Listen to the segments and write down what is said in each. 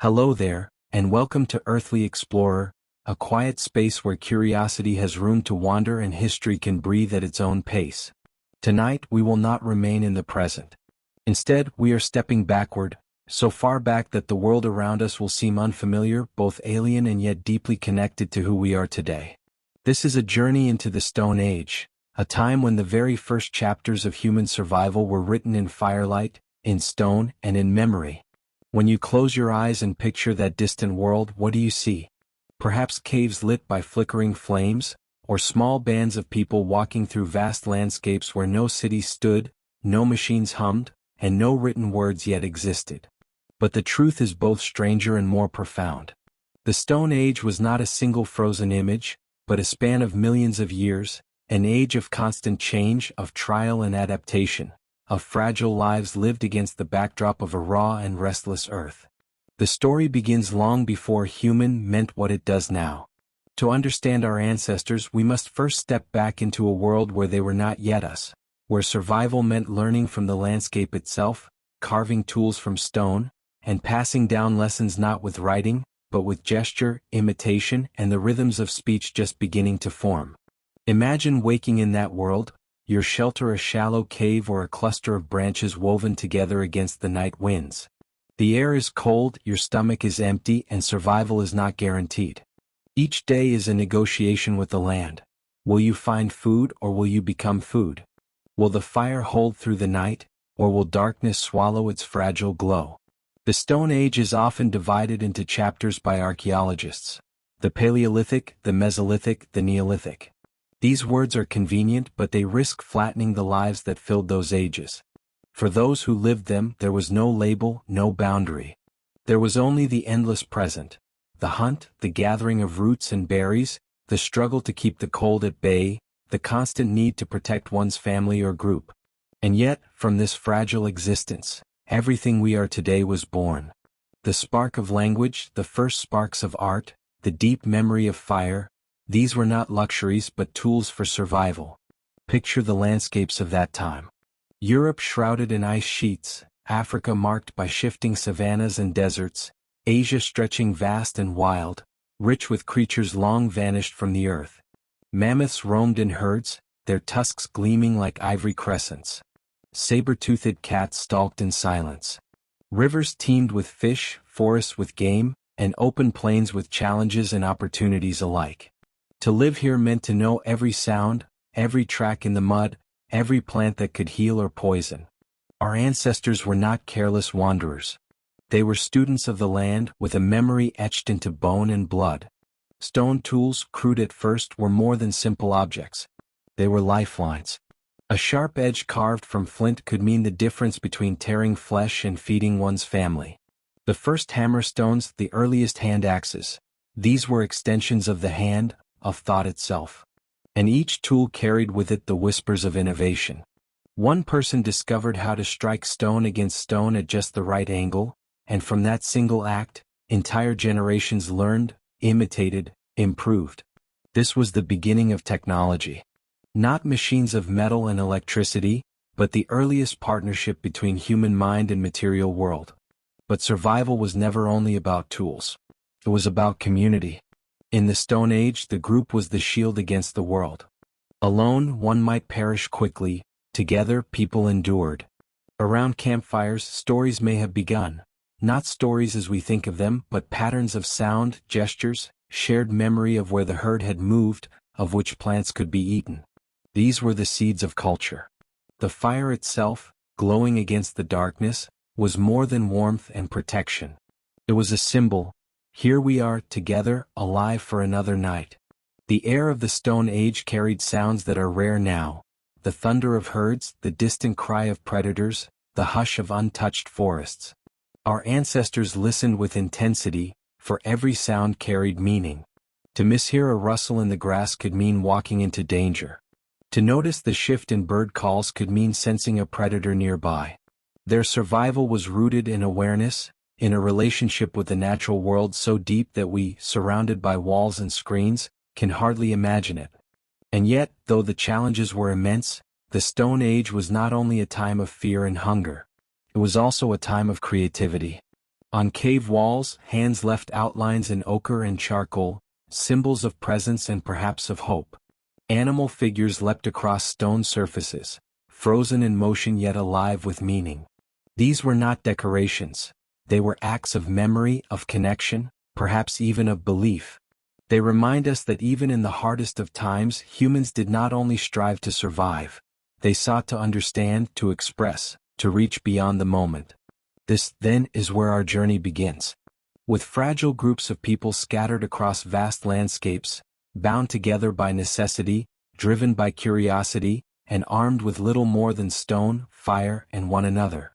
Hello there, and welcome to Earthly Explorer, a quiet space where curiosity has room to wander and history can breathe at its own pace. Tonight we will not remain in the present. Instead, we are stepping backward, so far back that the world around us will seem unfamiliar, both alien and yet deeply connected to who we are today. This is a journey into the Stone Age, a time when the very first chapters of human survival were written in firelight, in stone, and in memory. When you close your eyes and picture that distant world, what do you see? Perhaps caves lit by flickering flames, or small bands of people walking through vast landscapes where no cities stood, no machines hummed, and no written words yet existed. But the truth is both stranger and more profound. The Stone Age was not a single frozen image, but a span of millions of years, an age of constant change, of trial and adaptation, of fragile lives lived against the backdrop of a raw and restless earth. The story begins long before human meant what it does now. To understand our ancestors, we must first step back into a world where they were not yet us, where survival meant learning from the landscape itself, carving tools from stone, and passing down lessons not with writing, but with gesture, imitation, and the rhythms of speech just beginning to form. Imagine waking in that world, your shelter a shallow cave or a cluster of branches woven together against the night winds. The air is cold, your stomach is empty, and survival is not guaranteed. Each day is a negotiation with the land. Will you find food or will you become food? Will the fire hold through the night, or will darkness swallow its fragile glow? The Stone Age is often divided into chapters by archaeologists: the Paleolithic, the Mesolithic, the Neolithic. These words are convenient, but they risk flattening the lives that filled those ages. For those who lived them, there was no label, no boundary. There was only the endless present. The hunt, the gathering of roots and berries, the struggle to keep the cold at bay, the constant need to protect one's family or group. And yet, from this fragile existence, everything we are today was born. The spark of language, the first sparks of art, the deep memory of fire, these were not luxuries but tools for survival. Picture the landscapes of that time. Europe shrouded in ice sheets, Africa marked by shifting savannas and deserts, Asia stretching vast and wild, rich with creatures long vanished from the earth. Mammoths roamed in herds, their tusks gleaming like ivory crescents. Saber-toothed cats stalked in silence. Rivers teemed with fish, forests with game, and open plains with challenges and opportunities alike. To live here meant to know every sound, every track in the mud, every plant that could heal or poison. Our ancestors were not careless wanderers. They were students of the land, with a memory etched into bone and blood. Stone tools, crude at first, were more than simple objects. They were lifelines. A sharp edge carved from flint could mean the difference between tearing flesh and feeding one's family. The first hammerstones, the earliest hand axes. These were extensions of the hand, of thought itself. And each tool carried with it the whispers of innovation. One person discovered how to strike stone against stone at just the right angle, and from that single act, entire generations learned, imitated, improved. This was the beginning of technology. Not machines of metal and electricity, but the earliest partnership between human mind and material world. But survival was never only about tools. It was about community. In the Stone Age, the group was the shield against the world. Alone, one might perish quickly. Together, people endured. Around campfires, stories may have begun. Not stories as we think of them, but patterns of sound, gestures, shared memory of where the herd had moved, of which plants could be eaten. These were the seeds of culture. The fire itself, glowing against the darkness, was more than warmth and protection. It was a symbol. Here we are, together, alive for another night. The air of the Stone Age carried sounds that are rare now. The thunder of herds, the distant cry of predators, the hush of untouched forests. Our ancestors listened with intensity, for every sound carried meaning. To mishear a rustle in the grass could mean walking into danger. To notice the shift in bird calls could mean sensing a predator nearby. Their survival was rooted in awareness, in a relationship with the natural world so deep that we, surrounded by walls and screens, can hardly imagine it. And yet, though the challenges were immense, the Stone Age was not only a time of fear and hunger. It was also a time of creativity. On cave walls, hands left outlines in ochre and charcoal, symbols of presence and perhaps of hope. Animal figures leapt across stone surfaces, frozen in motion yet alive with meaning. These were not decorations. They were acts of memory, of connection, perhaps even of belief. They remind us that even in the hardest of times, humans did not only strive to survive. They sought to understand, to express, to reach beyond the moment. This, then, is where our journey begins. With fragile groups of people scattered across vast landscapes, bound together by necessity, driven by curiosity, and armed with little more than stone, fire, and one another.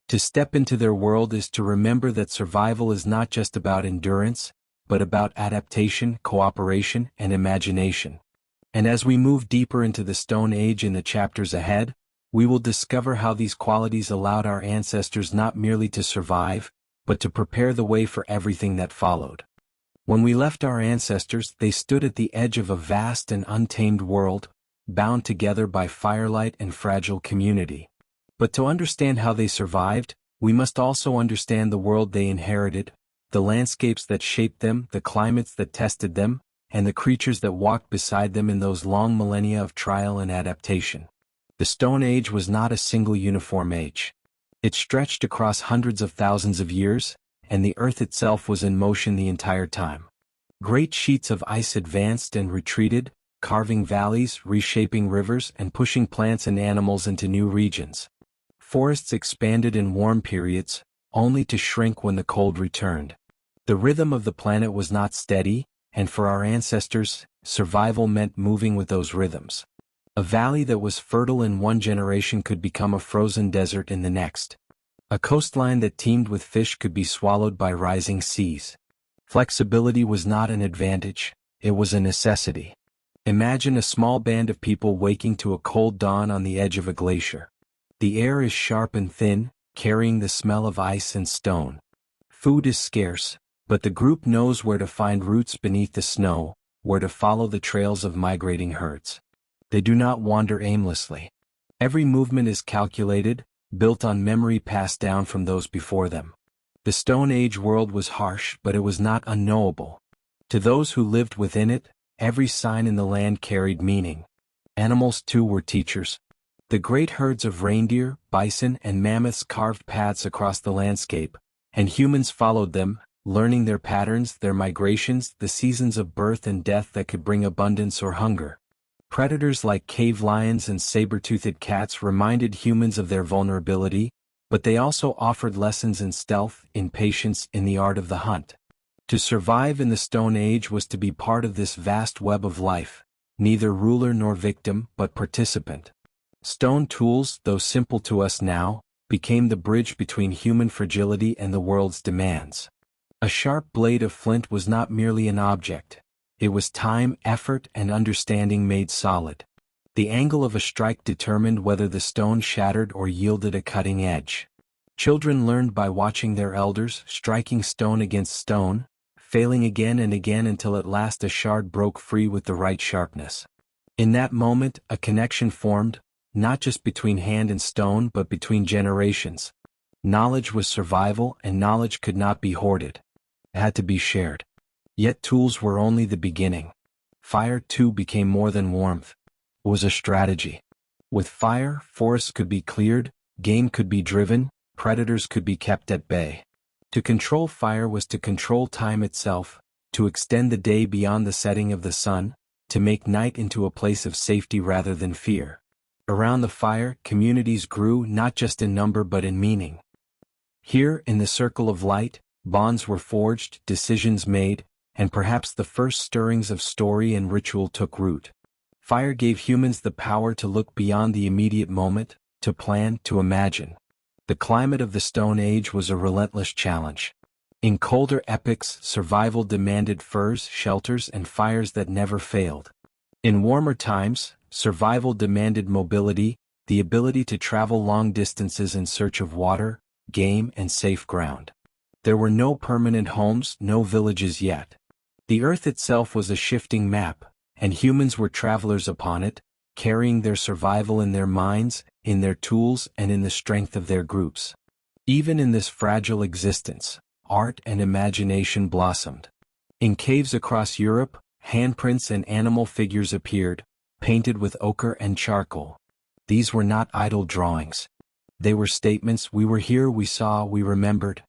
To step into their world is to remember that survival is not just about endurance, but about adaptation, cooperation, and imagination. And as we move deeper into the Stone Age in the chapters ahead, we will discover how these qualities allowed our ancestors not merely to survive, but to prepare the way for everything that followed. When we left our ancestors, they stood at the edge of a vast and untamed world, bound together by firelight and fragile community. But to understand how they survived, we must also understand the world they inherited, the landscapes that shaped them, the climates that tested them, and the creatures that walked beside them in those long millennia of trial and adaptation. The Stone Age was not a single uniform age. It stretched across hundreds of thousands of years, and the Earth itself was in motion the entire time. Great sheets of ice advanced and retreated, carving valleys, reshaping rivers, and pushing plants and animals into new regions. Forests expanded in warm periods, only to shrink when the cold returned. The rhythm of the planet was not steady, and for our ancestors, survival meant moving with those rhythms. A valley that was fertile in one generation could become a frozen desert in the next. A coastline that teemed with fish could be swallowed by rising seas. Flexibility was not an advantage, it was a necessity. Imagine a small band of people waking to a cold dawn on the edge of a glacier. The air is sharp and thin, carrying the smell of ice and stone. Food is scarce, but the group knows where to find roots beneath the snow, where to follow the trails of migrating herds. They do not wander aimlessly. Every movement is calculated, built on memory passed down from those before them. The Stone Age world was harsh, but it was not unknowable. To those who lived within it, every sign in the land carried meaning. Animals too were teachers. The great herds of reindeer, bison, and mammoths carved paths across the landscape, and humans followed them, learning their patterns, their migrations, the seasons of birth and death that could bring abundance or hunger. Predators like cave lions and saber-toothed cats reminded humans of their vulnerability, but they also offered lessons in stealth, in patience, in the art of the hunt. To survive in the Stone Age was to be part of this vast web of life, neither ruler nor victim, but participant. Stone tools, though simple to us now, became the bridge between human fragility and the world's demands. A sharp blade of flint was not merely an object. It was time, effort, and understanding made solid. The angle of a strike determined whether the stone shattered or yielded a cutting edge. Children learned by watching their elders, striking stone against stone, failing again and again until at last a shard broke free with the right sharpness. In that moment, a connection formed, not just between hand and stone but between generations. Knowledge was survival, and knowledge could not be hoarded. It had to be shared. Yet tools were only the beginning. Fire too became more than warmth. It was a strategy. With fire, forests could be cleared, game could be driven, predators could be kept at bay. To control fire was to control time itself, to extend the day beyond the setting of the sun, to make night into a place of safety rather than fear. Around the fire, communities grew not just in number but in meaning. Here, in the circle of light, bonds were forged, decisions made, and perhaps the first stirrings of story and ritual took root. Fire gave humans the power to look beyond the immediate moment, to plan, to imagine. The climate of the Stone Age was a relentless challenge. In colder epochs, survival demanded furs, shelters, and fires that never failed. In warmer times, survival demanded mobility, the ability to travel long distances in search of water, game, and safe ground. There were no permanent homes, no villages yet. The earth itself was a shifting map, and humans were travelers upon it, carrying their survival in their minds, in their tools, and in the strength of their groups. Even in this fragile existence, art and imagination blossomed. In caves across Europe, handprints and animal figures appeared, painted with ochre and charcoal. These were not idle drawings. They were statements: we were here, we saw, we remembered.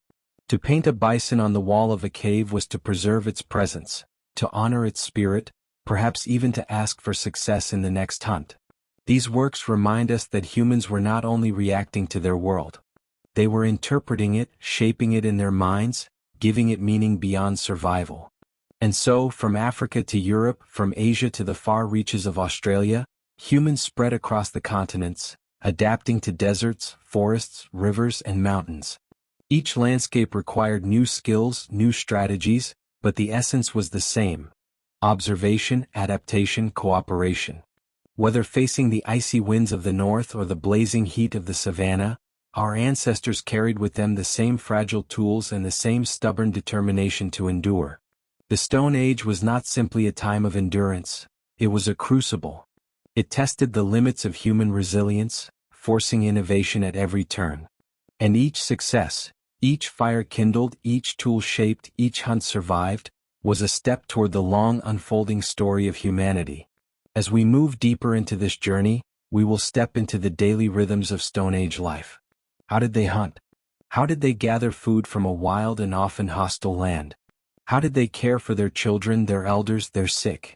To paint a bison on the wall of a cave was to preserve its presence, to honor its spirit, perhaps even to ask for success in the next hunt. These works remind us that humans were not only reacting to their world. They were interpreting it, shaping it in their minds, giving it meaning beyond survival. And so, from Africa to Europe, from Asia to the far reaches of Australia, humans spread across the continents, adapting to deserts, forests, rivers, and mountains. Each landscape required new skills, new strategies, but the essence was the same: observation, adaptation, cooperation. Whether facing the icy winds of the north or the blazing heat of the savannah, our ancestors carried with them the same fragile tools and the same stubborn determination to endure. The Stone Age was not simply a time of endurance, it was a crucible. It tested the limits of human resilience, forcing innovation at every turn. And each success, each fire kindled, each tool shaped, each hunt survived, was a step toward the long unfolding story of humanity. As we move deeper into this journey, we will step into the daily rhythms of Stone Age life. How did they hunt? How did they gather food from a wild and often hostile land? How did they care for their children, their elders, their sick?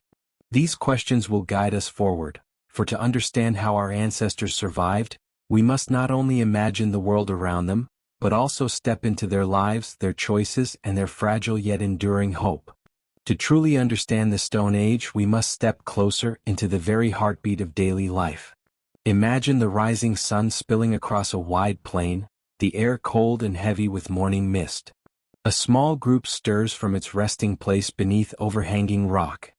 These questions will guide us forward, for to understand how our ancestors survived, we must not only imagine the world around them, but also step into their lives, their choices, and their fragile yet enduring hope. To truly understand the Stone Age, we must step closer into the very heartbeat of daily life. Imagine the rising sun spilling across a wide plain, the air cold and heavy with morning mist. A small group stirs from its resting place beneath overhanging rock.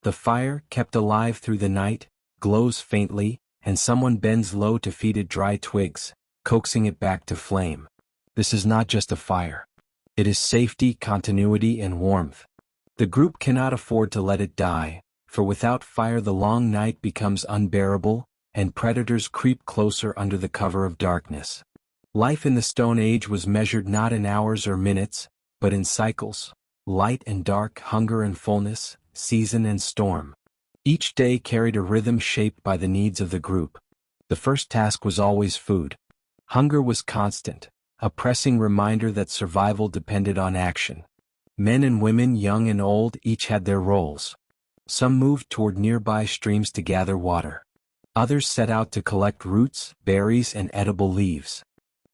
The fire, kept alive through the night, glows faintly, and someone bends low to feed it dry twigs, coaxing it back to flame. This is not just a fire. It is safety, continuity, and warmth. The group cannot afford to let it die, for without fire the long night becomes unbearable, and predators creep closer under the cover of darkness. Life in the Stone Age was measured not in hours or minutes, but in cycles: light and dark, hunger and fullness, season and storm. Each day carried a rhythm shaped by the needs of the group. The first task was always food. Hunger was constant, a pressing reminder that survival depended on action. Men and women, young and old, each had their roles. Some moved toward nearby streams to gather water. Others set out to collect roots, berries, and edible leaves.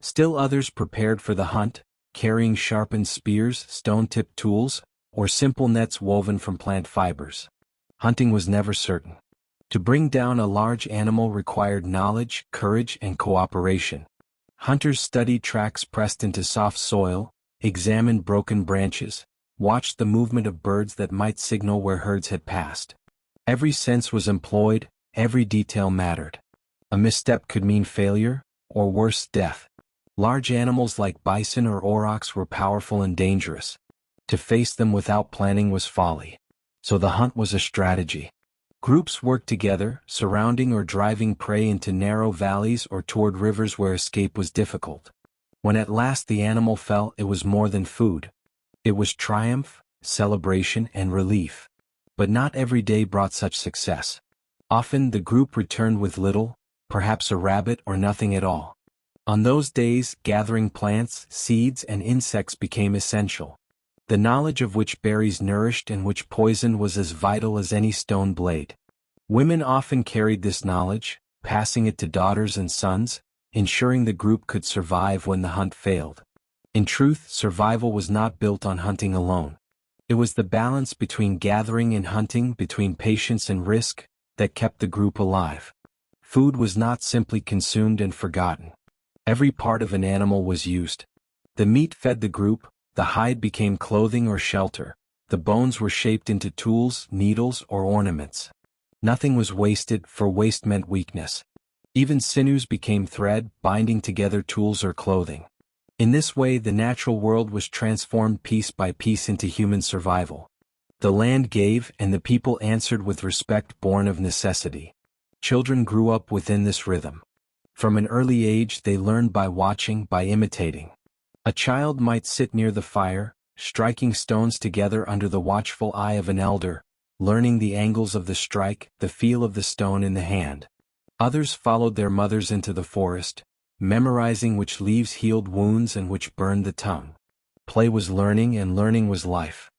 Still others prepared for the hunt, carrying sharpened spears, stone-tipped tools, or simple nets woven from plant fibers. Hunting was never certain. To bring down a large animal required knowledge, courage, and cooperation. Hunters studied tracks pressed into soft soil, examined broken branches, watched the movement of birds that might signal where herds had passed. Every sense was employed, every detail mattered. A misstep could mean failure, or worse, death. Large animals like bison or aurochs were powerful and dangerous. To face them without planning was folly. So the hunt was a strategy. Groups worked together, surrounding or driving prey into narrow valleys or toward rivers where escape was difficult. When at last the animal fell, it was more than food. It was triumph, celebration, and relief. But not every day brought such success. Often the group returned with little, perhaps a rabbit or nothing at all. On those days, gathering plants, seeds, and insects became essential. The knowledge of which berries nourished and which poisoned was as vital as any stone blade. Women often carried this knowledge, passing it to daughters and sons, ensuring the group could survive when the hunt failed. In truth, survival was not built on hunting alone. It was the balance between gathering and hunting, between patience and risk, that kept the group alive. Food was not simply consumed and forgotten. Every part of an animal was used. The meat fed the group, the hide became clothing or shelter, the bones were shaped into tools, needles, or ornaments. Nothing was wasted, for waste meant weakness. Even sinews became thread, binding together tools or clothing. In this way, the natural world was transformed piece by piece into human survival. The land gave, and the people answered with respect born of necessity. Children grew up within this rhythm. From an early age they learned by watching, by imitating. A child might sit near the fire, striking stones together under the watchful eye of an elder, learning the angles of the strike, the feel of the stone in the hand. Others followed their mothers into the forest, memorizing which leaves healed wounds and which burned the tongue. Play was learning and learning was life.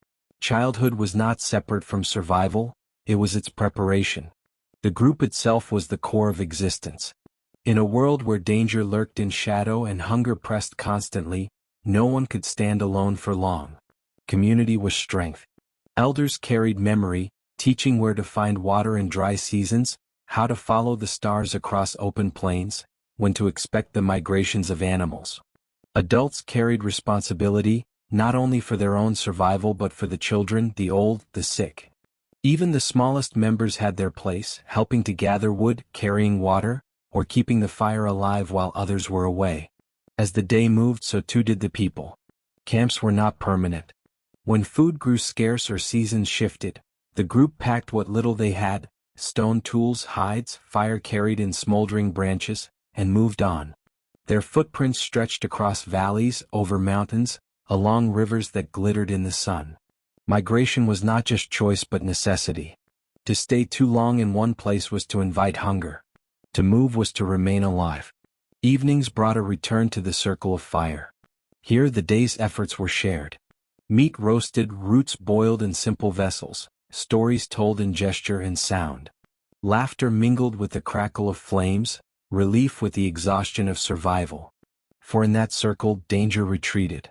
Childhood was not separate from survival, it was its preparation. The group itself was the core of existence. In a world where danger lurked in shadow and hunger pressed constantly, no one could stand alone for long. Community was strength. Elders carried memory, teaching where to find water in dry seasons, how to follow the stars across open plains, when to expect the migrations of animals. Adults carried responsibility, not only for their own survival but for the children, the old, the sick. Even the smallest members had their place, helping to gather wood, carrying water, or keeping the fire alive while others were away. As the day moved, so too did the people. Camps were not permanent. When food grew scarce or seasons shifted, the group packed what little they had, stone tools, hides, fire carried in smoldering branches, and moved on. Their footprints stretched across valleys, over mountains, along rivers that glittered in the sun. Migration was not just choice but necessity. To stay too long in one place was to invite hunger. To move was to remain alive. Evenings brought a return to the circle of fire. Here the day's efforts were shared. Meat roasted, roots boiled in simple vessels, stories told in gesture and sound. Laughter mingled with the crackle of flames, relief with the exhaustion of survival. For in that circle danger retreated.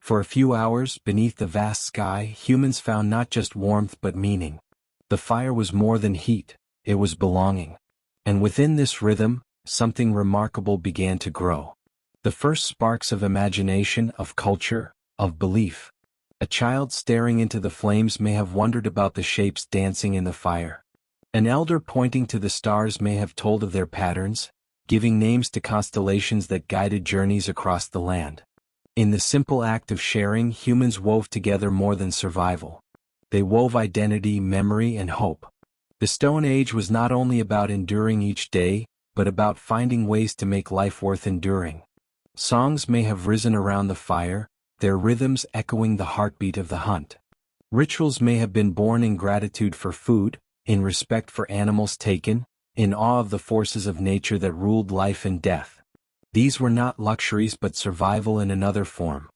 For a few hours, beneath the vast sky, humans found not just warmth but meaning. The fire was more than heat, it was belonging. And within this rhythm, something remarkable began to grow. The first sparks of imagination, of culture, of belief. A child staring into the flames may have wondered about the shapes dancing in the fire. An elder pointing to the stars may have told of their patterns, giving names to constellations that guided journeys across the land. In the simple act of sharing, humans wove together more than survival. They wove identity, memory, and hope. The Stone Age was not only about enduring each day, but about finding ways to make life worth enduring. Songs may have risen around the fire, their rhythms echoing the heartbeat of the hunt. Rituals may have been born in gratitude for food, in respect for animals taken, in awe of the forces of nature that ruled life and death. These were not luxuries but survival in another form.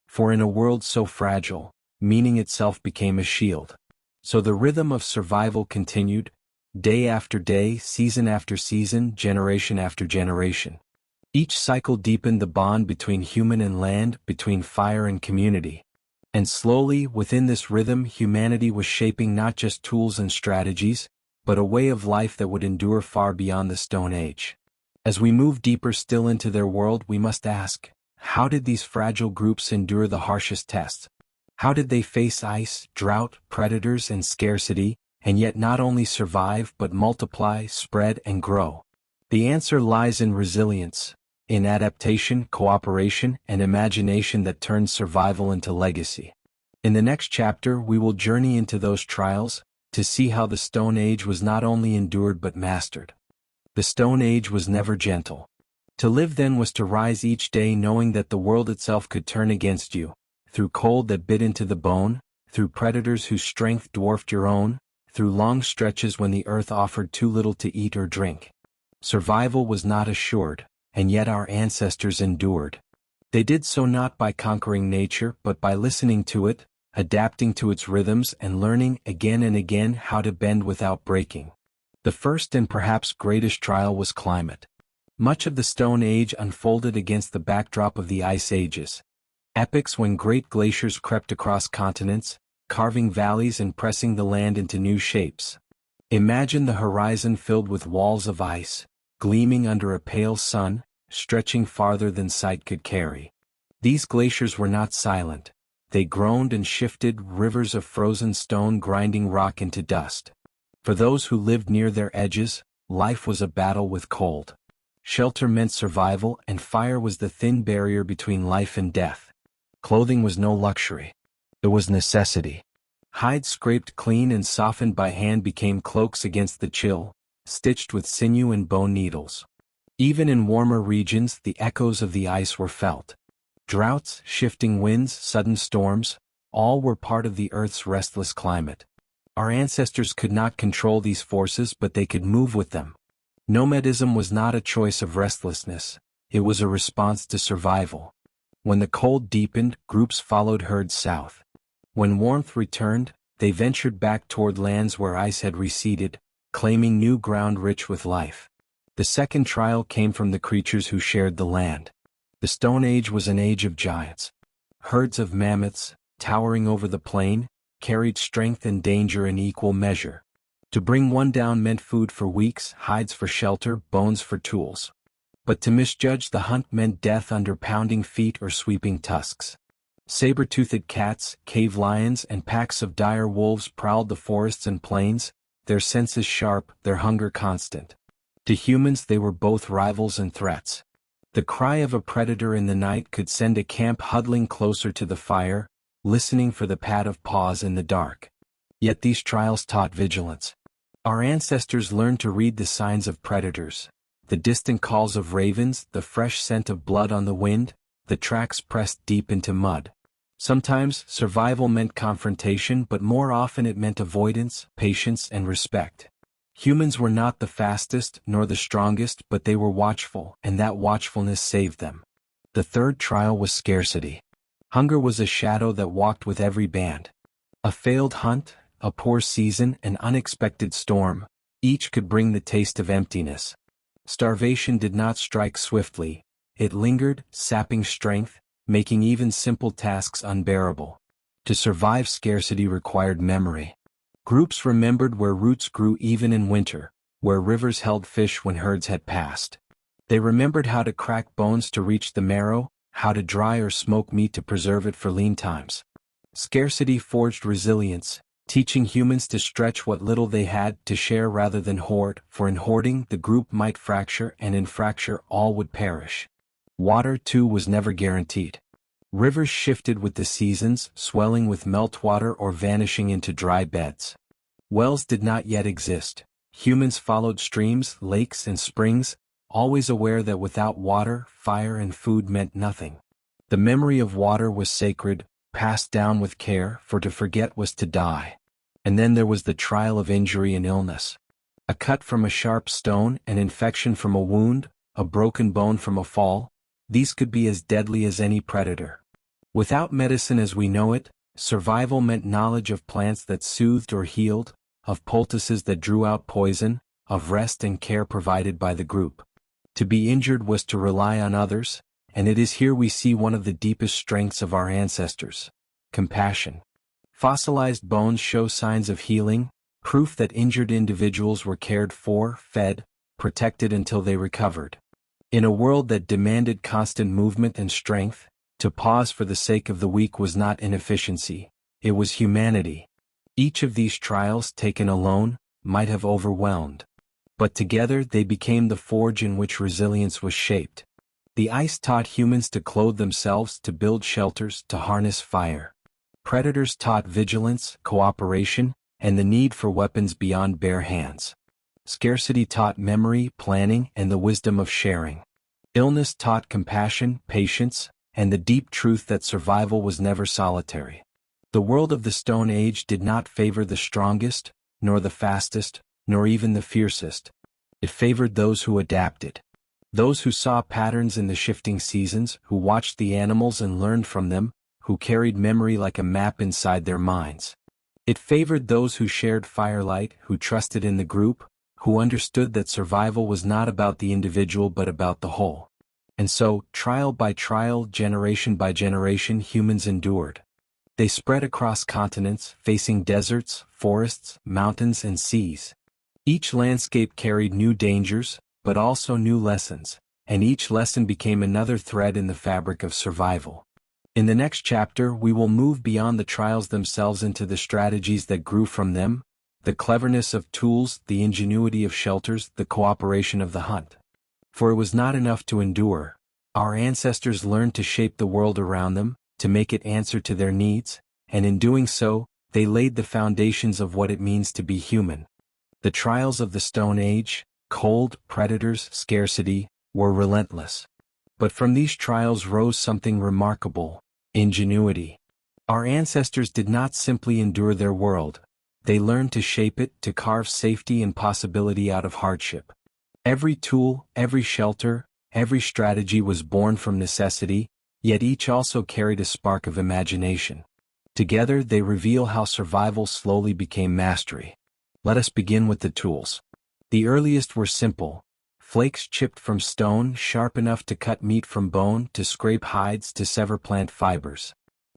For in a world so fragile, meaning itself became a shield. So the rhythm of survival continued, day after day, season after season, generation after generation. Each cycle deepened the bond between human and land, between fire and community. And slowly, within this rhythm, humanity was shaping not just tools and strategies, but a way of life that would endure far beyond the Stone Age. As we move deeper still into their world, we must ask, how did these fragile groups endure the harshest tests? How did they face ice, drought, predators, and scarcity, and yet not only survive but multiply, spread, and grow? The answer lies in resilience, in adaptation, cooperation, and imagination that turns survival into legacy. In the next chapter, we will journey into those trials, to see how the Stone Age was not only endured but mastered. The Stone Age was never gentle. To live then was to rise each day knowing that the world itself could turn against you, through cold that bit into the bone, through predators whose strength dwarfed your own, through long stretches when the earth offered too little to eat or drink. Survival was not assured, and yet our ancestors endured. They did so not by conquering nature but by listening to it, adapting to its rhythms and learning again and again how to bend without breaking. The first and perhaps greatest trial was climate. Much of the Stone Age unfolded against the backdrop of the Ice Ages. Epochs when great glaciers crept across continents, carving valleys and pressing the land into new shapes. Imagine the horizon filled with walls of ice, gleaming under a pale sun, stretching farther than sight could carry. These glaciers were not silent. They groaned and shifted, rivers of frozen stone grinding rock into dust. For those who lived near their edges, life was a battle with cold. Shelter meant survival, and fire was the thin barrier between life and death. Clothing was no luxury. It was necessity. Hides scraped clean and softened by hand became cloaks against the chill, stitched with sinew and bone needles. Even in warmer regions, the echoes of the ice were felt. Droughts, shifting winds, sudden storms, all were part of the Earth's restless climate. Our ancestors could not control these forces, but they could move with them. Nomadism was not a choice of restlessness, it was a response to survival. When the cold deepened, groups followed herds south. When warmth returned, they ventured back toward lands where ice had receded, claiming new ground rich with life. The second trial came from the creatures who shared the land. The Stone Age was an age of giants. Herds of mammoths, towering over the plain, carried strength and danger in equal measure. To bring one down meant food for weeks, hides for shelter, bones for tools. But to misjudge the hunt meant death under pounding feet or sweeping tusks. Saber-toothed cats, cave lions, and packs of dire wolves prowled the forests and plains, their senses sharp, their hunger constant. To humans they were both rivals and threats. The cry of a predator in the night could send a camp huddling closer to the fire, listening for the pad of paws in the dark. Yet these trials taught vigilance. Our ancestors learned to read the signs of predators, the distant calls of ravens, the fresh scent of blood on the wind, the tracks pressed deep into mud. Sometimes survival meant confrontation, but more often it meant avoidance, patience, and respect. Humans were not the fastest nor the strongest, but they were watchful, and that watchfulness saved them. The third trial was scarcity. Hunger was a shadow that walked with every band. A failed hunt, a poor season, an unexpected storm, each could bring the taste of emptiness. Starvation did not strike swiftly, it lingered, sapping strength, making even simple tasks unbearable. To survive scarcity required memory. Groups remembered where roots grew even in winter, where rivers held fish when herds had passed. They remembered how to crack bones to reach the marrow, how to dry or smoke meat to preserve it for lean times. Scarcity forged resilience, teaching humans to stretch what little they had, to share rather than hoard, for in hoarding the group might fracture, and in fracture all would perish. Water, too, was never guaranteed. Rivers shifted with the seasons, swelling with meltwater or vanishing into dry beds. Wells did not yet exist. Humans followed streams, lakes, and springs, always aware that without water, fire and food meant nothing. The memory of water was sacred, passed down with care, for to forget was to die. And then there was the trial of injury and illness. A cut from a sharp stone, an infection from a wound, a broken bone from a fall, these could be as deadly as any predator. Without medicine as we know it, survival meant knowledge of plants that soothed or healed, of poultices that drew out poison, of rest and care provided by the group. To be injured was to rely on others, and it is here we see one of the deepest strengths of our ancestors: compassion. Fossilized bones show signs of healing, proof that injured individuals were cared for, fed, protected until they recovered. In a world that demanded constant movement and strength, to pause for the sake of the weak was not inefficiency, it was humanity. Each of these trials, taken alone, might have overwhelmed. But together they became the forge in which resilience was shaped. The ice taught humans to clothe themselves, to build shelters, to harness fire. Predators taught vigilance, cooperation, and the need for weapons beyond bare hands. Scarcity taught memory, planning, and the wisdom of sharing. Illness taught compassion, patience, and the deep truth that survival was never solitary. The world of the Stone Age did not favor the strongest, nor the fastest, nor even the fiercest. It favored those who adapted. Those who saw patterns in the shifting seasons, who watched the animals and learned from them, who carried memory like a map inside their minds. It favored those who shared firelight, who trusted in the group, who understood that survival was not about the individual but about the whole. And so, trial by trial, generation by generation, humans endured. They spread across continents, facing deserts, forests, mountains, and seas. Each landscape carried new dangers, but also new lessons, and each lesson became another thread in the fabric of survival. In the next chapter, we will move beyond the trials themselves into the strategies that grew from them, the cleverness of tools, the ingenuity of shelters, the cooperation of the hunt. For it was not enough to endure. Our ancestors learned to shape the world around them, to make it answer to their needs, and in doing so, they laid the foundations of what it means to be human. The trials of the Stone Age, cold, predators, scarcity, were relentless. But from these trials rose something remarkable: ingenuity. Our ancestors did not simply endure their world. They learned to shape it, to carve safety and possibility out of hardship. Every tool, every shelter, every strategy was born from necessity, yet each also carried a spark of imagination. Together they reveal how survival slowly became mastery. Let us begin with the tools. The earliest were simple: flakes chipped from stone, sharp enough to cut meat from bone, to scrape hides, to sever plant fibers.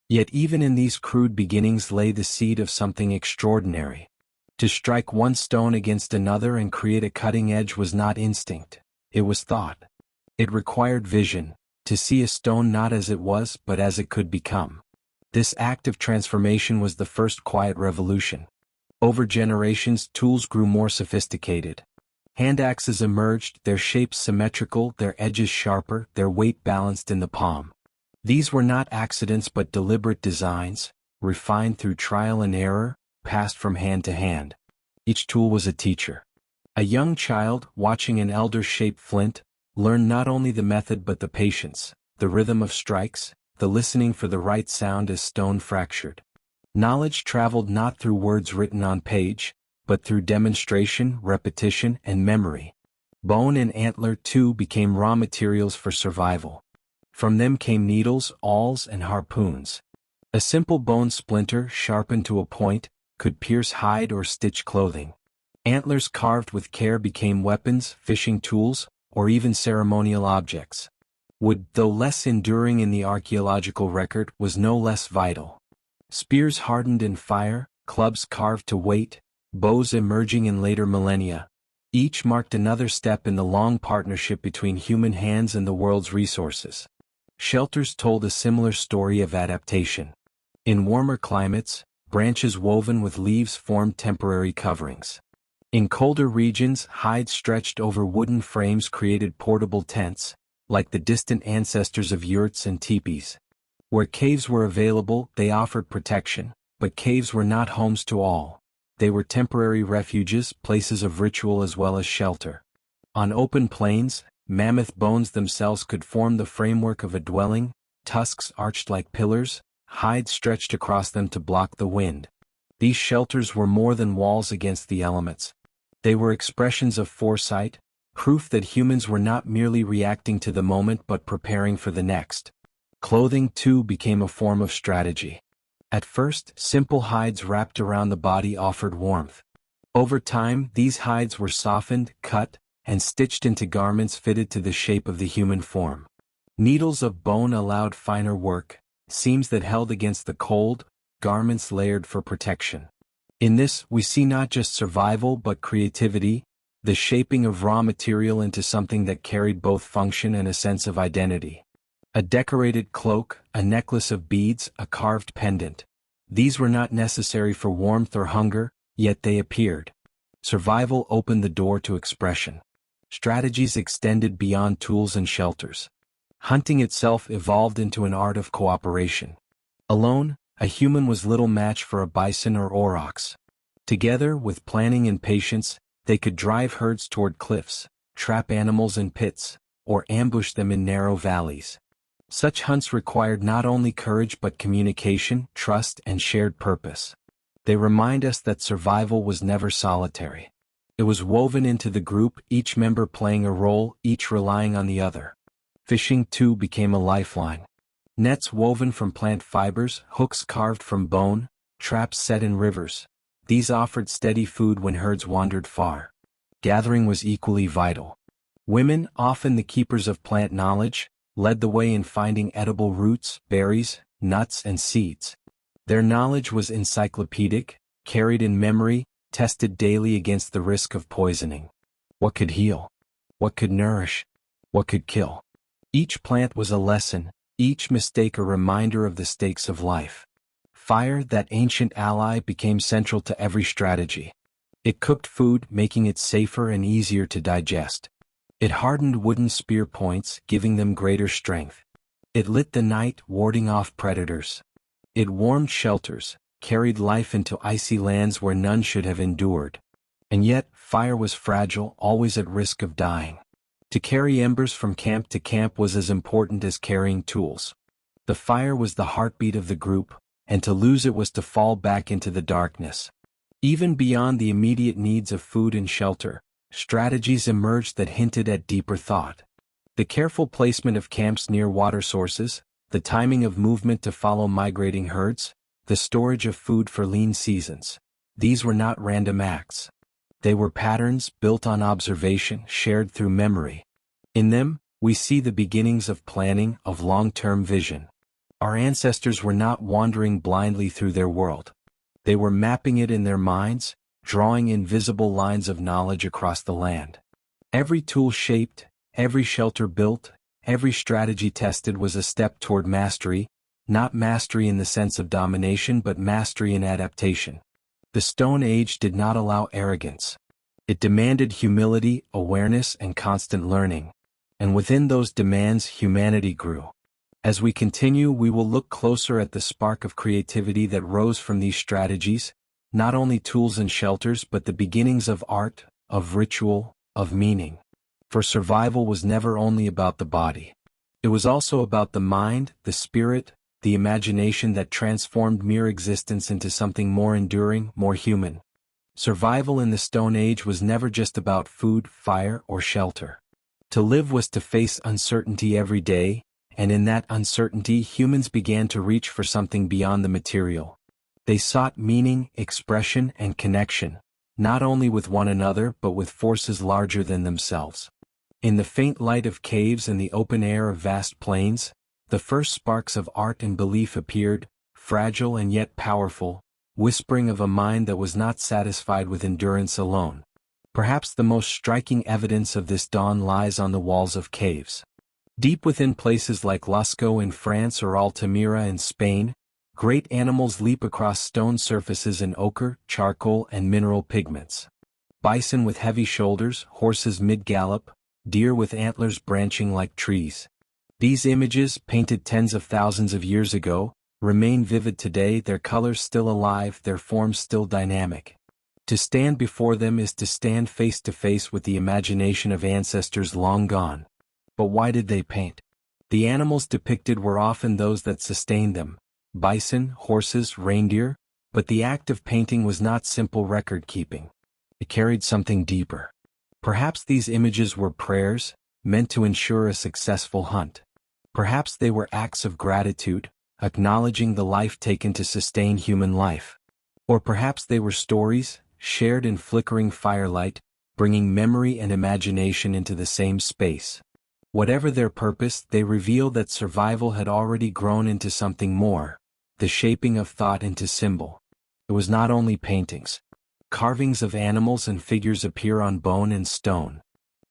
Yet even in these crude beginnings lay the seed of something extraordinary. To strike one stone against another and create a cutting edge was not instinct, it was thought. It required vision, to see a stone not as it was but as it could become. This act of transformation was the first quiet revolution. Over generations, tools grew more sophisticated. Hand axes emerged, their shapes symmetrical, their edges sharper, their weight balanced in the palm. These were not accidents but deliberate designs, refined through trial and error, passed from hand to hand. Each tool was a teacher. A young child, watching an elder shape flint, learned not only the method but the patience, the rhythm of strikes, the listening for the right sound as stone fractured. Knowledge traveled not through words written on page, but through demonstration, repetition, and memory. Bone and antler, too, became raw materials for survival. From them came needles, awls, and harpoons. A simple bone splinter, sharpened to a point, could pierce hide or stitch clothing. Antlers carved with care became weapons, fishing tools, or even ceremonial objects. Wood, though less enduring in the archaeological record, was no less vital. Spears hardened in fire, clubs carved to weight, bows emerging in later millennia. Each marked another step in the long partnership between human hands and the world's resources. Shelters told a similar story of adaptation. In warmer climates, branches woven with leaves formed temporary coverings. In colder regions, hides stretched over wooden frames created portable tents, like the distant ancestors of yurts and teepees. Where caves were available, they offered protection, but caves were not homes to all. They were temporary refuges, places of ritual as well as shelter. On open plains, mammoth bones themselves could form the framework of a dwelling, tusks arched like pillars, hides stretched across them to block the wind. These shelters were more than walls against the elements. They were expressions of foresight, proof that humans were not merely reacting to the moment but preparing for the next. Clothing, too, became a form of strategy. At first, simple hides wrapped around the body offered warmth. Over time, these hides were softened, cut, and stitched into garments fitted to the shape of the human form. Needles of bone allowed finer work, seams that held against the cold, garments layered for protection. In this, we see not just survival but creativity, the shaping of raw material into something that carried both function and a sense of identity. A decorated cloak, a necklace of beads, a carved pendant. These were not necessary for warmth or hunger, yet they appeared. Survival opened the door to expression. Strategies extended beyond tools and shelters. Hunting itself evolved into an art of cooperation. Alone, a human was little match for a bison or aurochs. Together, with planning and patience, they could drive herds toward cliffs, trap animals in pits, or ambush them in narrow valleys. Such hunts required not only courage but communication, trust, and shared purpose. They remind us that survival was never solitary. It was woven into the group, each member playing a role, each relying on the other. Fishing, too, became a lifeline. Nets woven from plant fibers, hooks carved from bone, traps set in rivers. These offered steady food when herds wandered far. Gathering was equally vital. Women, often the keepers of plant knowledge, led the way in finding edible roots, berries, nuts, and seeds. Their knowledge was encyclopedic, carried in memory, tested daily against the risk of poisoning. What could heal? What could nourish? What could kill? Each plant was a lesson, each mistake a reminder of the stakes of life. Fire, that ancient ally, became central to every strategy. It cooked food, making it safer and easier to digest. It hardened wooden spear points, giving them greater strength. It lit the night, warding off predators. It warmed shelters, carried life into icy lands where none should have endured. And yet, fire was fragile, always at risk of dying. To carry embers from camp to camp was as important as carrying tools. The fire was the heartbeat of the group, and to lose it was to fall back into the darkness. Even beyond the immediate needs of food and shelter, strategies emerged that hinted at deeper thought. The careful placement of camps near water sources, the timing of movement to follow migrating herds, the storage of food for lean seasons. These were not random acts. They were patterns built on observation, shared through memory. In them, we see the beginnings of planning, of long-term vision. Our ancestors were not wandering blindly through their world. They were mapping it in their minds, drawing invisible lines of knowledge across the land. Every tool shaped, every shelter built, every strategy tested was a step toward mastery, not mastery in the sense of domination but mastery in adaptation. The Stone Age did not allow arrogance. It demanded humility, awareness, and constant learning. And within those demands, humanity grew. As we continue, we will look closer at the spark of creativity that rose from these strategies, not only tools and shelters but the beginnings of art, of ritual, of meaning. For survival was never only about the body. It was also about the mind, the spirit, the imagination that transformed mere existence into something more enduring, more human. Survival in the Stone Age was never just about food, fire, or shelter. To live was to face uncertainty every day, and in that uncertainty humans began to reach for something beyond the material. They sought meaning, expression, and connection, not only with one another but with forces larger than themselves. In the faint light of caves and the open air of vast plains, the first sparks of art and belief appeared, fragile and yet powerful, whispering of a mind that was not satisfied with endurance alone. Perhaps the most striking evidence of this dawn lies on the walls of caves. Deep within places like Lascaux in France or Altamira in Spain, great animals leap across stone surfaces in ochre, charcoal, and mineral pigments. Bison with heavy shoulders, horses mid-gallop, deer with antlers branching like trees. These images, painted tens of thousands of years ago, remain vivid today, their colors still alive, their forms still dynamic. To stand before them is to stand face to face with the imagination of ancestors long gone. But why did they paint? The animals depicted were often those that sustained them, bison, horses, reindeer, but the act of painting was not simple record-keeping. It carried something deeper. Perhaps these images were prayers, meant to ensure a successful hunt. Perhaps they were acts of gratitude, acknowledging the life taken to sustain human life. Or perhaps they were stories, shared in flickering firelight, bringing memory and imagination into the same space. Whatever their purpose, they reveal that survival had already grown into something more, the shaping of thought into symbol. It was not only paintings. Carvings of animals and figures appear on bone and stone.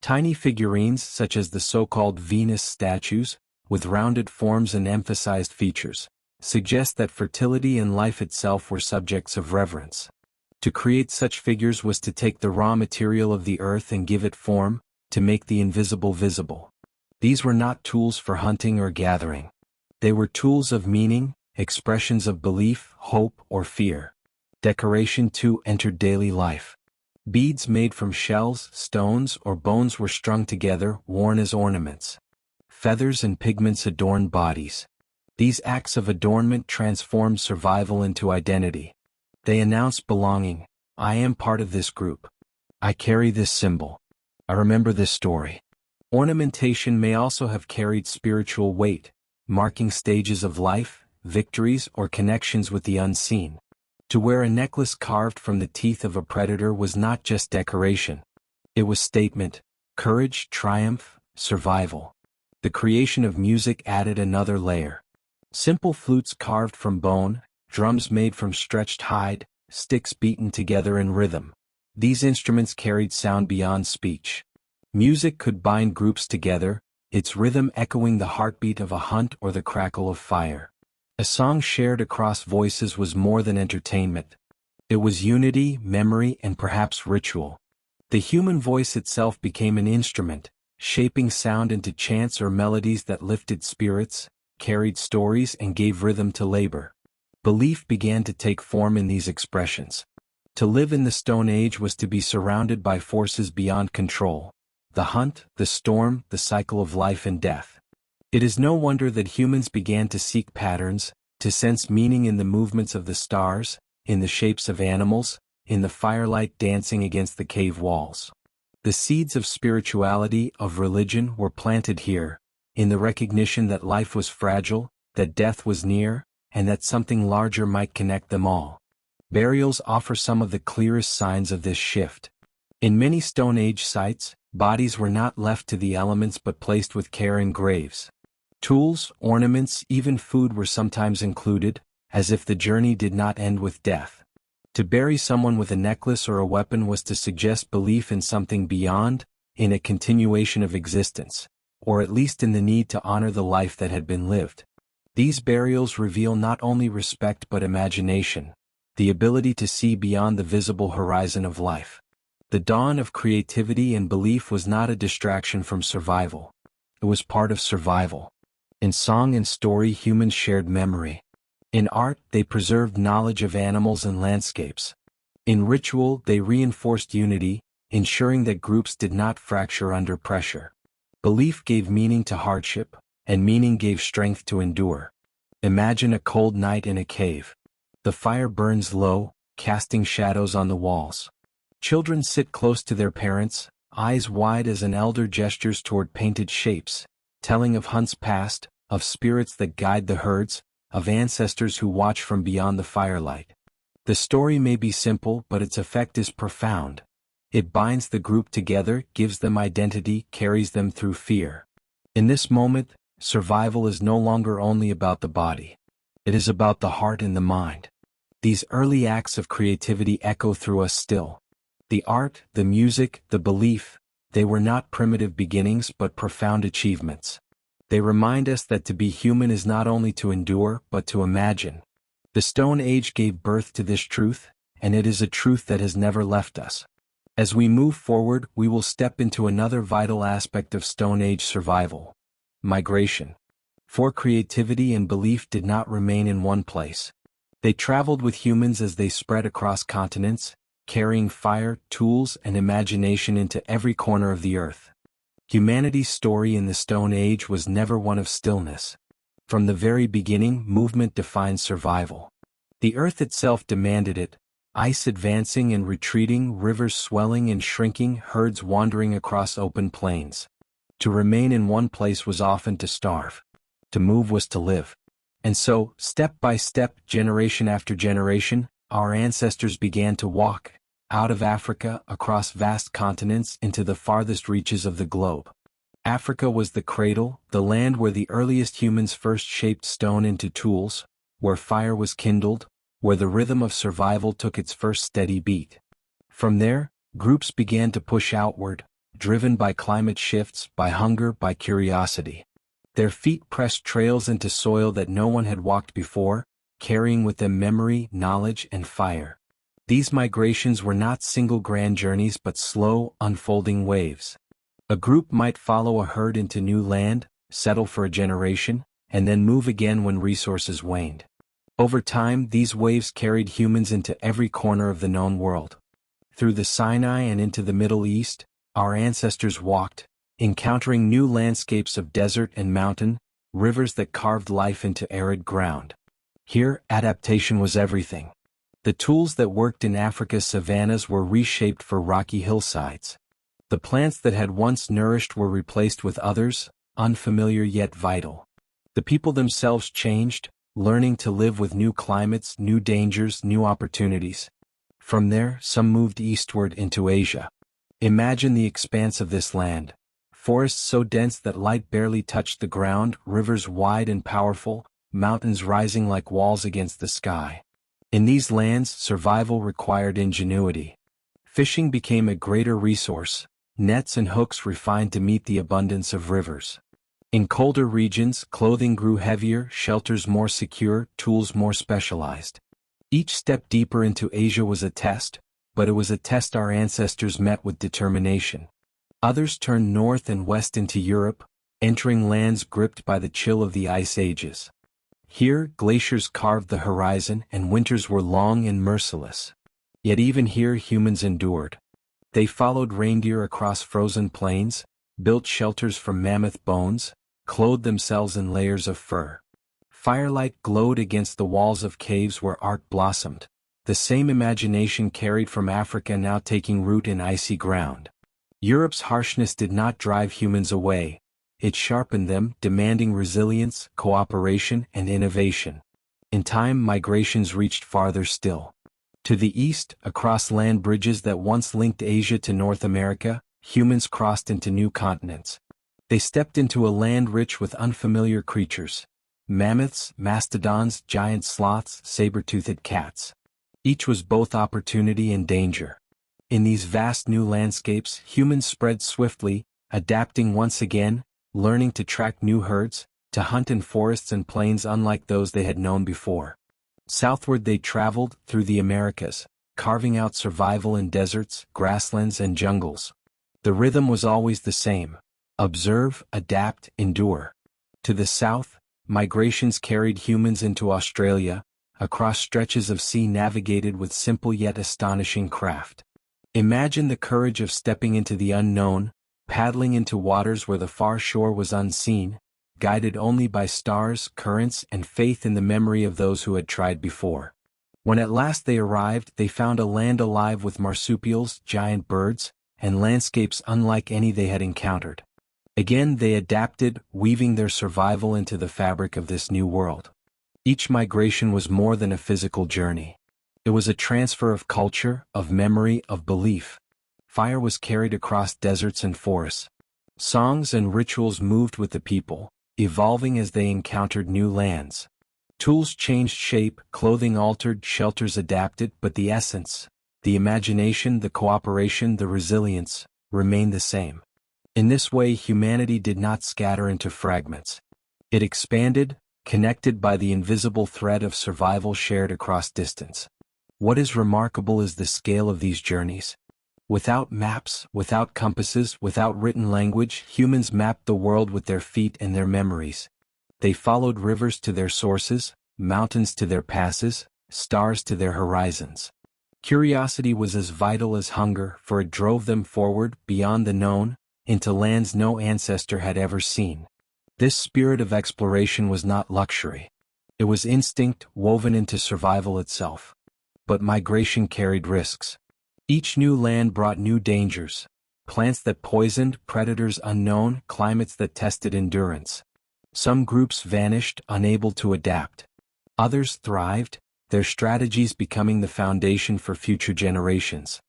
Tiny figurines, such as the so-called Venus statues, with rounded forms and emphasized features, suggest that fertility and life itself were subjects of reverence. To create such figures was to take the raw material of the earth and give it form, to make the invisible visible. These were not tools for hunting or gathering. They were tools of meaning, expressions of belief, hope, or fear. Decoration too entered daily life. Beads made from shells, stones, or bones were strung together, worn as ornaments. Feathers and pigments adorned bodies. These acts of adornment transformed survival into identity. They announced belonging. I am part of this group. I carry this symbol. I remember this story. Ornamentation may also have carried spiritual weight, marking stages of life, victories, or connections with the unseen. To wear a necklace carved from the teeth of a predator was not just decoration. It was statement, courage, triumph, survival. The creation of music added another layer. Simple flutes carved from bone, drums made from stretched hide, sticks beaten together in rhythm. These instruments carried sound beyond speech. Music could bind groups together, its rhythm echoing the heartbeat of a hunt or the crackle of fire. A song shared across voices was more than entertainment. It was unity, memory, and perhaps ritual. The human voice itself became an instrument, shaping sound into chants or melodies that lifted spirits, carried stories, and gave rhythm to labor. Belief began to take form in these expressions. To live in the Stone Age was to be surrounded by forces beyond control. the hunt, the storm, the cycle of life and death. It is no wonder that humans began to seek patterns, to sense meaning in the movements of the stars, in the shapes of animals, in the firelight dancing against the cave walls. The seeds of spirituality, of religion, were planted here, in the recognition that life was fragile, that death was near, and that something larger might connect them all. Burials offer some of the clearest signs of this shift. In many Stone Age sites, bodies were not left to the elements but placed with care in graves. Tools, ornaments, even food were sometimes included, as if the journey did not end with death. To bury someone with a necklace or a weapon was to suggest belief in something beyond, in a continuation of existence, or at least in the need to honor the life that had been lived. These burials reveal not only respect but imagination, the ability to see beyond the visible horizon of life. The dawn of creativity and belief was not a distraction from survival. It was part of survival. In song and story, humans shared memory. In art, they preserved knowledge of animals and landscapes. In ritual, they reinforced unity, ensuring that groups did not fracture under pressure. Belief gave meaning to hardship, and meaning gave strength to endure. Imagine a cold night in a cave. The fire burns low, casting shadows on the walls. Children sit close to their parents, eyes wide as an elder gestures toward painted shapes, telling of hunts past, of spirits that guide the herds, of ancestors who watch from beyond the firelight. The story may be simple, but its effect is profound. It binds the group together, gives them identity, carries them through fear. In this moment, survival is no longer only about the body. It is about the heart and the mind. These early acts of creativity echo through us still. The art, the music, the belief, they were not primitive beginnings but profound achievements. They remind us that to be human is not only to endure but to imagine. The Stone Age gave birth to this truth, and it is a truth that has never left us. As we move forward, we will step into another vital aspect of Stone Age survival: migration. For creativity and belief did not remain in one place. They traveled with humans as they spread across continents, carrying fire, tools, and imagination into every corner of the earth. Humanity's story in the Stone Age was never one of stillness. From the very beginning, movement defined survival. The earth itself demanded it, ice advancing and retreating, rivers swelling and shrinking, herds wandering across open plains. To remain in one place was often to starve. To move was to live. And so, step by step, generation after generation, our ancestors began to walk, out of Africa, across vast continents, into the farthest reaches of the globe. Africa was the cradle, the land where the earliest humans first shaped stone into tools, where fire was kindled, where the rhythm of survival took its first steady beat. From there, groups began to push outward, driven by climate shifts, by hunger, by curiosity. Their feet pressed trails into soil that no one had walked before, carrying with them memory, knowledge, and fire. These migrations were not single grand journeys but slow, unfolding waves. A group might follow a herd into new land, settle for a generation, and then move again when resources waned. Over time, these waves carried humans into every corner of the known world. Through the Sinai and into the Middle East, our ancestors walked, encountering new landscapes of desert and mountain, rivers that carved life into arid ground. Here, adaptation was everything. The tools that worked in Africa's savannas were reshaped for rocky hillsides. The plants that had once nourished were replaced with others, unfamiliar yet vital. The people themselves changed, learning to live with new climates, new dangers, new opportunities. From there, some moved eastward into Asia. Imagine the expanse of this land. Forests so dense that light barely touched the ground, rivers wide and powerful, mountains rising like walls against the sky. In these lands, survival required ingenuity. Fishing became a greater resource, nets and hooks refined to meet the abundance of rivers. In colder regions, clothing grew heavier, shelters more secure, tools more specialized. Each step deeper into Asia was a test, but it was a test our ancestors met with determination. Others turned north and west into Europe, entering lands gripped by the chill of the ice ages. Here, glaciers carved the horizon and winters were long and merciless. Yet even here humans endured. They followed reindeer across frozen plains, built shelters from mammoth bones, clothed themselves in layers of fur. Firelight glowed against the walls of caves where art blossomed, the same imagination carried from Africa now taking root in icy ground. Europe's harshness did not drive humans away, it sharpened them, demanding resilience, cooperation, and innovation. In time, migrations reached farther still. To the east, across land bridges that once linked Asia to North America, humans crossed into new continents. They stepped into a land rich with unfamiliar creatures. Mammoths, mastodons, giant sloths, saber-toothed cats. Each was both opportunity and danger. In these vast new landscapes, humans spread swiftly, adapting once again, learning to track new herds, to hunt in forests and plains unlike those they had known before. Southward they traveled, through the Americas, carving out survival in deserts, grasslands, and jungles. The rhythm was always the same: observe, adapt, endure. To the south, migrations carried humans into Australia, across stretches of sea navigated with simple yet astonishing craft. Imagine the courage of stepping into the unknown, paddling into waters where the far shore was unseen, guided only by stars, currents, and faith in the memory of those who had tried before. When at last they arrived, they found a land alive with marsupials, giant birds, and landscapes unlike any they had encountered. Again they adapted, weaving their survival into the fabric of this new world. Each migration was more than a physical journey. It was a transfer of culture, of memory, of belief. Fire was carried across deserts and forests. Songs and rituals moved with the people, evolving as they encountered new lands. Tools changed shape, clothing altered, shelters adapted, but the essence, the imagination, the cooperation, the resilience, remained the same. In this way, humanity did not scatter into fragments. It expanded, connected by the invisible thread of survival shared across distance. What is remarkable is the scale of these journeys. Without maps, without compasses, without written language, humans mapped the world with their feet and their memories. They followed rivers to their sources, mountains to their passes, stars to their horizons. Curiosity was as vital as hunger, for it drove them forward, beyond the known, into lands no ancestor had ever seen. This spirit of exploration was not luxury. It was instinct, woven into survival itself. But migration carried risks. Each new land brought new dangers: plants that poisoned, predators unknown, climates that tested endurance. Some groups vanished, unable to adapt. Others thrived, their strategies becoming the foundation for future generations.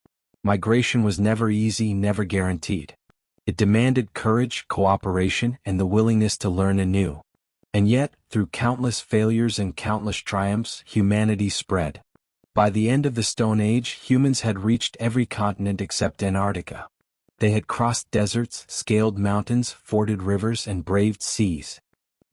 Migration was never easy, never guaranteed. It demanded courage, cooperation, and the willingness to learn anew. And yet, through countless failures and countless triumphs, humanity spread. By the end of the Stone Age, humans had reached every continent except Antarctica. They had crossed deserts, scaled mountains, forded rivers, and braved seas.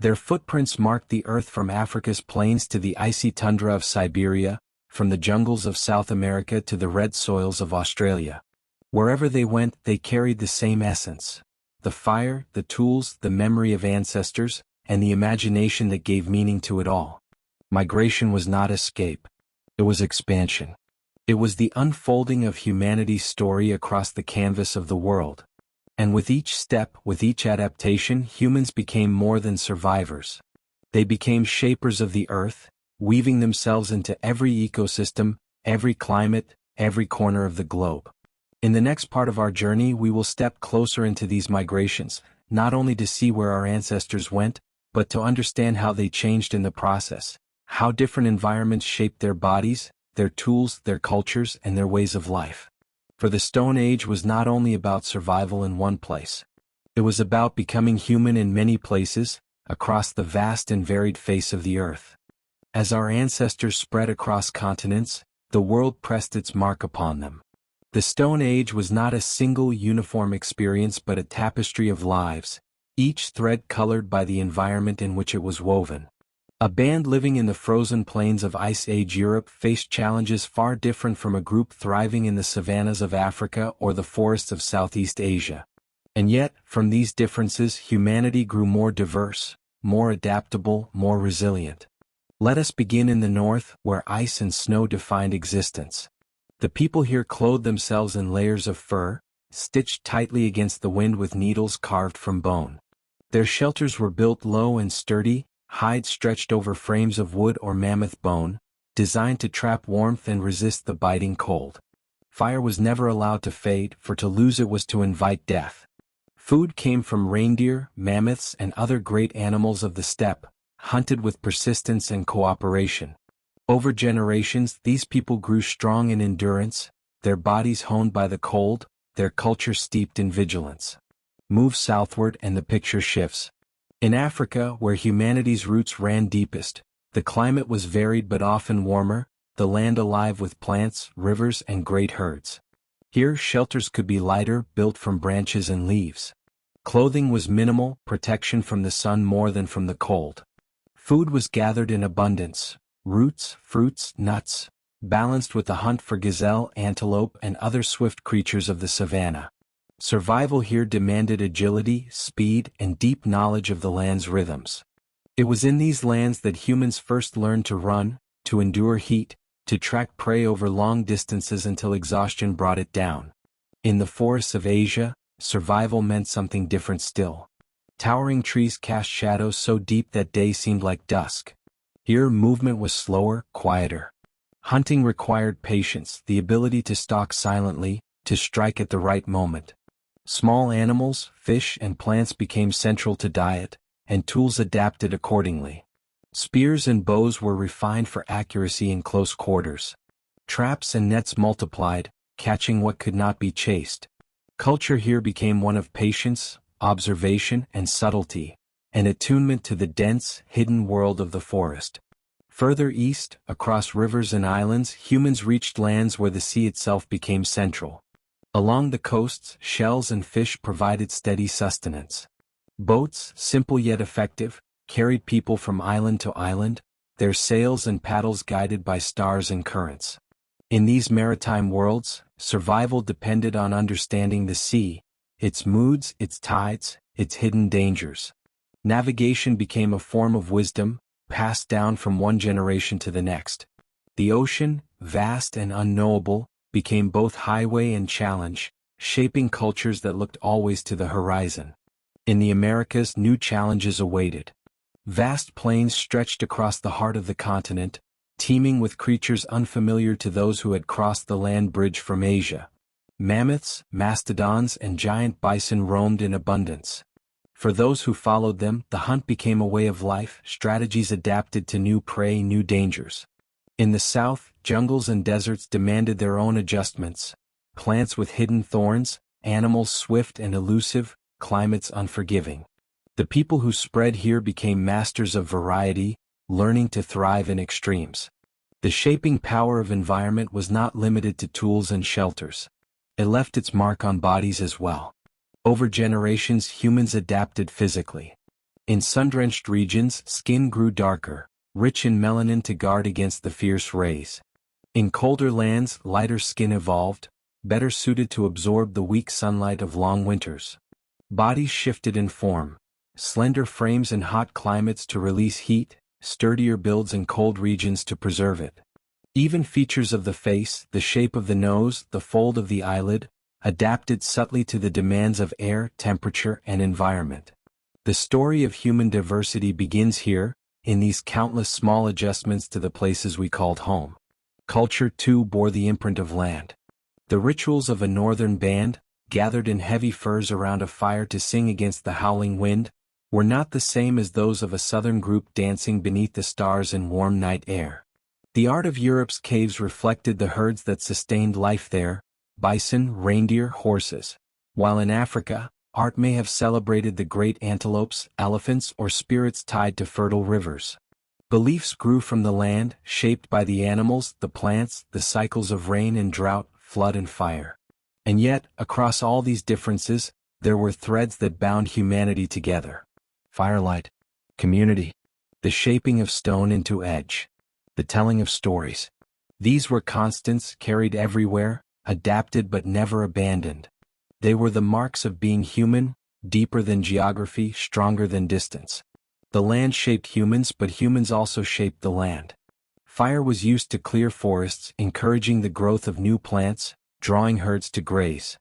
Their footprints marked the earth from Africa's plains to the icy tundra of Siberia, from the jungles of South America to the red soils of Australia. Wherever they went, they carried the same essence: the fire, the tools, the memory of ancestors, and the imagination that gave meaning to it all. Migration was not escape. It was expansion. It was the unfolding of humanity's story across the canvas of the world. And with each step, with each adaptation, humans became more than survivors. They became shapers of the earth, weaving themselves into every ecosystem, every climate, every corner of the globe. In the next part of our journey, we will step closer into these migrations, not only to see where our ancestors went, but to understand how they changed in the process, how different environments shaped their bodies, their tools, their cultures, and their ways of life. For the Stone Age was not only about survival in one place. It was about becoming human in many places, across the vast and varied face of the earth. As our ancestors spread across continents, the world pressed its mark upon them. The Stone Age was not a single uniform experience but a tapestry of lives, each thread colored by the environment in which it was woven. A band living in the frozen plains of Ice Age Europe faced challenges far different from a group thriving in the savannas of Africa or the forests of Southeast Asia. And yet, from these differences, humanity grew more diverse, more adaptable, more resilient. Let us begin in the north, where ice and snow defined existence. The people here clothed themselves in layers of fur, stitched tightly against the wind with needles carved from bone. Their shelters were built low and sturdy, hides stretched over frames of wood or mammoth bone, designed to trap warmth and resist the biting cold. Fire was never allowed to fade, for to lose it was to invite death. Food came from reindeer, mammoths, and other great animals of the steppe, hunted with persistence and cooperation. Over generations, these people grew strong in endurance, their bodies honed by the cold, their culture steeped in vigilance. Move southward and the picture shifts. In Africa, where humanity's roots ran deepest, the climate was varied but often warmer, the land alive with plants, rivers, and great herds. Here, shelters could be lighter, built from branches and leaves. Clothing was minimal, protection from the sun more than from the cold. Food was gathered in abundance: roots, fruits, nuts, balanced with the hunt for gazelle, antelope, and other swift creatures of the savanna. Survival here demanded agility, speed, and deep knowledge of the land's rhythms. It was in these lands that humans first learned to run, to endure heat, to track prey over long distances until exhaustion brought it down. In the forests of Asia, survival meant something different still. Towering trees cast shadows so deep that day seemed like dusk. Here, movement was slower, quieter. Hunting required patience, the ability to stalk silently, to strike at the right moment. Small animals, fish, and plants became central to diet, and tools adapted accordingly. Spears and bows were refined for accuracy in close quarters. Traps and nets multiplied, catching what could not be chased. Culture here became one of patience, observation, and subtlety, an attunement to the dense, hidden world of the forest. Further east, across rivers and islands, humans reached lands where the sea itself became central. Along the coasts, shells and fish provided steady sustenance. Boats, simple yet effective, carried people from island to island, their sails and paddles guided by stars and currents. In these maritime worlds, survival depended on understanding the sea, its moods, its tides, its hidden dangers. Navigation became a form of wisdom, passed down from one generation to the next. The ocean, vast and unknowable, became both highway and challenge, shaping cultures that looked always to the horizon. In the Americas, new challenges awaited. Vast plains stretched across the heart of the continent, teeming with creatures unfamiliar to those who had crossed the land bridge from Asia. Mammoths, mastodons, and giant bison roamed in abundance. For those who followed them, the hunt became a way of life, strategies adapted to new prey, new dangers. In the south, jungles and deserts demanded their own adjustments. Plants with hidden thorns, animals swift and elusive, climates unforgiving. The people who spread here became masters of variety, learning to thrive in extremes. The shaping power of environment was not limited to tools and shelters. It left its mark on bodies as well. Over generations, humans adapted physically. In sun-drenched regions, skin grew darker, rich in melanin to guard against the fierce rays. In colder lands, lighter skin evolved, better suited to absorb the weak sunlight of long winters. Bodies shifted in form. Slender frames in hot climates to release heat, sturdier builds in cold regions to preserve it. Even features of the face, the shape of the nose, the fold of the eyelid, adapted subtly to the demands of air, temperature, and environment. The story of human diversity begins here, in these countless small adjustments to the places we called home. Culture, too, bore the imprint of land. The rituals of a northern band, gathered in heavy furs around a fire to sing against the howling wind, were not the same as those of a southern group dancing beneath the stars in warm night air. The art of Europe's caves reflected the herds that sustained life there: bison, reindeer, horses. While in Africa, art may have celebrated the great antelopes, elephants, or spirits tied to fertile rivers. Beliefs grew from the land, shaped by the animals, the plants, the cycles of rain and drought, flood and fire. And yet, across all these differences, there were threads that bound humanity together. Firelight, community, the shaping of stone into edge, the telling of stories. These were constants, carried everywhere, adapted but never abandoned. They were the marks of being human, deeper than geography, stronger than distance. The land shaped humans, but humans also shaped the land. Fire was used to clear forests, encouraging the growth of new plants, drawing herds to graze.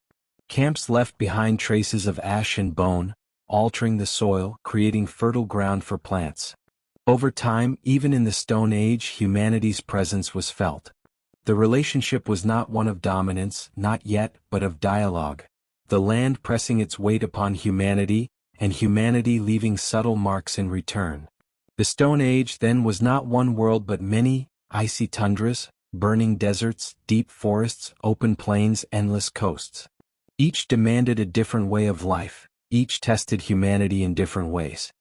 Camps left behind traces of ash and bone, altering the soil, creating fertile ground for plants. Over time, even in the Stone Age, humanity's presence was felt. The relationship was not one of dominance, not yet, but of dialogue. The land pressing its weight upon humanity, and humanity leaving subtle marks in return. The Stone Age then was not one world but many: icy tundras, burning deserts, deep forests, open plains, endless coasts. Each demanded a different way of life, each tested humanity in different ways.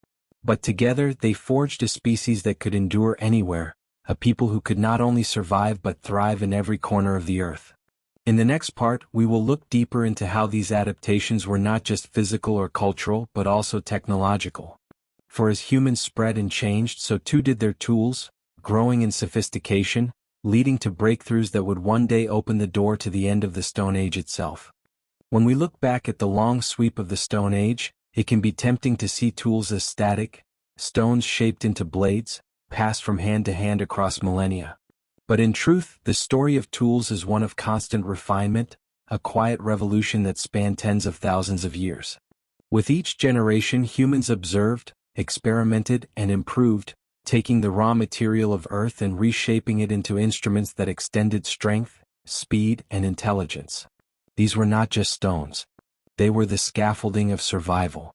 But together they forged a species that could endure anywhere, a people who could not only survive but thrive in every corner of the earth. In the next part, we will look deeper into how these adaptations were not just physical or cultural but also technological. For as humans spread and changed, so too did their tools, growing in sophistication, leading to breakthroughs that would one day open the door to the end of the Stone Age itself. When we look back at the long sweep of the Stone Age, it can be tempting to see tools as static, stones shaped into blades, passed from hand to hand across millennia. But in truth, the story of tools is one of constant refinement, a quiet revolution that spanned tens of thousands of years. With each generation, humans observed, experimented, and improved, taking the raw material of Earth and reshaping it into instruments that extended strength, speed, and intelligence. These were not just stones. They were the scaffolding of survival.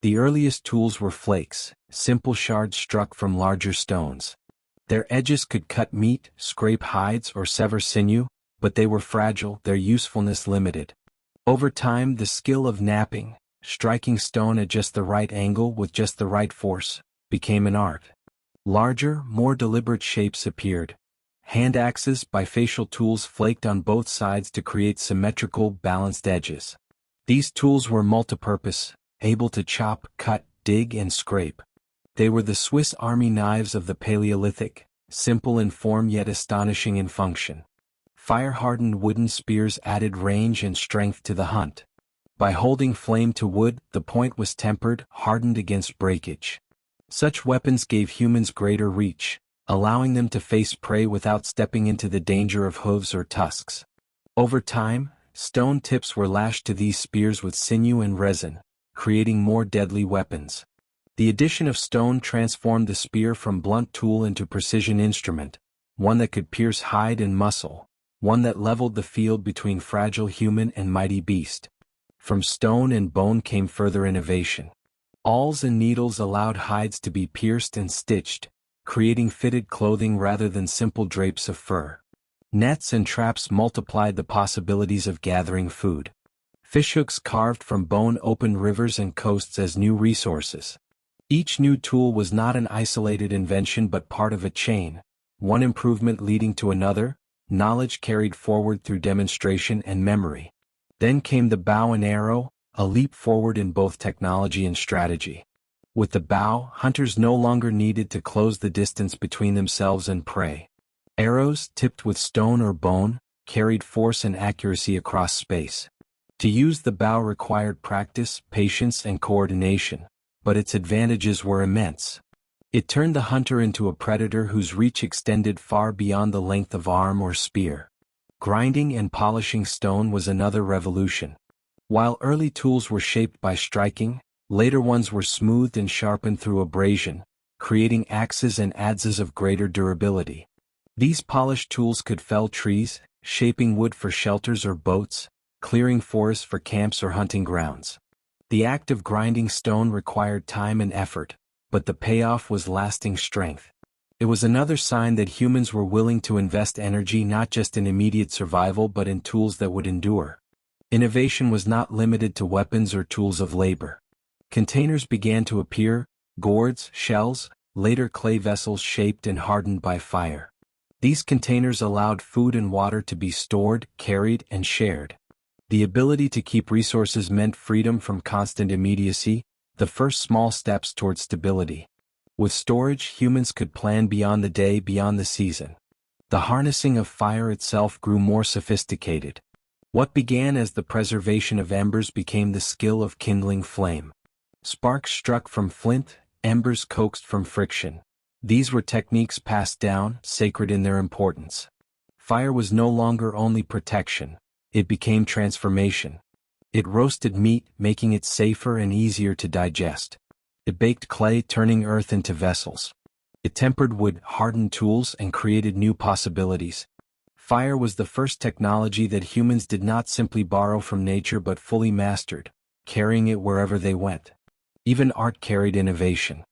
The earliest tools were flakes, simple shards struck from larger stones. Their edges could cut meat, scrape hides, or sever sinew, but they were fragile, their usefulness limited. Over time, the skill of knapping, striking stone at just the right angle with just the right force, became an art. Larger, more deliberate shapes appeared. Hand axes, bifacial tools flaked on both sides to create symmetrical, balanced edges. These tools were multipurpose, able to chop, cut, dig, and scrape. They were the Swiss Army knives of the Paleolithic, simple in form yet astonishing in function. Fire-hardened wooden spears added range and strength to the hunt. By holding flame to wood, the point was tempered, hardened against breakage. Such weapons gave humans greater reach, allowing them to face prey without stepping into the danger of hooves or tusks. Over time, stone tips were lashed to these spears with sinew and resin, creating more deadly weapons. The addition of stone transformed the spear from blunt tool into precision instrument, one that could pierce hide and muscle, one that leveled the field between fragile human and mighty beast. From stone and bone came further innovation. Awls and needles allowed hides to be pierced and stitched, creating fitted clothing rather than simple drapes of fur. Nets and traps multiplied the possibilities of gathering food. Fishhooks carved from bone opened rivers and coasts as new resources. Each new tool was not an isolated invention but part of a chain, one improvement leading to another, knowledge carried forward through demonstration and memory. Then came the bow and arrow, a leap forward in both technology and strategy. With the bow, hunters no longer needed to close the distance between themselves and prey. Arrows, tipped with stone or bone, carried force and accuracy across space. To use the bow required practice, patience, and coordination, but its advantages were immense. It turned the hunter into a predator whose reach extended far beyond the length of arm or spear. Grinding and polishing stone was another revolution. While early tools were shaped by striking, later ones were smoothed and sharpened through abrasion, creating axes and adzes of greater durability. These polished tools could fell trees, shaping wood for shelters or boats, clearing forests for camps or hunting grounds. The act of grinding stone required time and effort, but the payoff was lasting strength. It was another sign that humans were willing to invest energy not just in immediate survival but in tools that would endure. Innovation was not limited to weapons or tools of labor. Containers began to appear, gourds, shells, later clay vessels shaped and hardened by fire. These containers allowed food and water to be stored, carried, and shared. The ability to keep resources meant freedom from constant immediacy, the first small steps toward stability. With storage, humans could plan beyond the day, beyond the season. The harnessing of fire itself grew more sophisticated. What began as the preservation of embers became the skill of kindling flame. Sparks struck from flint, embers coaxed from friction. These were techniques passed down, sacred in their importance. Fire was no longer only protection, it became transformation. It roasted meat, making it safer and easier to digest. It baked clay, turning earth into vessels. It tempered wood, hardened tools, and created new possibilities. Fire was the first technology that humans did not simply borrow from nature but fully mastered, carrying it wherever they went. Even art carried innovation.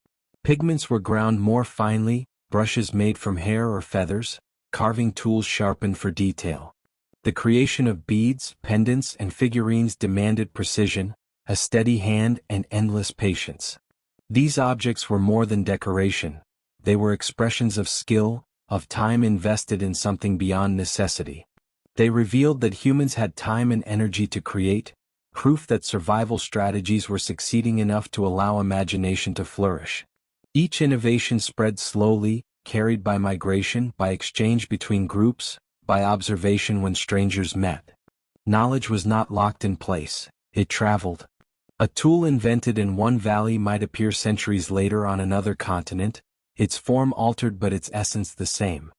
Pigments were ground more finely, brushes made from hair or feathers, carving tools sharpened for detail. The creation of beads, pendants, and figurines demanded precision, a steady hand, and endless patience. These objects were more than decoration. They were expressions of skill, of time invested in something beyond necessity. They revealed that humans had time and energy to create, proof that survival strategies were succeeding enough to allow imagination to flourish. Each innovation spread slowly, carried by migration, by exchange between groups, by observation when strangers met. Knowledge was not locked in place, it traveled. A tool invented in one valley might appear centuries later on another continent, its form altered but its essence the same.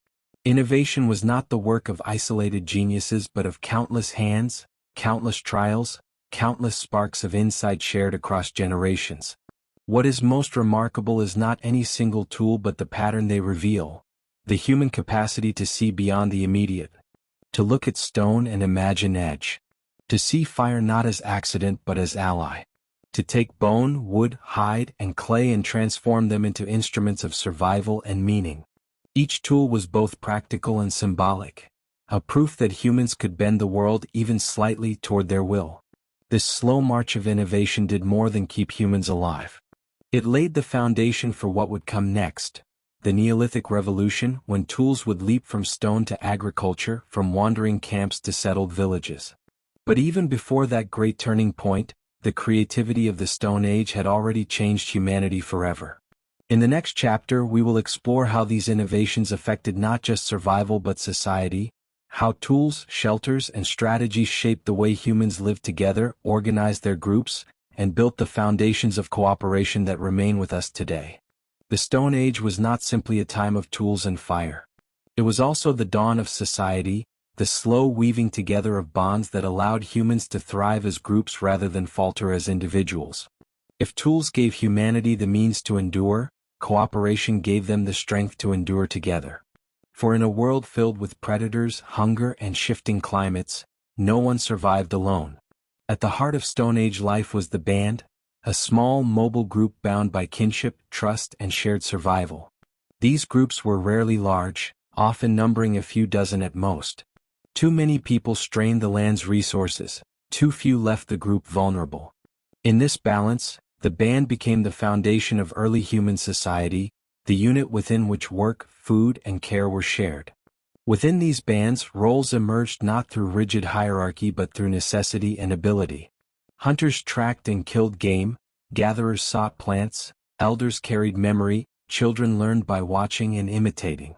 Innovation was not the work of isolated geniuses but of countless hands, countless trials, countless sparks of insight shared across generations. What is most remarkable is not any single tool but the pattern they reveal. The human capacity to see beyond the immediate, to look at stone and imagine edge, to see fire not as accident but as ally, to take bone, wood, hide, and clay and transform them into instruments of survival and meaning. Each tool was both practical and symbolic, a proof that humans could bend the world even slightly toward their will. This slow march of innovation did more than keep humans alive. It laid the foundation for what would come next. The Neolithic Revolution, when tools would leap from stone to agriculture, from wandering camps to settled villages. But even before that great turning point, the creativity of the Stone Age had already changed humanity forever. In the next chapter we will explore how these innovations affected not just survival but society, how tools, shelters, and strategies shaped the way humans lived together, organized their groups, and built the foundations of cooperation that remain with us today. The Stone Age was not simply a time of tools and fire. It was also the dawn of society, the slow weaving together of bonds that allowed humans to thrive as groups rather than falter as individuals. If tools gave humanity the means to endure, cooperation gave them the strength to endure together. For in a world filled with predators, hunger, and shifting climates, no one survived alone. At the heart of Stone Age life was the band, a small mobile group bound by kinship, trust, and shared survival. These groups were rarely large, often numbering a few dozen at most. Too many people strained the land's resources, too few left the group vulnerable. In this balance, the band became the foundation of early human society, the unit within which work, food, and care were shared. Within these bands, roles emerged not through rigid hierarchy but through necessity and ability. Hunters tracked and killed game, gatherers sought plants, elders carried memory, children learned by watching and imitating.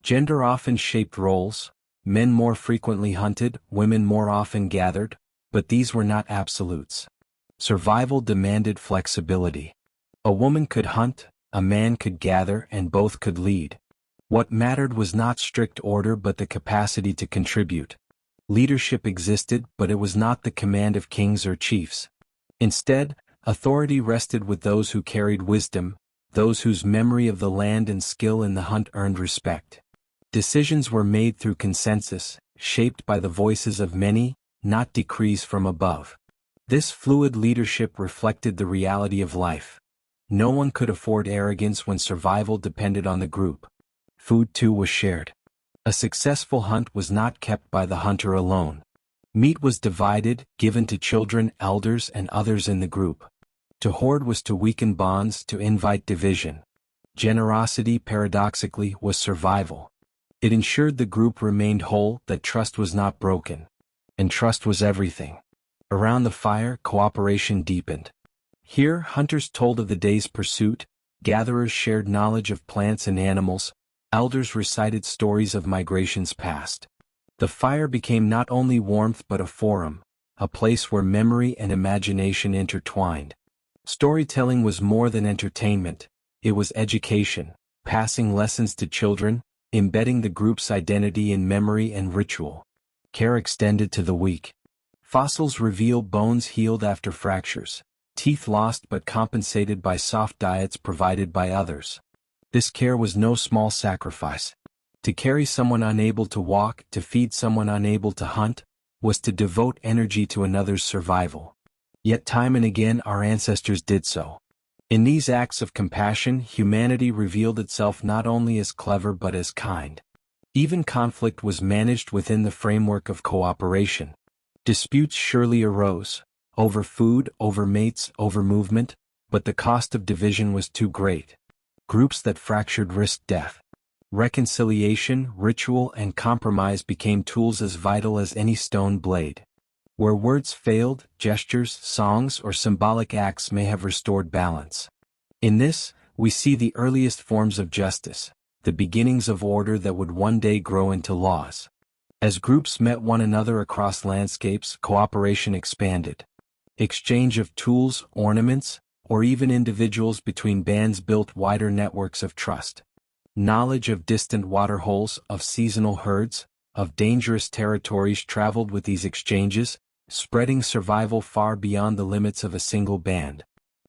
Gender often shaped roles, men more frequently hunted, women more often gathered, but these were not absolutes. Survival demanded flexibility. A woman could hunt, a man could gather, and both could lead. What mattered was not strict order but the capacity to contribute. Leadership existed, but it was not the command of kings or chiefs. Instead, authority rested with those who carried wisdom, those whose memory of the land and skill in the hunt earned respect. Decisions were made through consensus, shaped by the voices of many, not decrees from above. This fluid leadership reflected the reality of life. No one could afford arrogance when survival depended on the group. Food too was shared. A successful hunt was not kept by the hunter alone. Meat was divided, given to children, elders, and others in the group. To hoard was to weaken bonds, to invite division. Generosity, paradoxically, was survival. It ensured the group remained whole, that trust was not broken. And trust was everything. Around the fire, cooperation deepened. Here, hunters told of the day's pursuit, gatherers shared knowledge of plants and animals, elders recited stories of migrations past. The fire became not only warmth but a forum, a place where memory and imagination intertwined. Storytelling was more than entertainment, it was education, passing lessons to children, embedding the group's identity in memory and ritual. Care extended to the weak. Fossils reveal bones healed after fractures, teeth lost but compensated by soft diets provided by others. This care was no small sacrifice. To carry someone unable to walk, to feed someone unable to hunt, was to devote energy to another's survival. Yet time and again our ancestors did so. In these acts of compassion, humanity revealed itself not only as clever but as kind. Even conflict was managed within the framework of cooperation. Disputes surely arose, over food, over mates, over movement, but the cost of division was too great. Groups that fractured risked death. Reconciliation, ritual, and compromise became tools as vital as any stone blade. Where words failed, gestures, songs, or symbolic acts may have restored balance. In this, we see the earliest forms of justice, the beginnings of order that would one day grow into laws. As groups met one another across landscapes, cooperation expanded. Exchange of tools, ornaments, or even individuals between bands built wider networks of trust. Knowledge of distant waterholes, of seasonal herds, of dangerous territories traveled with these exchanges, spreading survival far beyond the limits of a single band.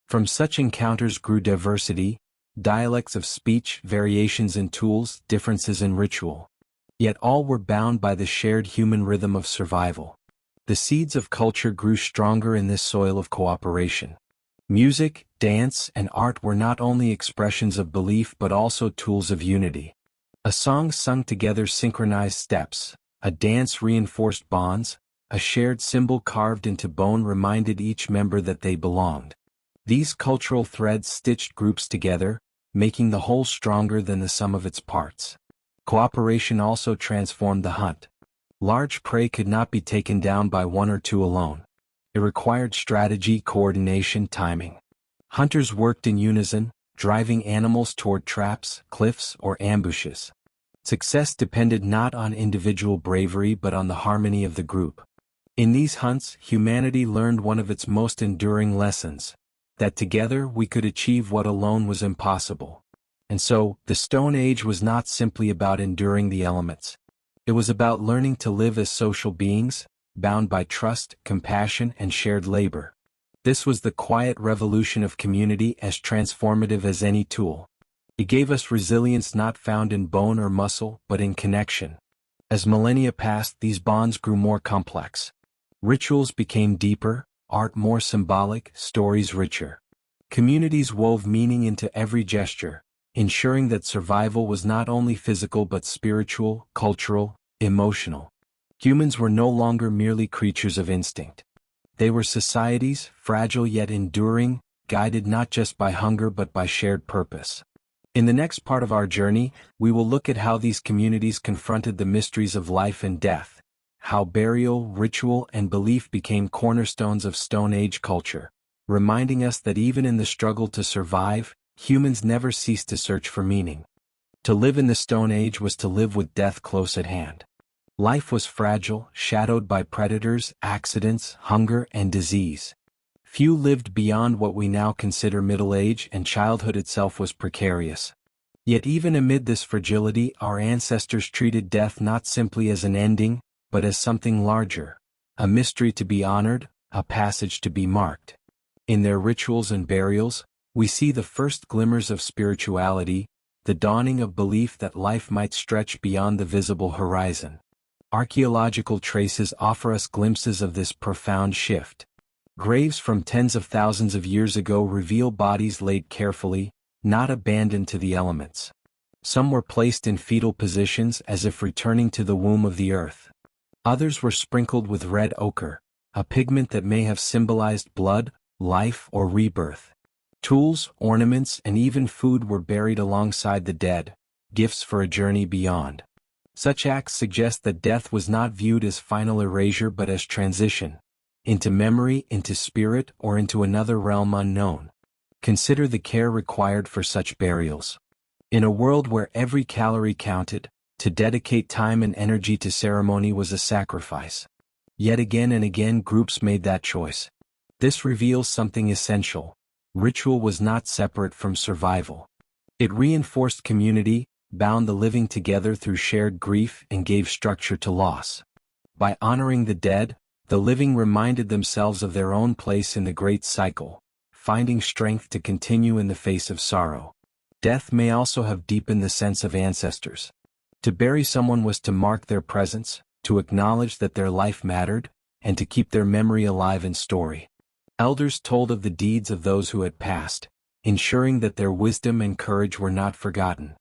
From such encounters grew diversity, dialects of speech, variations in tools, differences in ritual. Yet all were bound by the shared human rhythm of survival. The seeds of culture grew stronger in this soil of cooperation. Music, dance, and art were not only expressions of belief but also tools of unity. A song sung together synchronized steps, a dance reinforced bonds, a shared symbol carved into bone reminded each member that they belonged. These cultural threads stitched groups together, making the whole stronger than the sum of its parts. Cooperation also transformed the hunt. Large prey could not be taken down by one or two alone. It required strategy, coordination, timing. Hunters worked in unison, driving animals toward traps, cliffs, or ambushes. Success depended not on individual bravery but on the harmony of the group. In these hunts, humanity learned one of its most enduring lessons, that together we could achieve what alone was impossible. And so, the Stone Age was not simply about enduring the elements. It was about learning to live as social beings, bound by trust, compassion, and shared labor. This was the quiet revolution of community, as transformative as any tool. It gave us resilience not found in bone or muscle, but in connection. As millennia passed, these bonds grew more complex. Rituals became deeper, art more symbolic, stories richer. Communities wove meaning into every gesture, ensuring that survival was not only physical but spiritual, cultural, emotional. Humans were no longer merely creatures of instinct. They were societies, fragile yet enduring, guided not just by hunger but by shared purpose. In the next part of our journey, we will look at how these communities confronted the mysteries of life and death, how burial, ritual, and belief became cornerstones of Stone Age culture, reminding us that even in the struggle to survive, humans never ceased to search for meaning. To live in the Stone Age was to live with death close at hand. Life was fragile, shadowed by predators, accidents, hunger, and disease. Few lived beyond what we now consider middle age, and childhood itself was precarious. Yet even amid this fragility, our ancestors treated death not simply as an ending, but as something larger, a mystery to be honored, a passage to be marked. In their rituals and burials, we see the first glimmers of spirituality, the dawning of belief that life might stretch beyond the visible horizon. Archaeological traces offer us glimpses of this profound shift. Graves from tens of thousands of years ago reveal bodies laid carefully, not abandoned to the elements. Some were placed in fetal positions as if returning to the womb of the earth. Others were sprinkled with red ochre, a pigment that may have symbolized blood, life, or rebirth. Tools, ornaments, and even food were buried alongside the dead, gifts for a journey beyond. Such acts suggest that death was not viewed as final erasure but as transition, into memory, into spirit, or into another realm unknown. Consider the care required for such burials. In a world where every calorie counted, to dedicate time and energy to ceremony was a sacrifice. Yet again and again groups made that choice. This reveals something essential. Ritual was not separate from survival. It reinforced community, bound the living together through shared grief, and gave structure to loss. By honoring the dead, the living reminded themselves of their own place in the great cycle, finding strength to continue in the face of sorrow. Death may also have deepened the sense of ancestors. To bury someone was to mark their presence, to acknowledge that their life mattered, and to keep their memory alive in story. Elders told of the deeds of those who had passed, ensuring that their wisdom and courage were not forgotten.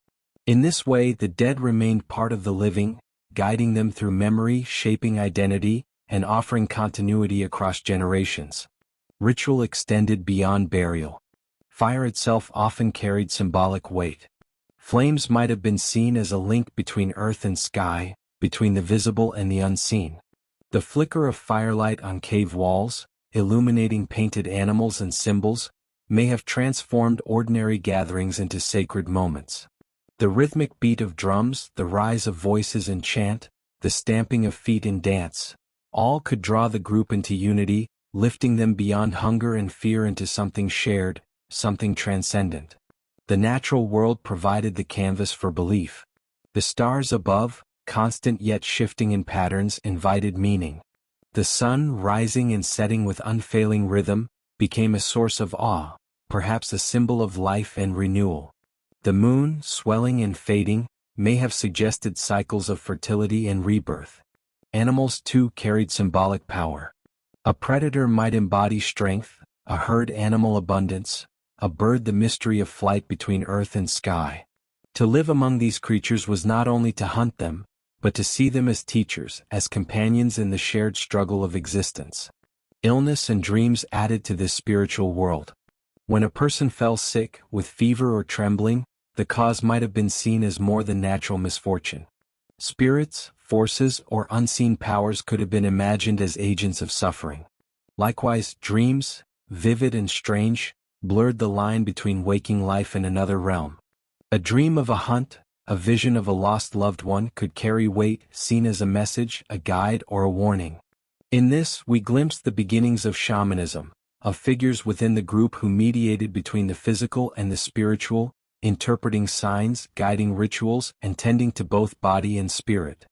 In this way, the dead remained part of the living, guiding them through memory, shaping identity, and offering continuity across generations. Ritual extended beyond burial. Fire itself often carried symbolic weight. Flames might have been seen as a link between earth and sky, between the visible and the unseen. The flicker of firelight on cave walls, illuminating painted animals and symbols, may have transformed ordinary gatherings into sacred moments. The rhythmic beat of drums, the rise of voices in chant, the stamping of feet in dance, all could draw the group into unity, lifting them beyond hunger and fear into something shared, something transcendent. The natural world provided the canvas for belief. The stars above, constant yet shifting in patterns, invited meaning. The sun, rising and setting with unfailing rhythm, became a source of awe, perhaps a symbol of life and renewal. The moon, swelling and fading, may have suggested cycles of fertility and rebirth. Animals too carried symbolic power. A predator might embody strength, a herd animal abundance, a bird the mystery of flight between earth and sky. To live among these creatures was not only to hunt them, but to see them as teachers, as companions in the shared struggle of existence. Illness and dreams added to this spiritual world. When a person fell sick, with fever or trembling, the cause might have been seen as more than natural misfortune. Spirits, forces, or unseen powers could have been imagined as agents of suffering. Likewise, dreams, vivid and strange, blurred the line between waking life and another realm. A dream of a hunt, a vision of a lost loved one could carry weight, seen as a message, a guide, or a warning. In this, we glimpsed the beginnings of shamanism, of figures within the group who mediated between the physical and the spiritual, interpreting signs, guiding rituals, and tending to both body and spirit.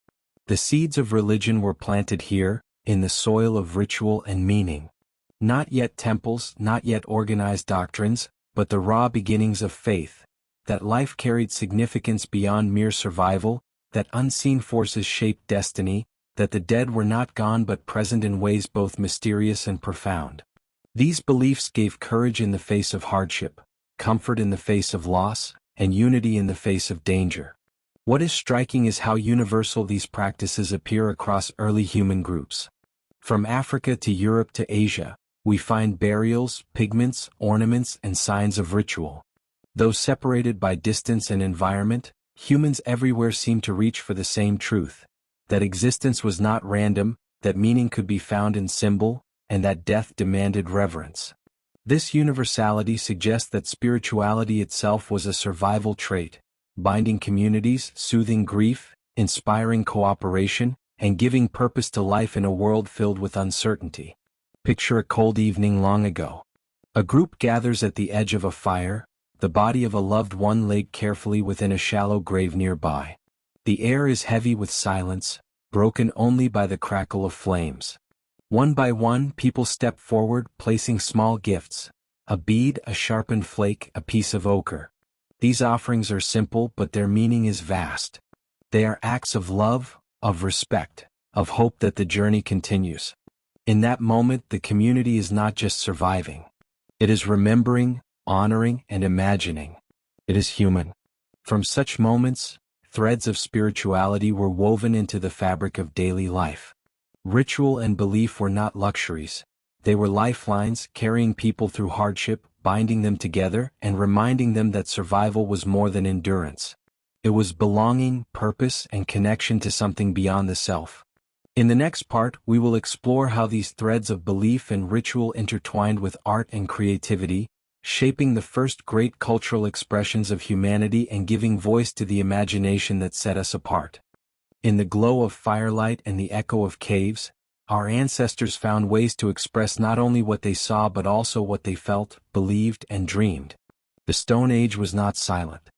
The seeds of religion were planted here, in the soil of ritual and meaning. Not yet temples, not yet organized doctrines, but the raw beginnings of faith, that life carried significance beyond mere survival, that unseen forces shaped destiny, that the dead were not gone but present in ways both mysterious and profound. These beliefs gave courage in the face of hardship, comfort in the face of loss, and unity in the face of danger. What is striking is how universal these practices appear across early human groups. From Africa to Europe to Asia, we find burials, pigments, ornaments, and signs of ritual. Though separated by distance and environment, humans everywhere seem to reach for the same truth: that existence was not random, that meaning could be found in symbol, and that death demanded reverence. This universality suggests that spirituality itself was a survival trait, binding communities, soothing grief, inspiring cooperation, and giving purpose to life in a world filled with uncertainty. Picture a cold evening long ago. A group gathers at the edge of a fire, the body of a loved one laid carefully within a shallow grave nearby. The air is heavy with silence, broken only by the crackle of flames. One by one, people step forward, placing small gifts: a bead, a sharpened flake, a piece of ochre. These offerings are simple, but their meaning is vast. They are acts of love, of respect, of hope that the journey continues. In that moment, the community is not just surviving. It is remembering, honoring, and imagining. It is human. From such moments, threads of spirituality were woven into the fabric of daily life. Ritual and belief were not luxuries. They were lifelines, carrying people through hardship, binding them together, and reminding them that survival was more than endurance. It was belonging, purpose, and connection to something beyond the self. In the next part, we will explore how these threads of belief and ritual intertwined with art and creativity, shaping the first great cultural expressions of humanity and giving voice to the imagination that set us apart. In the glow of firelight and the echo of caves, our ancestors found ways to express not only what they saw but also what they felt, believed, and dreamed. The Stone Age was not silent.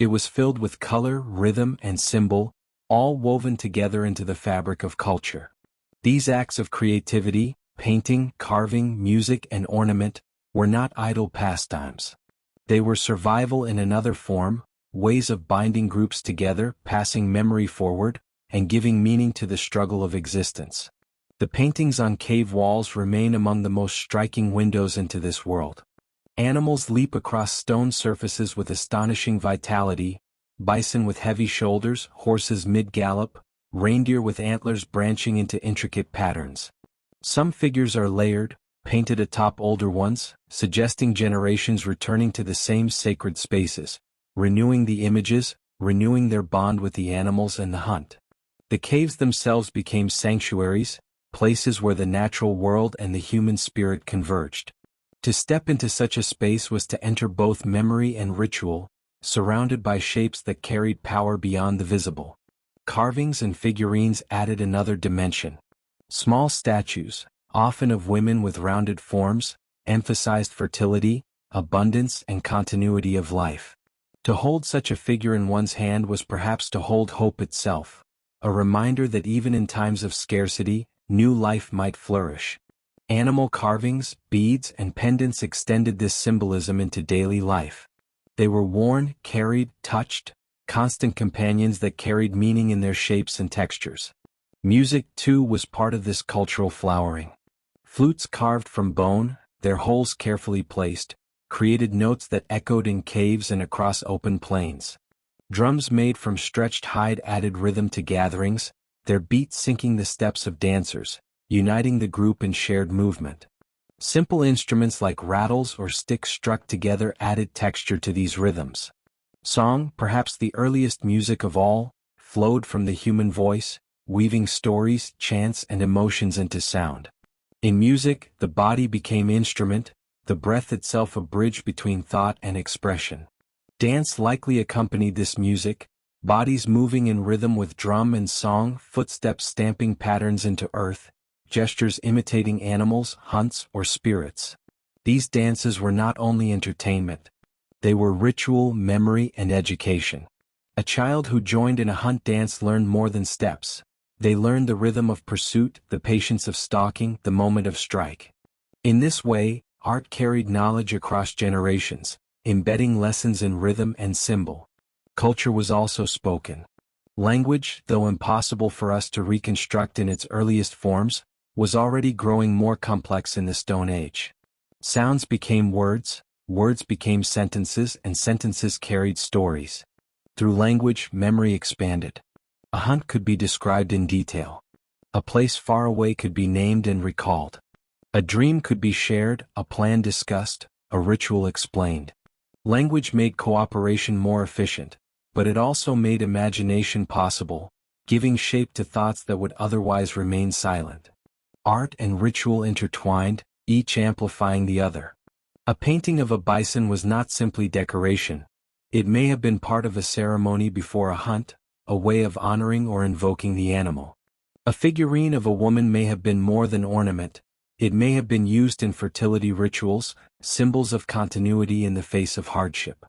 It was filled with color, rhythm, and symbol, all woven together into the fabric of culture. These acts of creativity, painting, carving, music, and ornament, were not idle pastimes. They were survival in another form, ways of binding groups together, passing memory forward, and giving meaning to the struggle of existence. The paintings on cave walls remain among the most striking windows into this world. Animals leap across stone surfaces with astonishing vitality, bison with heavy shoulders, horses mid-gallop, reindeer with antlers branching into intricate patterns. Some figures are layered, painted atop older ones, suggesting generations returning to the same sacred spaces, renewing the images, renewing their bond with the animals and the hunt. The caves themselves became sanctuaries, places where the natural world and the human spirit converged. To step into such a space was to enter both memory and ritual, surrounded by shapes that carried power beyond the visible. Carvings and figurines added another dimension. Small statues, often of women with rounded forms, emphasized fertility, abundance, and continuity of life. To hold such a figure in one's hand was perhaps to hold hope itself, a reminder that even in times of scarcity, new life might flourish. Animal carvings, beads, and pendants extended this symbolism into daily life. They were worn, carried, touched, constant companions that carried meaning in their shapes and textures. Music, too, was part of this cultural flowering. Flutes carved from bone, their holes carefully placed, created notes that echoed in caves and across open plains. Drums made from stretched hide added rhythm to gatherings, their beats syncing the steps of dancers, uniting the group in shared movement. Simple instruments like rattles or sticks struck together added texture to these rhythms. Song, perhaps the earliest music of all, flowed from the human voice, weaving stories, chants, and emotions into sound. In music, the body became instrument, the breath itself a bridge between thought and expression. Dance likely accompanied this music, bodies moving in rhythm with drum and song, footsteps stamping patterns into earth, gestures imitating animals, hunts, or spirits. These dances were not only entertainment. They were ritual, memory, and education. A child who joined in a hunt dance learned more than steps. They learned the rhythm of pursuit, the patience of stalking, the moment of strike. In this way, art carried knowledge across generations, embedding lessons in rhythm and symbol. Culture was also spoken. Language, though impossible for us to reconstruct in its earliest forms, was already growing more complex in the Stone Age. Sounds became words, words became sentences, and sentences carried stories. Through language, memory expanded. A hunt could be described in detail. A place far away could be named and recalled. A dream could be shared, a plan discussed, a ritual explained. Language made cooperation more efficient, but it also made imagination possible, giving shape to thoughts that would otherwise remain silent. Art and ritual intertwined, each amplifying the other. A painting of a bison was not simply decoration. It may have been part of a ceremony before a hunt, a way of honoring or invoking the animal. A figurine of a woman may have been more than ornament. It may have been used in fertility rituals, symbols of continuity in the face of hardship.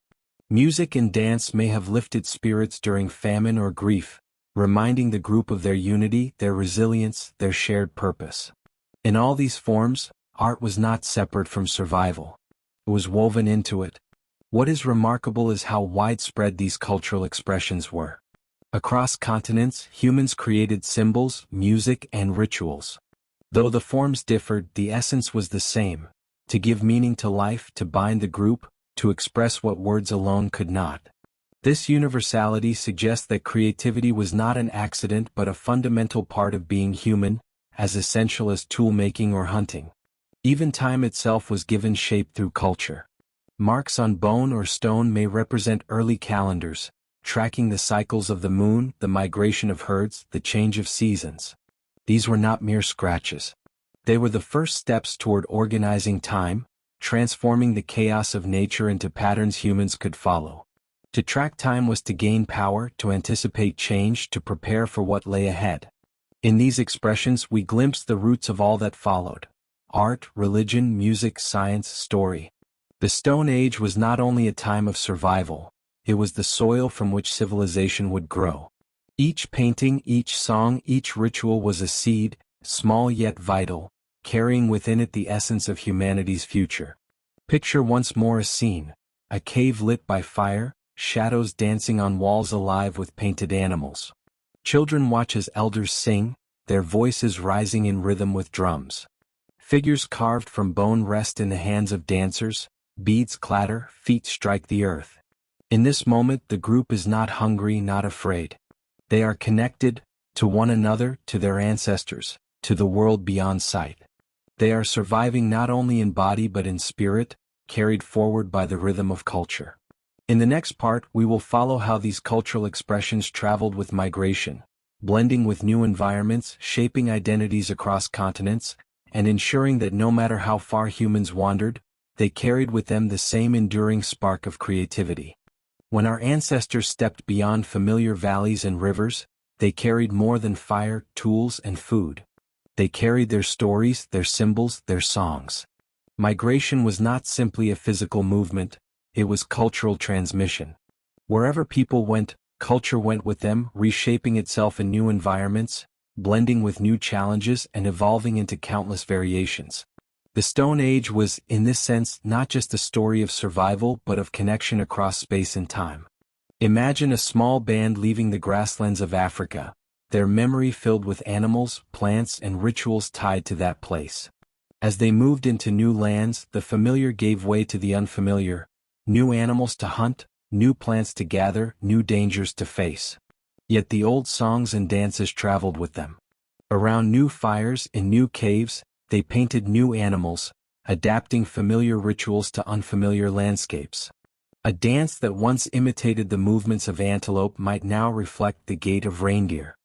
Music and dance may have lifted spirits during famine or grief, reminding the group of their unity, their resilience, their shared purpose. In all these forms, art was not separate from survival. It was woven into it. What is remarkable is how widespread these cultural expressions were. Across continents, humans created symbols, music, and rituals. Though the forms differed, the essence was the same: to give meaning to life, to bind the group, to express what words alone could not. This universality suggests that creativity was not an accident but a fundamental part of being human, as essential as tool-making or hunting. Even time itself was given shape through culture. Marks on bone or stone may represent early calendars, tracking the cycles of the moon, the migration of herds, the change of seasons. These were not mere scratches. They were the first steps toward organizing time, transforming the chaos of nature into patterns humans could follow. To track time was to gain power, to anticipate change, to prepare for what lay ahead. In these expressions we glimpse the roots of all that followed: art, religion, music, science, story. The Stone Age was not only a time of survival, it was the soil from which civilization would grow. Each painting, each song, each ritual was a seed, small yet vital, carrying within it the essence of humanity's future. Picture once more a scene, a cave lit by fire, shadows dancing on walls alive with painted animals. Children watch as elders sing, their voices rising in rhythm with drums. Figures carved from bone rest in the hands of dancers, beads clatter, feet strike the earth. In this moment the group is not hungry, not afraid. They are connected, to one another, to their ancestors, to the world beyond sight. They are surviving not only in body but in spirit, carried forward by the rhythm of culture. In the next part we will follow how these cultural expressions traveled with migration, blending with new environments, shaping identities across continents, and ensuring that no matter how far humans wandered, they carried with them the same enduring spark of creativity. When our ancestors stepped beyond familiar valleys and rivers, they carried more than fire, tools, and food. They carried their stories, their symbols, their songs. Migration was not simply a physical movement, it was cultural transmission. Wherever people went, culture went with them, reshaping itself in new environments, blending with new challenges and evolving into countless variations. The Stone Age was, in this sense, not just a story of survival but of connection across space and time. Imagine a small band leaving the grasslands of Africa, their memory filled with animals, plants, and rituals tied to that place. As they moved into new lands, the familiar gave way to the unfamiliar, new animals to hunt, new plants to gather, new dangers to face. Yet the old songs and dances traveled with them. Around new fires, in new caves, they painted new animals, adapting familiar rituals to unfamiliar landscapes. A dance that once imitated the movements of antelope might now reflect the gait of reindeer.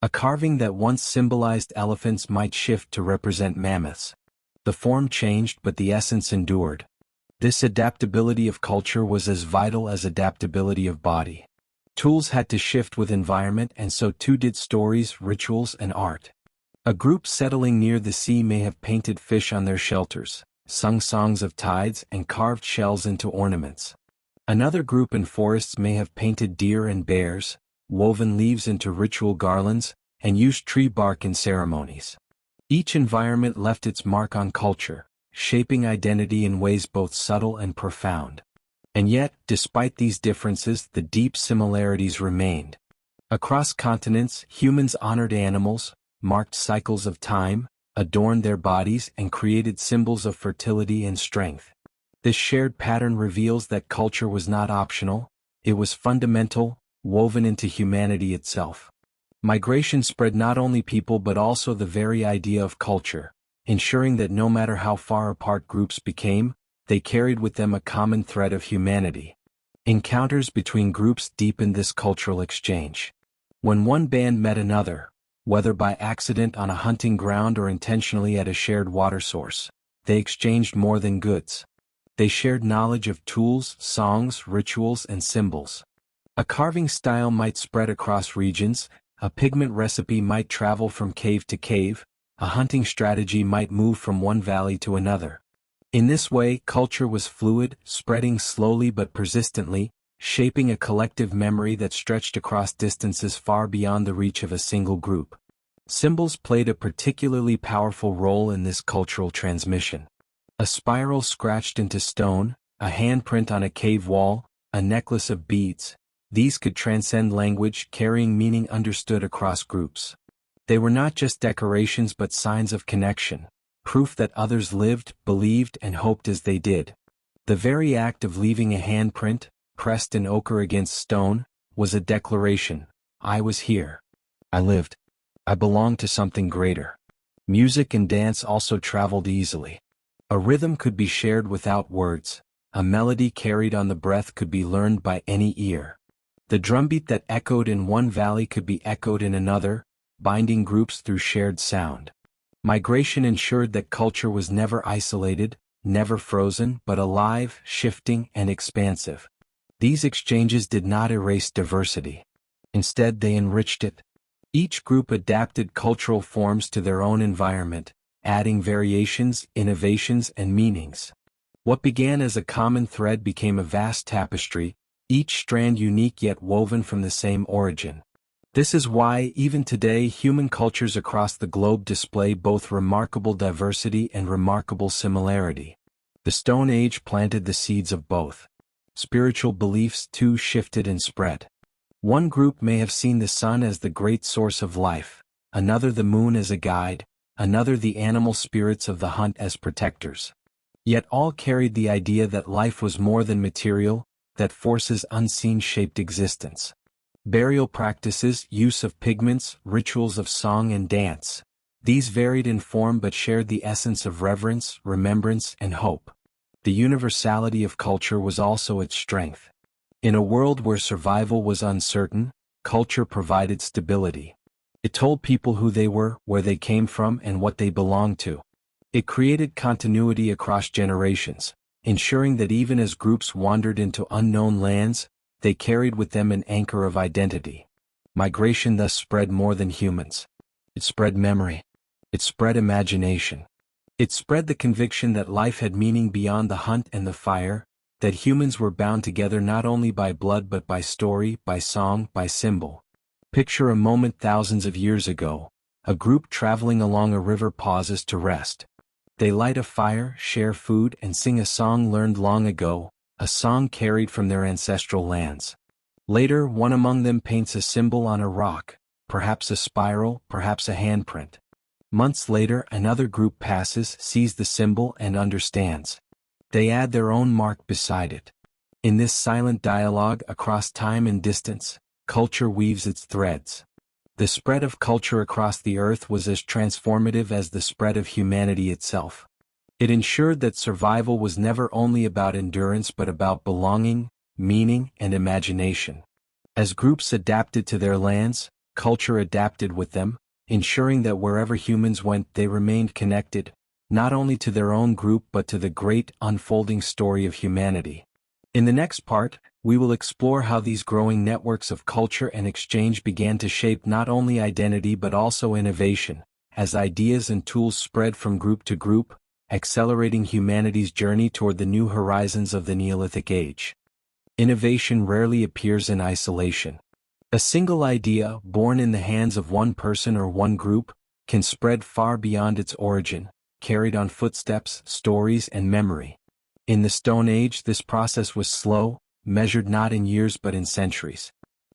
A carving that once symbolized elephants might shift to represent mammoths. The form changed but the essence endured. This adaptability of culture was as vital as adaptability of body. Tools had to shift with environment and so too did stories, rituals, and art. A group settling near the sea may have painted fish on their shelters, sung songs of tides, and carved shells into ornaments. Another group in forests may have painted deer and bears, woven leaves into ritual garlands, and used tree bark in ceremonies. Each environment left its mark on culture, shaping identity in ways both subtle and profound. And yet, despite these differences, the deep similarities remained. Across continents, humans honored animals, marked cycles of time, adorned their bodies, and created symbols of fertility and strength. This shared pattern reveals that culture was not optional, it was fundamental, woven into humanity itself. Migration spread not only people but also the very idea of culture, ensuring that no matter how far apart groups became, they carried with them a common thread of humanity. Encounters between groups deepened this cultural exchange. When one band met another, whether by accident on a hunting ground or intentionally at a shared water source, they exchanged more than goods. They shared knowledge of tools, songs, rituals, and symbols. A carving style might spread across regions, a pigment recipe might travel from cave to cave, a hunting strategy might move from one valley to another. In this way, culture was fluid, spreading slowly but persistently, shaping a collective memory that stretched across distances far beyond the reach of a single group. Symbols played a particularly powerful role in this cultural transmission. A spiral scratched into stone, a handprint on a cave wall, a necklace of beads, these could transcend language, carrying meaning understood across groups. They were not just decorations but signs of connection, proof that others lived, believed, and hoped as they did. The very act of leaving a handprint, pressed in ochre against stone, was a declaration: I was here. I lived. I belonged to something greater. Music and dance also traveled easily. A rhythm could be shared without words, a melody carried on the breath could be learned by any ear. The drumbeat that echoed in one valley could be echoed in another, binding groups through shared sound. Migration ensured that culture was never isolated, never frozen, but alive, shifting, and expansive. These exchanges did not erase diversity. Instead, they enriched it. Each group adapted cultural forms to their own environment, adding variations, innovations, and meanings. What began as a common thread became a vast tapestry, each strand unique yet woven from the same origin. This is why, even today, human cultures across the globe display both remarkable diversity and remarkable similarity. The Stone Age planted the seeds of both. Spiritual beliefs too shifted and spread. One group may have seen the sun as the great source of life, another the moon as a guide, another the animal spirits of the hunt as protectors. Yet all carried the idea that life was more than material, that forces unseen shaped existence. Burial practices, use of pigments, rituals of song and dance. These varied in form but shared the essence of reverence, remembrance, and hope. The universality of culture was also its strength. In a world where survival was uncertain, culture provided stability. It told people who they were, where they came from, and what they belonged to. It created continuity across generations, ensuring that even as groups wandered into unknown lands, they carried with them an anchor of identity. Migration thus spread more than humans. It spread memory. It spread imagination. It spread the conviction that life had meaning beyond the hunt and the fire, that humans were bound together not only by blood but by story, by song, by symbol. Picture a moment thousands of years ago. A group traveling along a river pauses to rest. They light a fire, share food, and sing a song learned long ago, a song carried from their ancestral lands. Later, one among them paints a symbol on a rock, perhaps a spiral, perhaps a handprint. Months later, another group passes, sees the symbol, and understands. They add their own mark beside it. In this silent dialogue across time and distance, culture weaves its threads. The spread of culture across the earth was as transformative as the spread of humanity itself. It ensured that survival was never only about endurance but about belonging, meaning, and imagination. As groups adapted to their lands, culture adapted with them, ensuring that wherever humans went they remained connected, not only to their own group but to the great unfolding story of humanity. In the next part, we will explore how these growing networks of culture and exchange began to shape not only identity but also innovation, as ideas and tools spread from group to group, accelerating humanity's journey toward the new horizons of the Neolithic Age. Innovation rarely appears in isolation. A single idea, born in the hands of one person or one group, can spread far beyond its origin, carried on footsteps, stories, and memory. In the Stone Age, this process was slow, measured not in years but in centuries.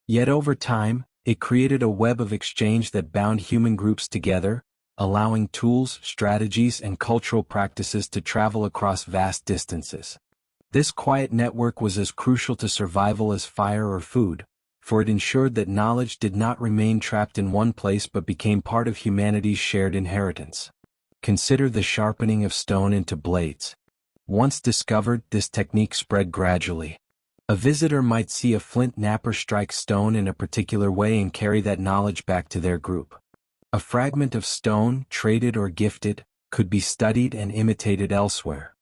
Yet over time, it created a web of exchange that bound human groups together, allowing tools, strategies, and cultural practices to travel across vast distances. This quiet network was as crucial to survival as fire or food, for it ensured that knowledge did not remain trapped in one place but became part of humanity's shared inheritance. Consider the sharpening of stone into blades. Once discovered, this technique spread gradually. A visitor might see a flint knapper strike stone in a particular way and carry that knowledge back to their group. A fragment of stone, traded or gifted, could be studied and imitated elsewhere.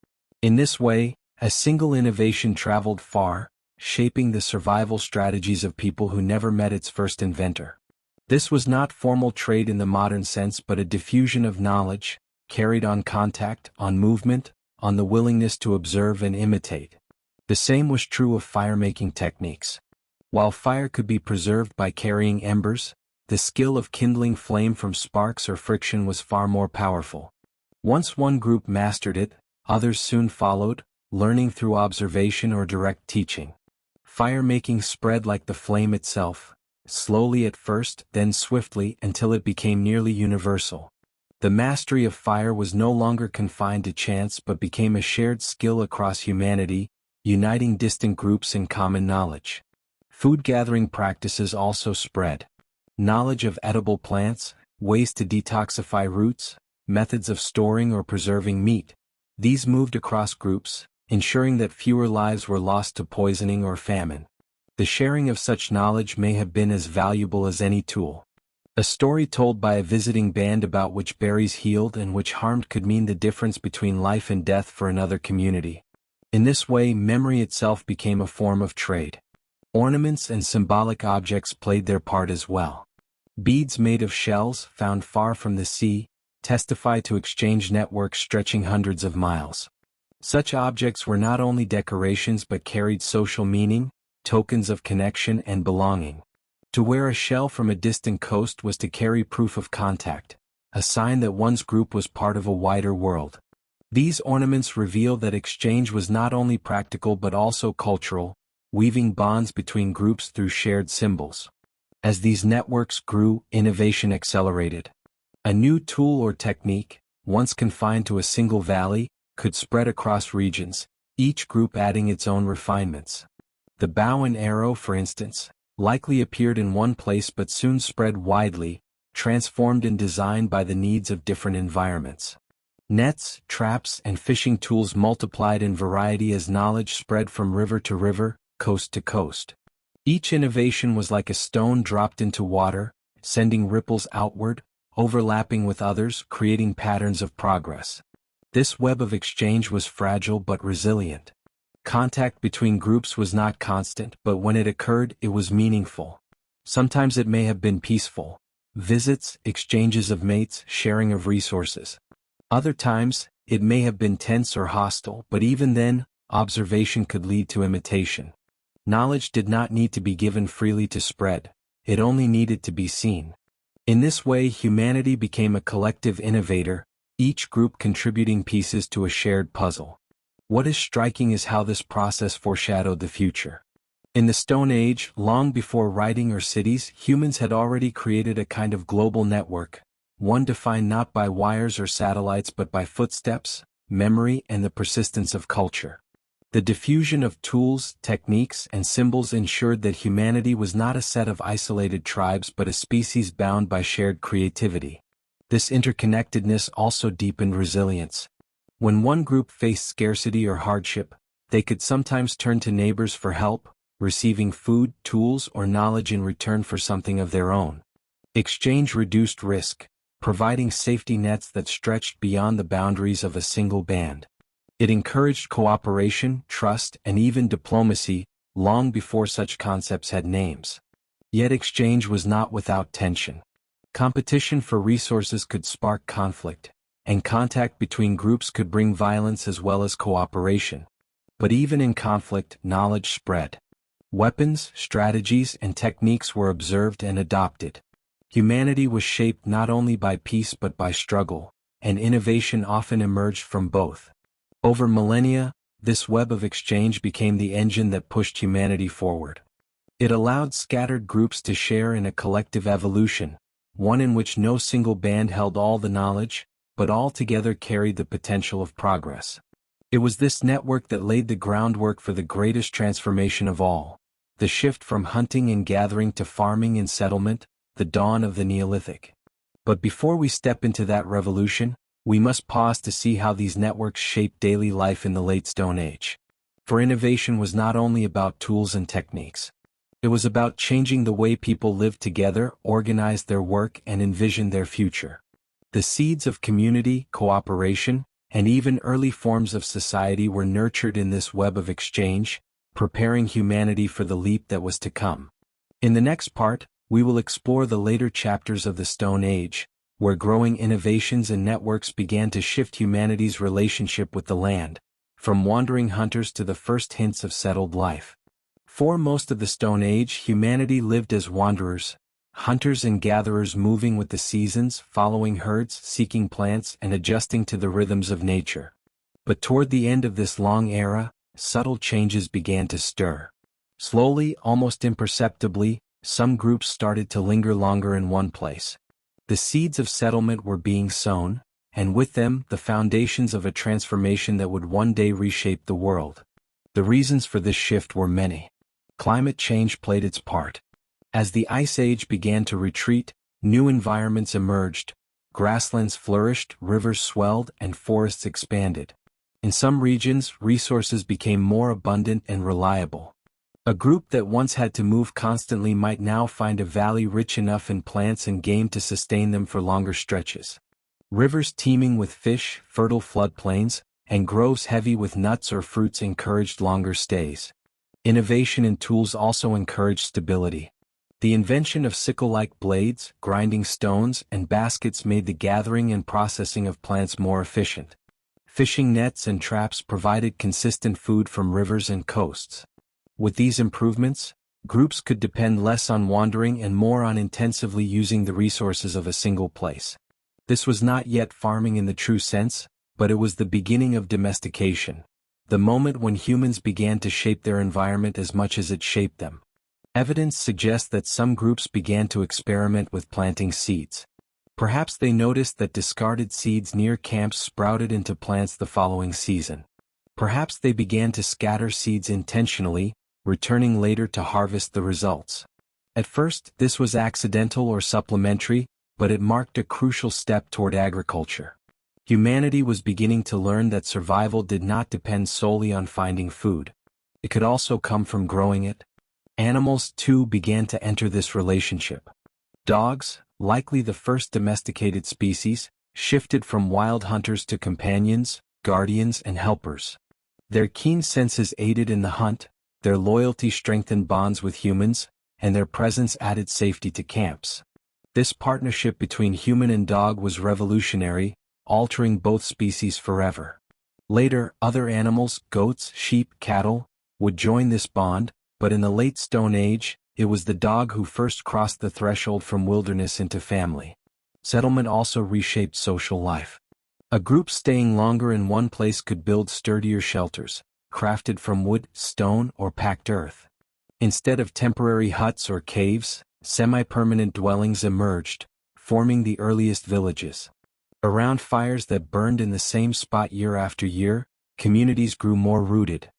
In this way, a single innovation traveled far, shaping the survival strategies of people who never met its first inventor. This was not formal trade in the modern sense but a diffusion of knowledge, carried on contact, on movement, on the willingness to observe and imitate. The same was true of fire-making techniques. While fire could be preserved by carrying embers, the skill of kindling flame from sparks or friction was far more powerful. Once one group mastered it, others soon followed, learning through observation or direct teaching. Fire-making spread like the flame itself, slowly at first, then swiftly until it became nearly universal. The mastery of fire was no longer confined to chance but became a shared skill across humanity, uniting distant groups in common knowledge. Food-gathering practices also spread. Knowledge of edible plants, ways to detoxify roots, methods of storing or preserving meat. These moved across groups, ensuring that fewer lives were lost to poisoning or famine. The sharing of such knowledge may have been as valuable as any tool. A story told by a visiting band about which berries healed and which harmed could mean the difference between life and death for another community. In this way, memory itself became a form of trade. Ornaments and symbolic objects played their part as well. Beads made of shells, found far from the sea, testify to exchange networks stretching hundreds of miles. Such objects were not only decorations but carried social meaning, tokens of connection and belonging. To wear a shell from a distant coast was to carry proof of contact, a sign that one's group was part of a wider world. These ornaments reveal that exchange was not only practical but also cultural, weaving bonds between groups through shared symbols. As these networks grew, innovation accelerated. A new tool or technique, once confined to a single valley, could spread across regions, each group adding its own refinements. The bow and arrow, for instance, likely appeared in one place but soon spread widely, transformed and designed by the needs of different environments. Nets, traps, and fishing tools multiplied in variety as knowledge spread from river to river, coast to coast. Each innovation was like a stone dropped into water, sending ripples outward, overlapping with others, creating patterns of progress. This web of exchange was fragile but resilient. Contact between groups was not constant, but when it occurred, it was meaningful. Sometimes it may have been peaceful. Visits, exchanges of mates, sharing of resources. Other times, it may have been tense or hostile, but even then, observation could lead to imitation. Knowledge did not need to be given freely to spread, it only needed to be seen. In this way, humanity became a collective innovator, each group contributing pieces to a shared puzzle. What is striking is how this process foreshadowed the future. In the Stone Age, long before writing or cities, humans had already created a kind of global network, one defined not by wires or satellites but by footsteps, memory, and the persistence of culture. The diffusion of tools, techniques, and symbols ensured that humanity was not a set of isolated tribes but a species bound by shared creativity. This interconnectedness also deepened resilience. When one group faced scarcity or hardship, they could sometimes turn to neighbors for help, receiving food, tools, or knowledge in return for something of their own. Exchange reduced risk, providing safety nets that stretched beyond the boundaries of a single band. It encouraged cooperation, trust, and even diplomacy, long before such concepts had names. Yet exchange was not without tension. Competition for resources could spark conflict, and contact between groups could bring violence as well as cooperation. But even in conflict, knowledge spread. Weapons, strategies, and techniques were observed and adopted. Humanity was shaped not only by peace but by struggle, and innovation often emerged from both. Over millennia, this web of exchange became the engine that pushed humanity forward. It allowed scattered groups to share in a collective evolution, one in which no single band held all the knowledge, but all together carried the potential of progress. It was this network that laid the groundwork for the greatest transformation of all, the shift from hunting and gathering to farming and settlement, the dawn of the Neolithic. But before we step into that revolution, we must pause to see how these networks shaped daily life in the late Stone Age. For innovation was not only about tools and techniques. It was about changing the way people lived together, organized their work, and envisioned their future. The seeds of community, cooperation, and even early forms of society were nurtured in this web of exchange, preparing humanity for the leap that was to come. In the next part, we will explore the later chapters of the Stone Age, where growing innovations and networks began to shift humanity's relationship with the land, from wandering hunters to the first hints of settled life. For most of the Stone Age, humanity lived as wanderers, hunters and gatherers moving with the seasons, following herds, seeking plants, and adjusting to the rhythms of nature. But toward the end of this long era, subtle changes began to stir. Slowly, almost imperceptibly, some groups started to linger longer in one place. The seeds of settlement were being sown, and with them, the foundations of a transformation that would one day reshape the world. The reasons for this shift were many. Climate change played its part. As the Ice Age began to retreat, new environments emerged, grasslands flourished, rivers swelled, and forests expanded. In some regions, resources became more abundant and reliable. A group that once had to move constantly might now find a valley rich enough in plants and game to sustain them for longer stretches. Rivers teeming with fish, fertile floodplains, and groves heavy with nuts or fruits encouraged longer stays. Innovation in tools also encouraged stability. The invention of sickle-like blades, grinding stones, and baskets made the gathering and processing of plants more efficient. Fishing nets and traps provided consistent food from rivers and coasts. With these improvements, groups could depend less on wandering and more on intensively using the resources of a single place. This was not yet farming in the true sense, but it was the beginning of domestication, the moment when humans began to shape their environment as much as it shaped them. Evidence suggests that some groups began to experiment with planting seeds. Perhaps they noticed that discarded seeds near camps sprouted into plants the following season. Perhaps they began to scatter seeds intentionally, returning later to harvest the results. At first, this was accidental or supplementary, but it marked a crucial step toward agriculture. Humanity was beginning to learn that survival did not depend solely on finding food. It could also come from growing it. Animals, too, began to enter this relationship. Dogs, likely the first domesticated species, shifted from wild hunters to companions, guardians, and helpers. Their keen senses aided in the hunt, their loyalty strengthened bonds with humans, and their presence added safety to camps. This partnership between human and dog was revolutionary, altering both species forever. Later, other animals, goats, sheep, cattle, would join this bond, but in the late Stone Age, it was the dog who first crossed the threshold from wilderness into family. Settlement also reshaped social life. A group staying longer in one place could build sturdier shelters, crafted from wood, stone, or packed earth. Instead of temporary huts or caves, semi-permanent dwellings emerged, forming the earliest villages. Around fires that burned in the same spot year after year, communities grew more rooted.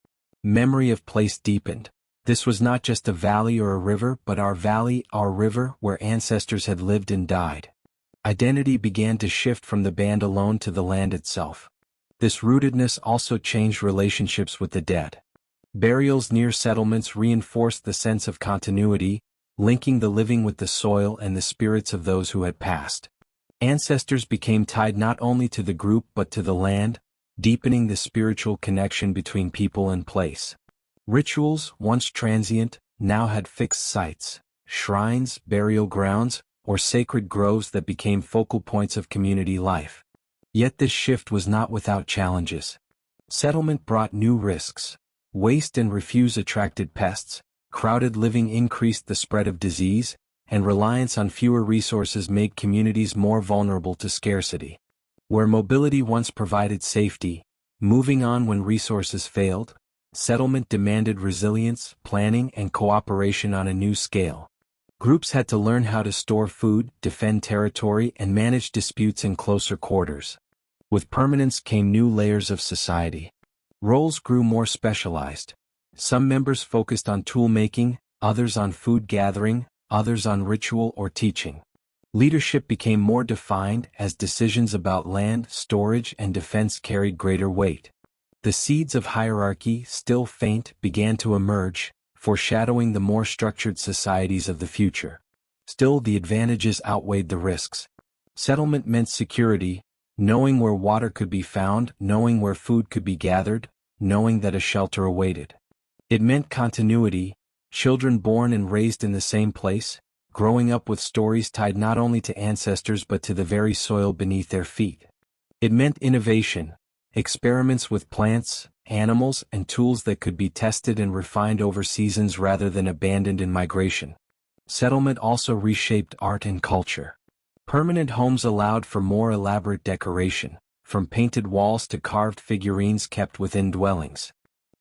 Memory of place deepened. This was not just a valley or a river, but our valley, our river, where ancestors had lived and died. Identity began to shift from the band alone to the land itself. This rootedness also changed relationships with the dead. Burials near settlements reinforced the sense of continuity, linking the living with the soil and the spirits of those who had passed. Ancestors became tied not only to the group but to the land, deepening the spiritual connection between people and place. Rituals, once transient, now had fixed sites, shrines, burial grounds, or sacred groves that became focal points of community life. Yet this shift was not without challenges. Settlement brought new risks. Waste and refuse attracted pests, crowded living increased the spread of disease, and reliance on fewer resources made communities more vulnerable to scarcity. Where mobility once provided safety, moving on when resources failed, settlement demanded resilience, planning, and cooperation on a new scale. Groups had to learn how to store food, defend territory, and manage disputes in closer quarters. With permanence came new layers of society. Roles grew more specialized. Some members focused on tool-making, others on food gathering, others on ritual or teaching. Leadership became more defined as decisions about land, storage, and defense carried greater weight. The seeds of hierarchy, still faint, began to emerge, foreshadowing the more structured societies of the future. Still, the advantages outweighed the risks. Settlement meant security, knowing where water could be found, knowing where food could be gathered, knowing that a shelter awaited. It meant continuity, children born and raised in the same place, growing up with stories tied not only to ancestors but to the very soil beneath their feet. It meant innovation, experiments with plants, animals, and tools that could be tested and refined over seasons rather than abandoned in migration. Settlement also reshaped art and culture. Permanent homes allowed for more elaborate decoration, from painted walls to carved figurines kept within dwellings.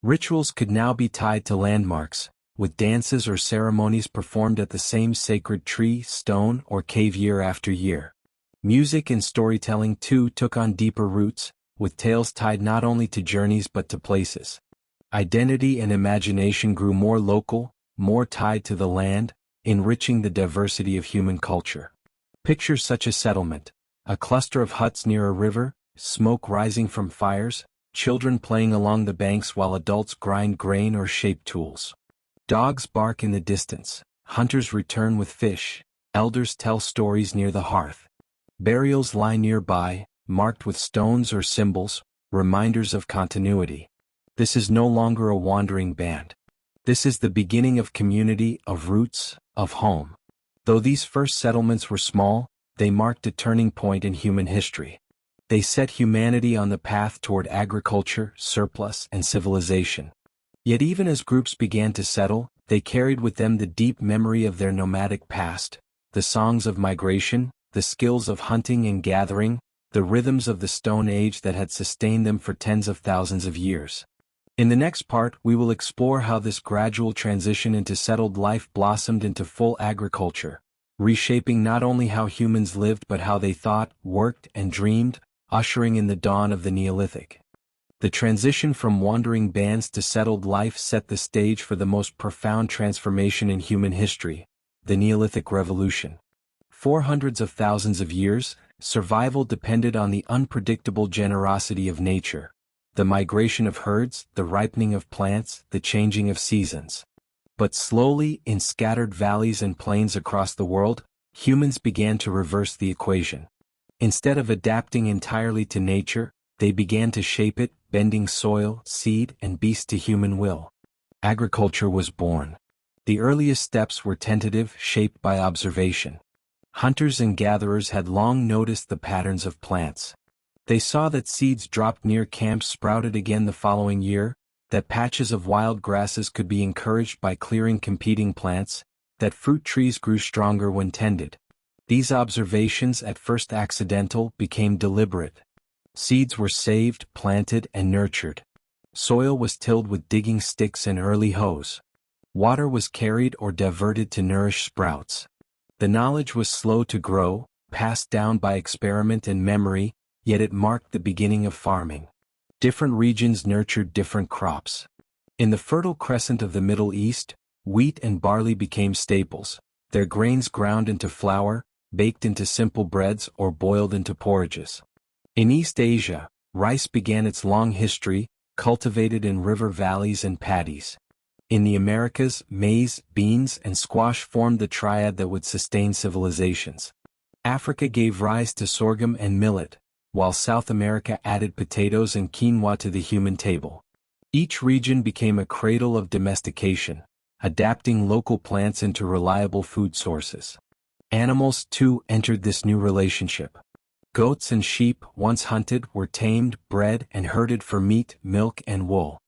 Rituals could now be tied to landmarks, with dances or ceremonies performed at the same sacred tree, stone, or cave year after year. Music and storytelling too took on deeper roots, with tales tied not only to journeys but to places. Identity and imagination grew more local, more tied to the land, enriching the diversity of human culture. Picture such a settlement: a cluster of huts near a river, smoke rising from fires, children playing along the banks while adults grind grain or shape tools. Dogs bark in the distance, hunters return with fish, elders tell stories near the hearth. Burials lie nearby, marked with stones or symbols, reminders of continuity. This is no longer a wandering band. This is the beginning of community, of roots, of home. Though these first settlements were small, they marked a turning point in human history. They set humanity on the path toward agriculture, surplus, and civilization. Yet even as groups began to settle, they carried with them the deep memory of their nomadic past, the songs of migration, the skills of hunting and gathering, the rhythms of the Stone Age that had sustained them for tens of thousands of years. In the next part, we will explore how this gradual transition into settled life blossomed into full agriculture, reshaping not only how humans lived but how they thought, worked, and dreamed, ushering in the dawn of the Neolithic. The transition from wandering bands to settled life set the stage for the most profound transformation in human history, the Neolithic Revolution. For hundreds of thousands of years, survival depended on the unpredictable generosity of nature, the migration of herds, the ripening of plants, the changing of seasons. But slowly, in scattered valleys and plains across the world, humans began to reverse the equation. Instead of adapting entirely to nature, they began to shape it, bending soil, seed, and beast to human will. Agriculture was born. The earliest steps were tentative, shaped by observation. Hunters and gatherers had long noticed the patterns of plants. They saw that seeds dropped near camps sprouted again the following year, that patches of wild grasses could be encouraged by clearing competing plants, that fruit trees grew stronger when tended. These observations, at first accidental, became deliberate. Seeds were saved, planted, and nurtured. Soil was tilled with digging sticks and early hoes. Water was carried or diverted to nourish sprouts. The knowledge was slow to grow, passed down by experiment and memory, yet it marked the beginning of farming. Different regions nurtured different crops. In the Fertile Crescent of the Middle East, wheat and barley became staples, their grains ground into flour, baked into simple breads or boiled into porridges. In East Asia, rice began its long history, cultivated in river valleys and paddies. In the Americas, maize, beans, and squash formed the triad that would sustain civilizations. Africa gave rise to sorghum and millet, while South America added potatoes and quinoa to the human table. Each region became a cradle of domestication, adapting local plants into reliable food sources. Animals, too, entered this new relationship. Goats and sheep, once hunted, were tamed, bred, and herded for meat, milk, and wool.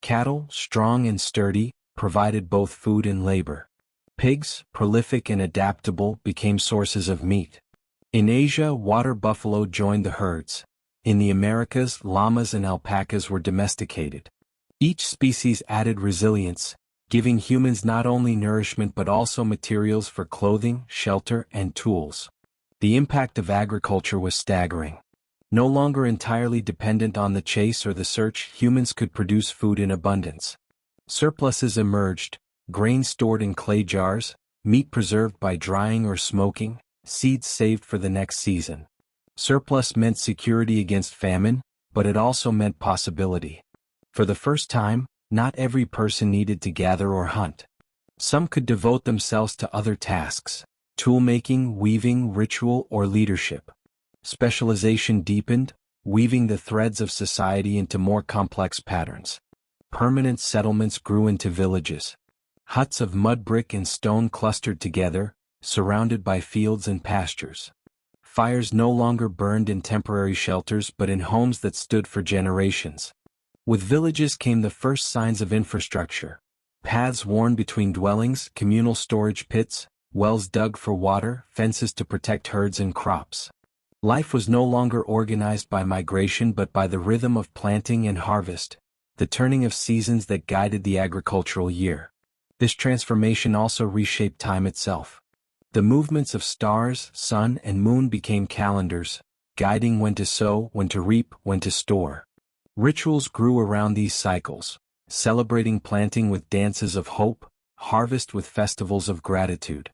Cattle, strong and sturdy, provided both food and labor. Pigs, prolific and adaptable, became sources of meat. In Asia, water buffalo joined the herds. In the Americas, llamas and alpacas were domesticated. Each species added resilience, giving humans not only nourishment but also materials for clothing, shelter, and tools. The impact of agriculture was staggering. No longer entirely dependent on the chase or the search, humans could produce food in abundance. Surpluses emerged, grain stored in clay jars, meat preserved by drying or smoking, seeds saved for the next season. Surplus meant security against famine, but it also meant possibility. For the first time, not every person needed to gather or hunt. Some could devote themselves to other tasks: toolmaking, weaving, ritual, or leadership. Specialization deepened, weaving the threads of society into more complex patterns. Permanent settlements grew into villages. Huts of mud, brick, and stone clustered together, surrounded by fields and pastures. Fires no longer burned in temporary shelters but in homes that stood for generations. With villages came the first signs of infrastructure. Paths worn between dwellings, communal storage pits, wells dug for water, fences to protect herds and crops. Life was no longer organized by migration but by the rhythm of planting and harvest, the turning of seasons that guided the agricultural year. This transformation also reshaped time itself. The movements of stars, sun, and moon became calendars, guiding when to sow, when to reap, when to store. Rituals grew around these cycles, celebrating planting with dances of hope, harvest with festivals of gratitude.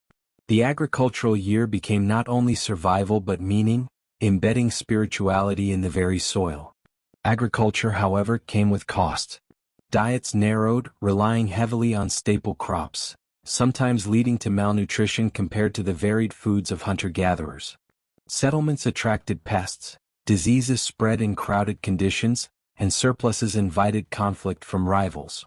The agricultural year became not only survival but meaning, embedding spirituality in the very soil. Agriculture, however, came with cost. Diets narrowed, relying heavily on staple crops, sometimes leading to malnutrition compared to the varied foods of hunter-gatherers. Settlements attracted pests, diseases spread in crowded conditions, and surpluses invited conflict from rivals.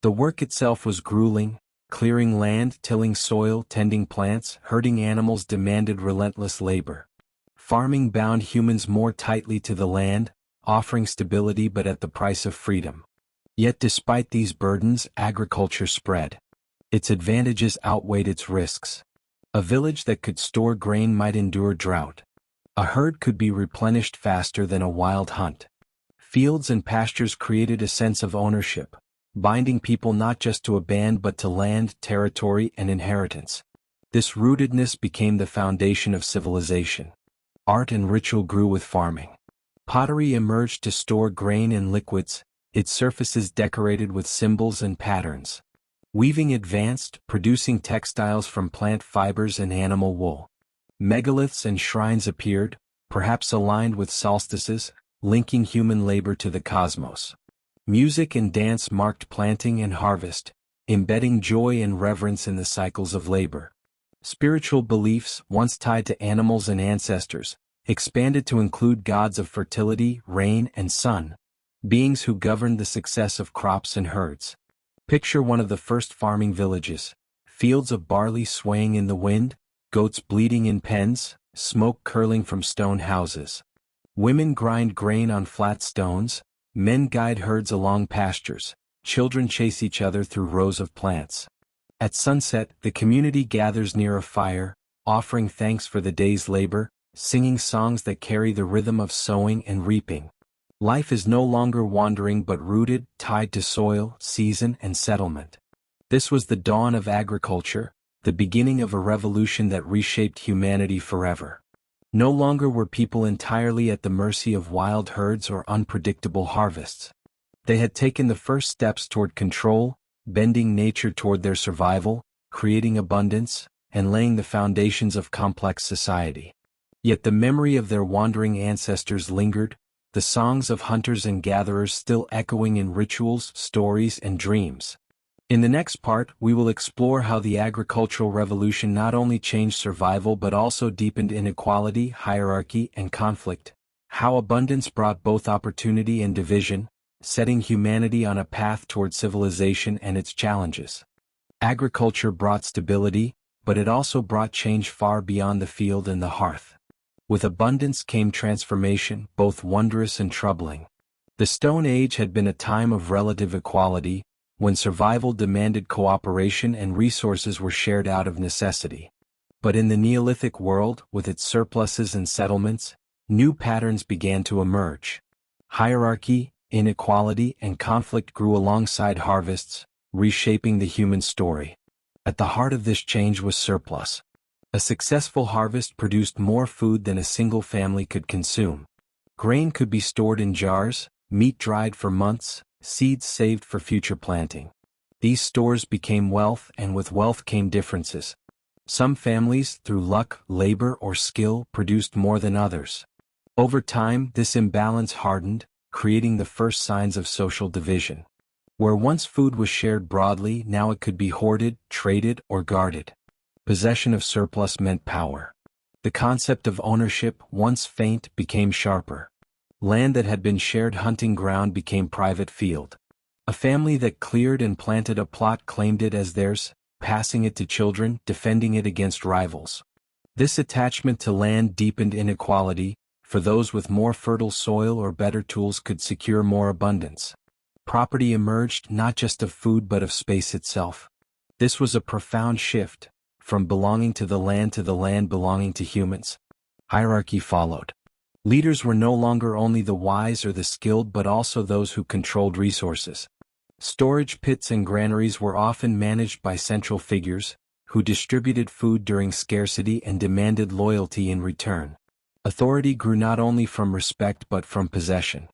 The work itself was grueling. Clearing land, tilling soil, tending plants, herding animals demanded relentless labor. Farming bound humans more tightly to the land, offering stability but at the price of freedom. Yet despite these burdens, agriculture spread. Its advantages outweighed its risks. A village that could store grain might endure drought. A herd could be replenished faster than a wild hunt. Fields and pastures created a sense of ownership, binding people not just to a band but to land, territory, and inheritance. This rootedness became the foundation of civilization. Art and ritual grew with farming. Pottery emerged to store grain and liquids, its surfaces decorated with symbols and patterns. Weaving advanced, producing textiles from plant fibers and animal wool. Megaliths and shrines appeared, perhaps aligned with solstices, linking human labor to the cosmos. Music and dance marked planting and harvest, embedding joy and reverence in the cycles of labor. Spiritual beliefs, once tied to animals and ancestors, expanded to include gods of fertility, rain, and sun, beings who governed the success of crops and herds. Picture one of the first farming villages, fields of barley swaying in the wind, goats bleating in pens, smoke curling from stone houses. Women grind grain on flat stones, men guide herds along pastures, children chase each other through rows of plants. At sunset, the community gathers near a fire, offering thanks for the day's labor, singing songs that carry the rhythm of sowing and reaping. Life is no longer wandering but rooted, tied to soil, season, and settlement. This was the dawn of agriculture, the beginning of a revolution that reshaped humanity forever. No longer were people entirely at the mercy of wild herds or unpredictable harvests. They had taken the first steps toward control, bending nature toward their survival, creating abundance, and laying the foundations of complex society. Yet the memory of their wandering ancestors lingered, the songs of hunters and gatherers still echoing in rituals, stories, and dreams. In the next part, we will explore how the agricultural revolution not only changed survival but also deepened inequality, hierarchy, and conflict, how abundance brought both opportunity and division, setting humanity on a path toward civilization and its challenges. Agriculture brought stability, but it also brought change far beyond the field and the hearth. With abundance came transformation, both wondrous and troubling. The Stone Age had been a time of relative equality, when survival demanded cooperation and resources were shared out of necessity. But in the Neolithic world, with its surpluses and settlements, new patterns began to emerge. Hierarchy, inequality, and conflict grew alongside harvests, reshaping the human story. At the heart of this change was surplus. A successful harvest produced more food than a single family could consume. Grain could be stored in jars, meat dried for months, seeds saved for future planting. These stores became wealth, and with wealth came differences. Some families, through luck, labor, or skill, produced more than others. Over time, this imbalance hardened, creating the first signs of social division. Where once food was shared broadly, now it could be hoarded, traded, or guarded. Possession of surplus meant power. The concept of ownership, once faint, became sharper. Land that had been shared hunting ground became private field. A family that cleared and planted a plot claimed it as theirs, passing it to children, defending it against rivals. This attachment to land deepened inequality, for those with more fertile soil or better tools could secure more abundance. Property emerged not just of food but of space itself. This was a profound shift, from belonging to the land belonging to humans. Hierarchy followed. Leaders were no longer only the wise or the skilled but also those who controlled resources. Storage pits and granaries were often managed by central figures, who distributed food during scarcity and demanded loyalty in return. Authority grew not only from respect but from possession.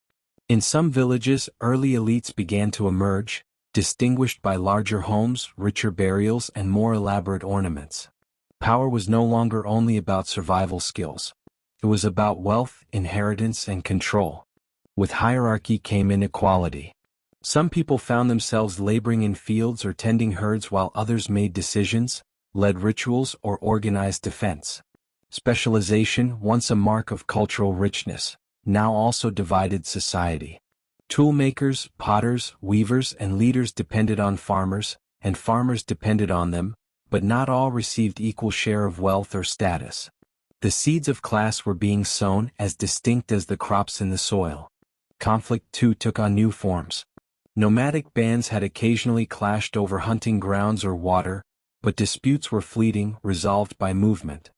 In some villages, early elites began to emerge, distinguished by larger homes, richer burials, and more elaborate ornaments. Power was no longer only about survival skills. It was about wealth, inheritance, and control. With hierarchy came inequality. Some people found themselves laboring in fields or tending herds while others made decisions, led rituals, or organized defense. Specialization, once a mark of cultural richness, now also divided society. Toolmakers, potters, weavers, and leaders depended on farmers, and farmers depended on them, but not all received equal share of wealth or status. The seeds of class were being sown as distinct as the crops in the soil. Conflict too took on new forms. Nomadic bands had occasionally clashed over hunting grounds or water, but disputes were fleeting, resolved by movement.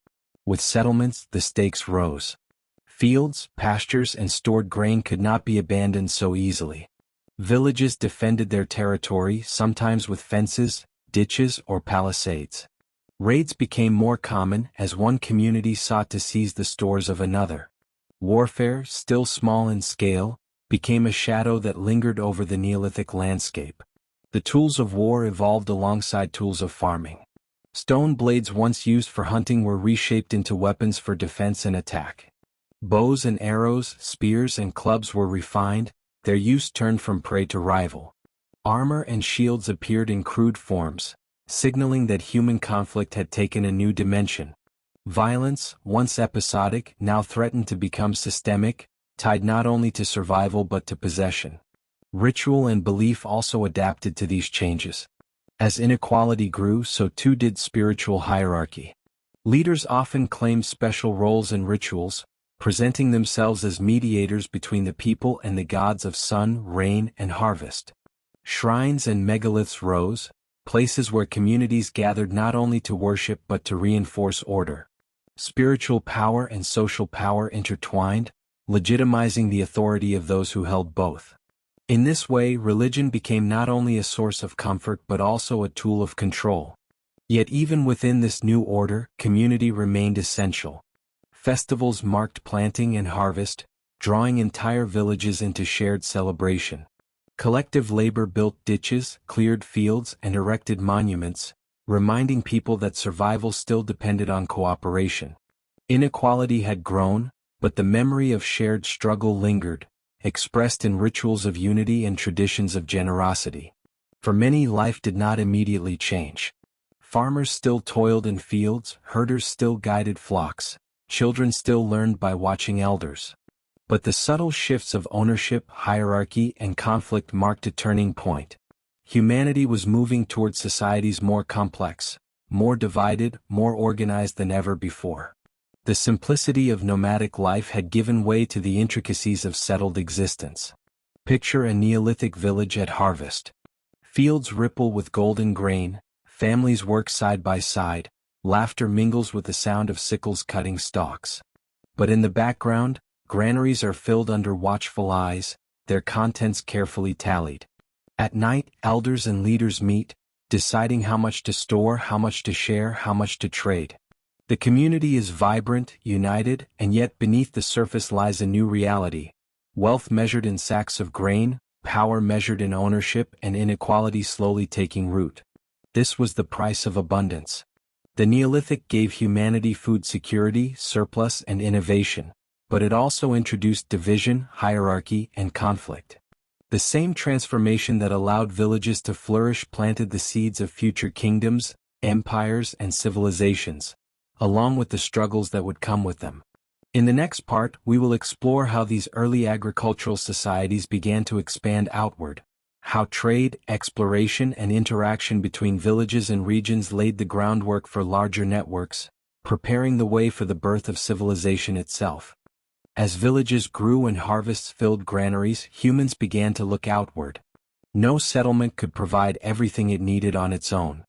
With settlements, the stakes rose. Fields, pastures, and stored grain could not be abandoned so easily. Villages defended their territory, sometimes with fences, ditches, or palisades. Raids became more common as one community sought to seize the stores of another. Warfare, still small in scale, became a shadow that lingered over the Neolithic landscape. The tools of war evolved alongside tools of farming. Stone blades once used for hunting were reshaped into weapons for defense and attack. Bows and arrows, spears and clubs were refined, their use turned from prey to rival. Armor and shields appeared in crude forms, signaling that human conflict had taken a new dimension. Violence, once episodic, now threatened to become systemic, tied not only to survival but to possession. Ritual and belief also adapted to these changes. As inequality grew, so too did spiritual hierarchy. Leaders often claimed special roles and rituals, presenting themselves as mediators between the people and the gods of sun, rain, and harvest. Shrines and megaliths rose, places where communities gathered not only to worship but to reinforce order. Spiritual power and social power intertwined, legitimizing the authority of those who held both. In this way, religion became not only a source of comfort but also a tool of control. Yet even within this new order, community remained essential. Festivals marked planting and harvest, drawing entire villages into shared celebration. Collective labor built ditches, cleared fields, and erected monuments, reminding people that survival still depended on cooperation. Inequality had grown, but the memory of shared struggle lingered, expressed in rituals of unity and traditions of generosity. For many, life did not immediately change. Farmers still toiled in fields, herders still guided flocks, children still learned by watching elders. But the subtle shifts of ownership, hierarchy, and conflict marked a turning point. Humanity was moving towards societies more complex, more divided, more organized than ever before. The simplicity of nomadic life had given way to the intricacies of settled existence. Picture a Neolithic village at harvest. Fields ripple with golden grain, families work side by side, laughter mingles with the sound of sickles cutting stalks. But in the background, granaries are filled under watchful eyes, their contents carefully tallied. At night, elders and leaders meet, deciding how much to store, how much to share, how much to trade. The community is vibrant, united, and yet beneath the surface lies a new reality. Wealth measured in sacks of grain, power measured in ownership, and inequality slowly taking root. This was the price of abundance. The Neolithic gave humanity food security, surplus, and innovation, but it also introduced division, hierarchy, and conflict. The same transformation that allowed villages to flourish planted the seeds of future kingdoms, empires, and civilizations, along with the struggles that would come with them. In the next part, we will explore how these early agricultural societies began to expand outward, how trade, exploration, and interaction between villages and regions laid the groundwork for larger networks, preparing the way for the birth of civilization itself. As villages grew and harvests filled granaries, humans began to look outward. No settlement could provide everything it needed on its own.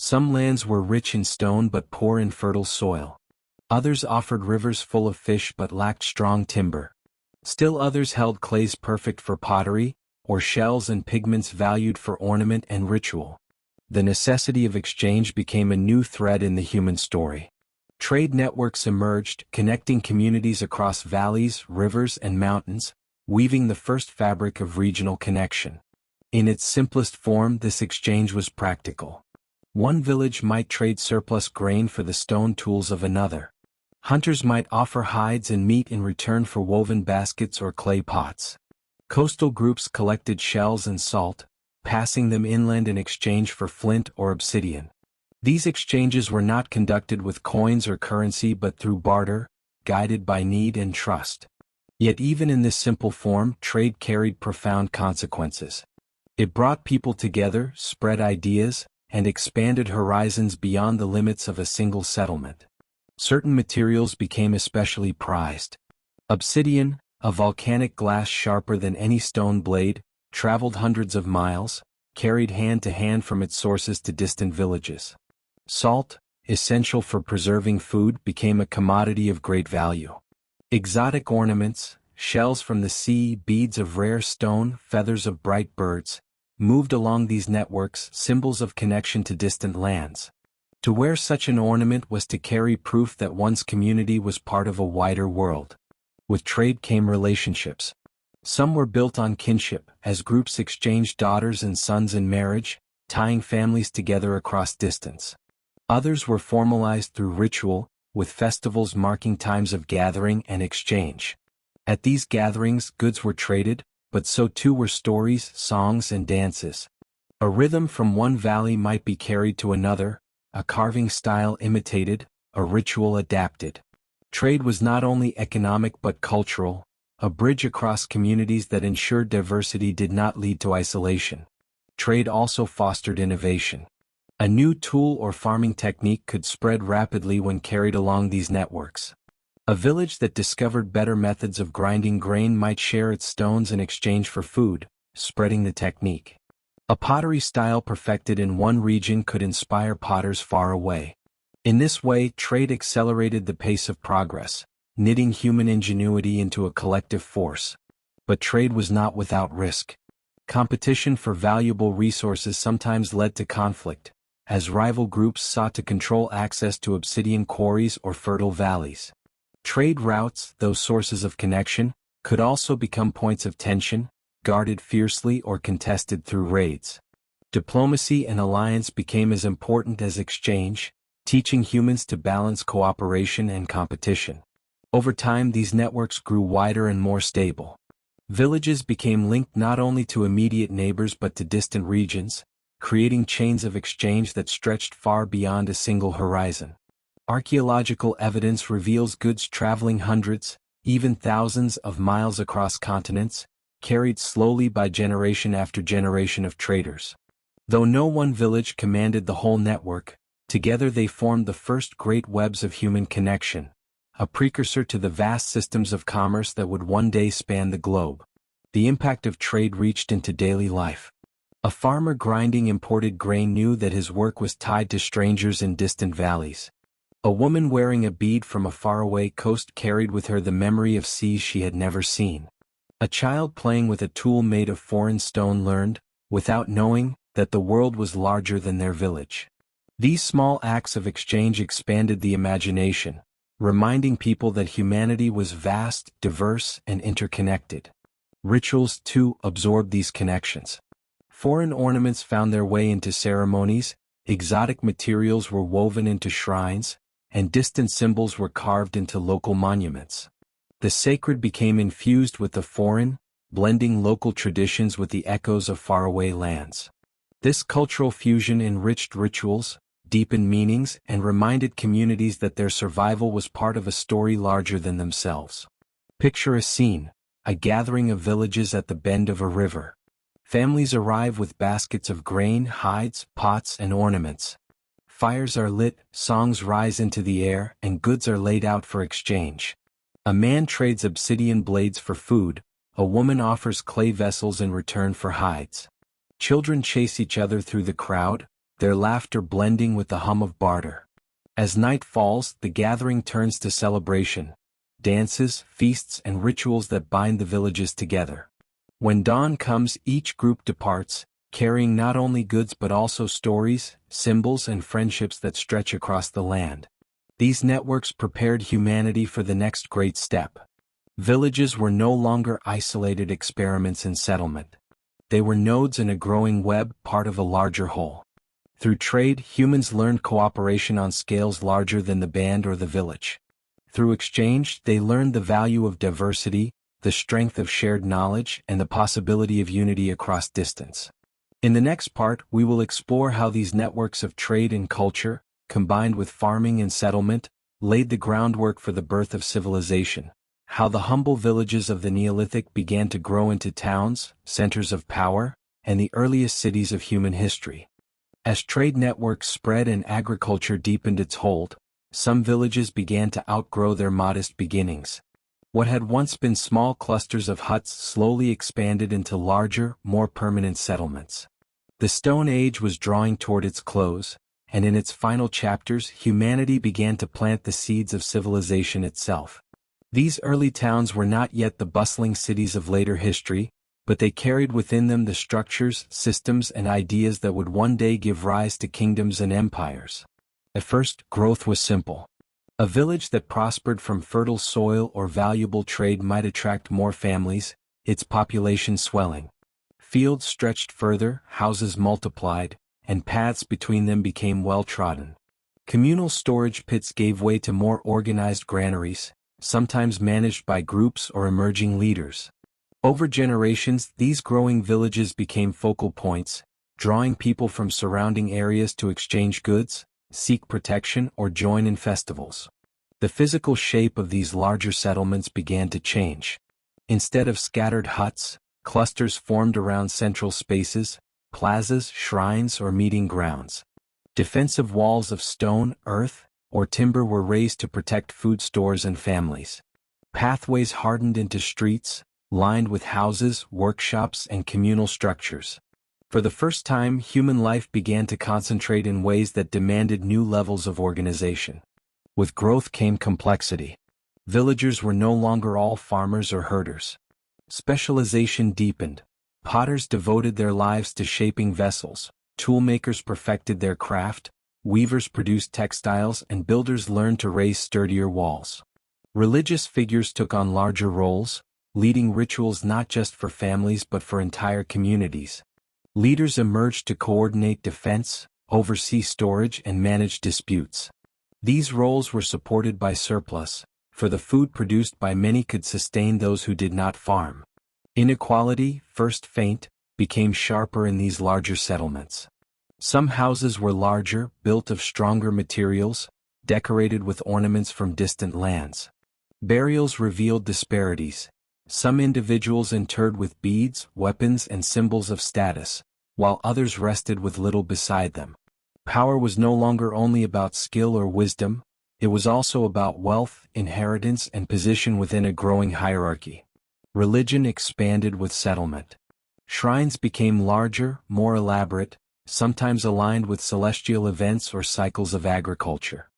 Some lands were rich in stone but poor in fertile soil. Others offered rivers full of fish but lacked strong timber. Still others held clays perfect for pottery, or shells and pigments valued for ornament and ritual. The necessity of exchange became a new thread in the human story. Trade networks emerged, connecting communities across valleys, rivers, and mountains, weaving the first fabric of regional connection. In its simplest form, this exchange was practical. One village might trade surplus grain for the stone tools of another. Hunters might offer hides and meat in return for woven baskets or clay pots. Coastal groups collected shells and salt, passing them inland in exchange for flint or obsidian. These exchanges were not conducted with coins or currency but through barter, guided by need and trust. Yet even in this simple form, trade carried profound consequences. It brought people together, spread ideas, and expanded horizons beyond the limits of a single settlement. Certain materials became especially prized. Obsidian, a volcanic glass sharper than any stone blade, traveled hundreds of miles, carried hand to hand from its sources to distant villages. Salt, essential for preserving food, became a commodity of great value. Exotic ornaments, shells from the sea, beads of rare stone, feathers of bright birds, moved along these networks, symbols of connection to distant lands. To wear such an ornament was to carry proof that one's community was part of a wider world. With trade came relationships. Some were built on kinship, as groups exchanged daughters and sons in marriage, tying families together across distance. Others were formalized through ritual, with festivals marking times of gathering and exchange. At these gatherings, goods were traded, but so too were stories, songs, and dances. A rhythm from one valley might be carried to another, a carving style imitated, a ritual adapted. Trade was not only economic but cultural, a bridge across communities that ensured diversity did not lead to isolation. Trade also fostered innovation. A new tool or farming technique could spread rapidly when carried along these networks. A village that discovered better methods of grinding grain might share its stones in exchange for food, spreading the technique. A pottery style perfected in one region could inspire potters far away. In this way, trade accelerated the pace of progress, knitting human ingenuity into a collective force. But trade was not without risk. Competition for valuable resources sometimes led to conflict, as rival groups sought to control access to obsidian quarries or fertile valleys. Trade routes, those sources of connection, could also become points of tension, guarded fiercely or contested through raids. Diplomacy and alliance became as important as exchange, teaching humans to balance cooperation and competition. Over time, these networks grew wider and more stable. Villages became linked not only to immediate neighbors but to distant regions, creating chains of exchange that stretched far beyond a single horizon. Archaeological evidence reveals goods traveling hundreds, even thousands of miles across continents, carried slowly by generation after generation of traders. Though no one village commanded the whole network, together they formed the first great webs of human connection, a precursor to the vast systems of commerce that would one day span the globe. The impact of trade reached into daily life. A farmer grinding imported grain knew that his work was tied to strangers in distant valleys. A woman wearing a bead from a faraway coast carried with her the memory of seas she had never seen. A child playing with a tool made of foreign stone learned, without knowing, that the world was larger than their village. These small acts of exchange expanded the imagination, reminding people that humanity was vast, diverse, and interconnected. Rituals, too, absorbed these connections. Foreign ornaments found their way into ceremonies, exotic materials were woven into shrines, and distant symbols were carved into local monuments. The sacred became infused with the foreign, blending local traditions with the echoes of faraway lands. This cultural fusion enriched rituals, deepened meanings, and reminded communities that their survival was part of a story larger than themselves. Picture a scene, a gathering of villages at the bend of a river. Families arrive with baskets of grain, hides, pots, and ornaments. Fires are lit, songs rise into the air, and goods are laid out for exchange. A man trades obsidian blades for food, a woman offers clay vessels in return for hides. Children chase each other through the crowd, their laughter blending with the hum of barter. As night falls, the gathering turns to celebration, dances, feasts, and rituals that bind the villages together. When dawn comes, each group departs, carrying not only goods but also stories, symbols, and friendships that stretch across the land. These networks prepared humanity for the next great step. Villages were no longer isolated experiments in settlement. They were nodes in a growing web, part of a larger whole. Through trade, humans learned cooperation on scales larger than the band or the village. Through exchange, they learned the value of diversity, the strength of shared knowledge, and the possibility of unity across distance. In the next part, we will explore how these networks of trade and culture, combined with farming and settlement, laid the groundwork for the birth of civilization, how the humble villages of the Neolithic began to grow into towns, centers of power, and the earliest cities of human history. As trade networks spread and agriculture deepened its hold, some villages began to outgrow their modest beginnings. What had once been small clusters of huts slowly expanded into larger, more permanent settlements. The Stone Age was drawing toward its close, and in its final chapters humanity began to plant the seeds of civilization itself. These early towns were not yet the bustling cities of later history, but they carried within them the structures, systems, and ideas that would one day give rise to kingdoms and empires. At first, growth was simple. A village that prospered from fertile soil or valuable trade might attract more families, its population swelling. Fields stretched further, houses multiplied, and paths between them became well-trodden. Communal storage pits gave way to more organized granaries, sometimes managed by groups or emerging leaders. Over generations, these growing villages became focal points, drawing people from surrounding areas to exchange goods, seek protection, or join in festivals. The physical shape of these larger settlements began to change. Instead of scattered huts, clusters formed around central spaces, plazas, shrines, or meeting grounds. Defensive walls of stone, earth, or timber were raised to protect food stores and families. Pathways hardened into streets, lined with houses, workshops, and communal structures. For the first time, human life began to concentrate in ways that demanded new levels of organization. With growth came complexity. Villagers were no longer all farmers or herders. Specialization deepened. Potters devoted their lives to shaping vessels, toolmakers perfected their craft, weavers produced textiles, and builders learned to raise sturdier walls. Religious figures took on larger roles, leading rituals not just for families but for entire communities. Leaders emerged to coordinate defense, oversee storage, and manage disputes. These roles were supported by surplus, for the food produced by many could sustain those who did not farm. Inequality, first faint, became sharper in these larger settlements. Some houses were larger, built of stronger materials, decorated with ornaments from distant lands. Burials revealed disparities. Some individuals interred with beads, weapons, and symbols of status, while others rested with little beside them. Power was no longer only about skill or wisdom, it was also about wealth, inheritance, and position within a growing hierarchy. Religion expanded with settlement. Shrines became larger, more elaborate, sometimes aligned with celestial events or cycles of agriculture.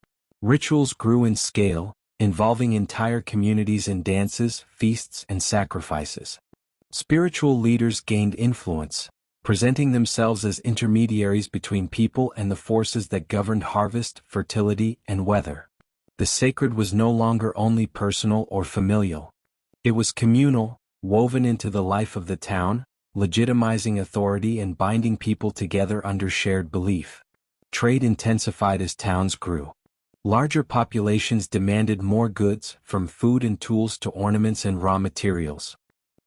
Rituals grew in scale, involving entire communities in dances, feasts, and sacrifices. Spiritual leaders gained influence, presenting themselves as intermediaries between people and the forces that governed harvest, fertility, and weather. The sacred was no longer only personal or familial. It was communal, woven into the life of the town, legitimizing authority and binding people together under shared belief. Trade intensified as towns grew. Larger populations demanded more goods, from food and tools to ornaments and raw materials.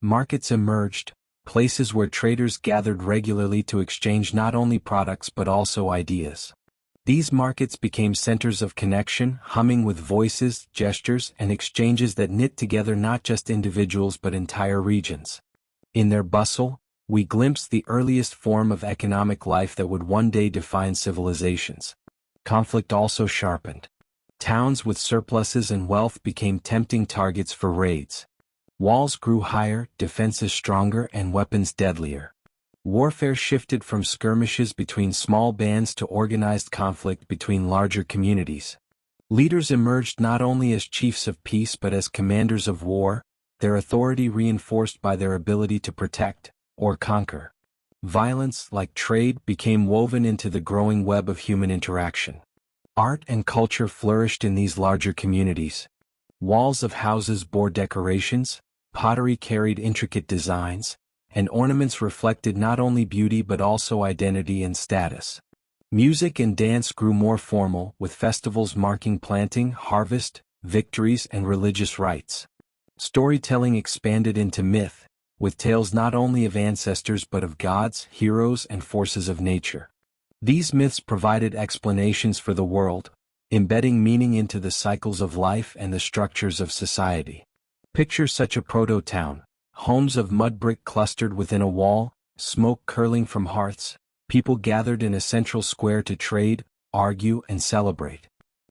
Markets emerged, places where traders gathered regularly to exchange not only products but also ideas. These markets became centers of connection, humming with voices, gestures, and exchanges that knit together not just individuals but entire regions. In their bustle, we glimpsed the earliest form of economic life that would one day define civilizations. Conflict also sharpened. Towns with surpluses and wealth became tempting targets for raids. Walls grew higher, defenses stronger, and weapons deadlier. Warfare shifted from skirmishes between small bands to organized conflict between larger communities. Leaders emerged not only as chiefs of peace but as commanders of war, their authority reinforced by their ability to protect, or conquer. Violence, like trade, became woven into the growing web of human interaction. Art and culture flourished in these larger communities. Walls of houses bore decorations, pottery carried intricate designs, and ornaments reflected not only beauty but also identity and status. Music and dance grew more formal, with festivals marking planting, harvest, victories, and religious rites. Storytelling expanded into myth, with tales not only of ancestors but of gods, heroes, and forces of nature. These myths provided explanations for the world, embedding meaning into the cycles of life and the structures of society. Picture such a proto-town, homes of mud brick clustered within a wall, smoke curling from hearths, people gathered in a central square to trade, argue, and celebrate.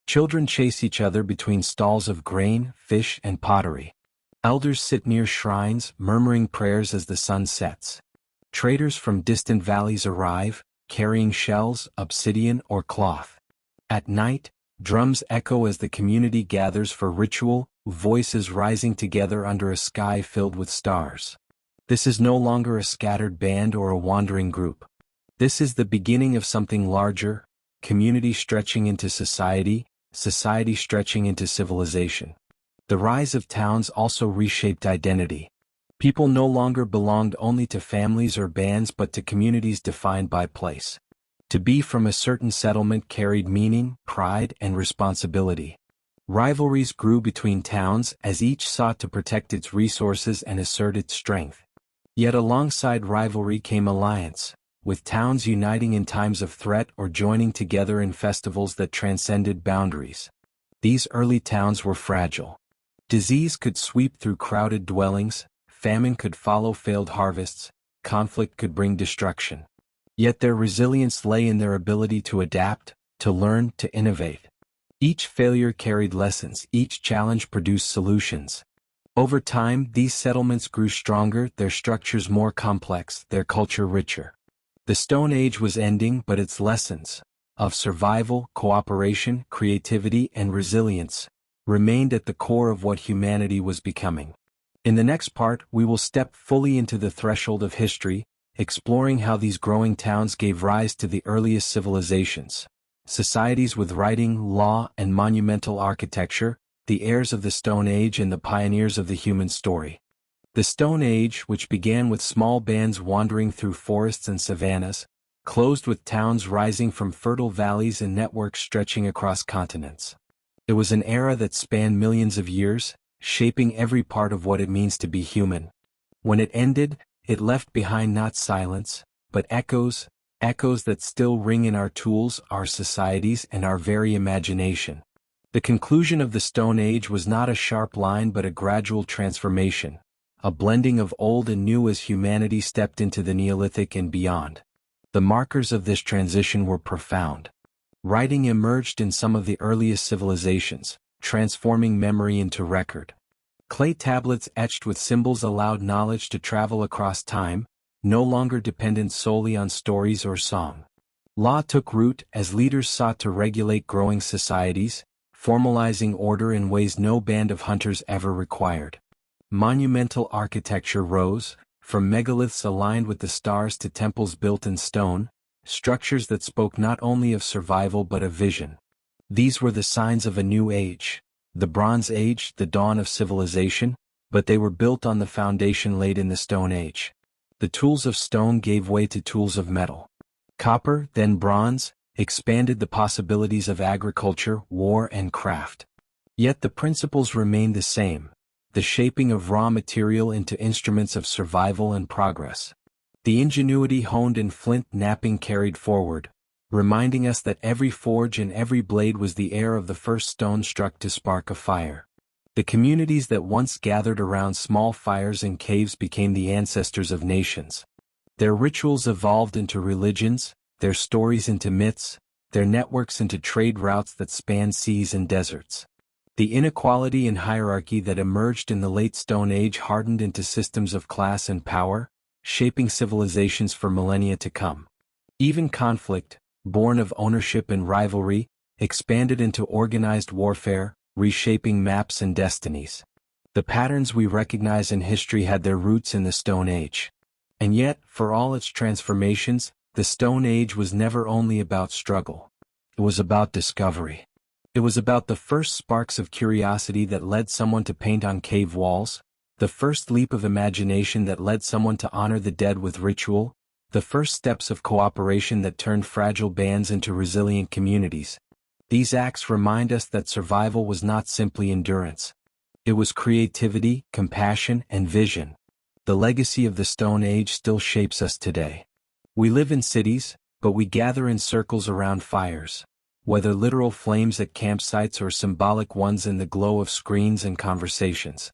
Children chase each other between stalls of grain, fish, and pottery. Elders sit near shrines, murmuring prayers as the sun sets. Traders from distant valleys arrive, carrying shells, obsidian, or cloth. At night, drums echo as the community gathers for ritual, voices rising together under a sky filled with stars. This is no longer a scattered band or a wandering group. This is the beginning of something larger, community stretching into society, society stretching into civilization. The rise of towns also reshaped identity. People no longer belonged only to families or bands but to communities defined by place. To be from a certain settlement carried meaning, pride, and responsibility. Rivalries grew between towns as each sought to protect its resources and assert its strength. Yet alongside rivalry came alliance, with towns uniting in times of threat or joining together in festivals that transcended boundaries. These early towns were fragile. Disease could sweep through crowded dwellings, famine could follow failed harvests, conflict could bring destruction. Yet their resilience lay in their ability to adapt, to learn, to innovate. Each failure carried lessons, each challenge produced solutions. Over time, these settlements grew stronger, their structures more complex, their culture richer. The Stone Age was ending, but its lessons of survival, cooperation, creativity, and resilience remained at the core of what humanity was becoming. In the next part, we will step fully into the threshold of history, exploring how these growing towns gave rise to the earliest civilizations. Societies with writing, law, and monumental architecture, the heirs of the Stone Age and the pioneers of the human story. The Stone Age, which began with small bands wandering through forests and savannas, closed with towns rising from fertile valleys and networks stretching across continents. It was an era that spanned millions of years, shaping every part of what it means to be human. When it ended, it left behind not silence, but echoes that still ring in our tools, our societies, and our very imagination. The conclusion of the Stone Age was not a sharp line but a gradual transformation, a blending of old and new as humanity stepped into the Neolithic and beyond. The markers of this transition were profound. Writing emerged in some of the earliest civilizations, transforming memory into record. Clay tablets etched with symbols allowed knowledge to travel across time, no longer dependent solely on stories or song. Law took root as leaders sought to regulate growing societies, formalizing order in ways no band of hunters ever required. Monumental architecture rose, from megaliths aligned with the stars to temples built in stone, structures that spoke not only of survival but of vision. These were the signs of a new age, the Bronze Age, the dawn of civilization, but they were built on the foundation laid in the Stone Age. The tools of stone gave way to tools of metal. Copper, then bronze, expanded the possibilities of agriculture, war, and craft. Yet the principles remained the same, the shaping of raw material into instruments of survival and progress. The ingenuity honed in flint knapping carried forward, reminding us that every forge and every blade was the heir of the first stone struck to spark a fire. The communities that once gathered around small fires in caves became the ancestors of nations. Their rituals evolved into religions, their stories into myths, their networks into trade routes that spanned seas and deserts. The inequality and hierarchy that emerged in the late Stone Age hardened into systems of class and power, shaping civilizations for millennia to come. Even conflict, born of ownership and rivalry, expanded into organized warfare, reshaping maps and destinies. The patterns we recognize in history had their roots in the Stone Age. And yet, for all its transformations, the Stone Age was never only about struggle. It was about discovery. It was about the first sparks of curiosity that led someone to paint on cave walls, the first leap of imagination that led someone to honor the dead with ritual, the first steps of cooperation that turned fragile bands into resilient communities. These acts remind us that survival was not simply endurance. It was creativity, compassion, and vision. The legacy of the Stone Age still shapes us today. We live in cities, but we gather in circles around fires, whether literal flames at campsites or symbolic ones in the glow of screens and conversations.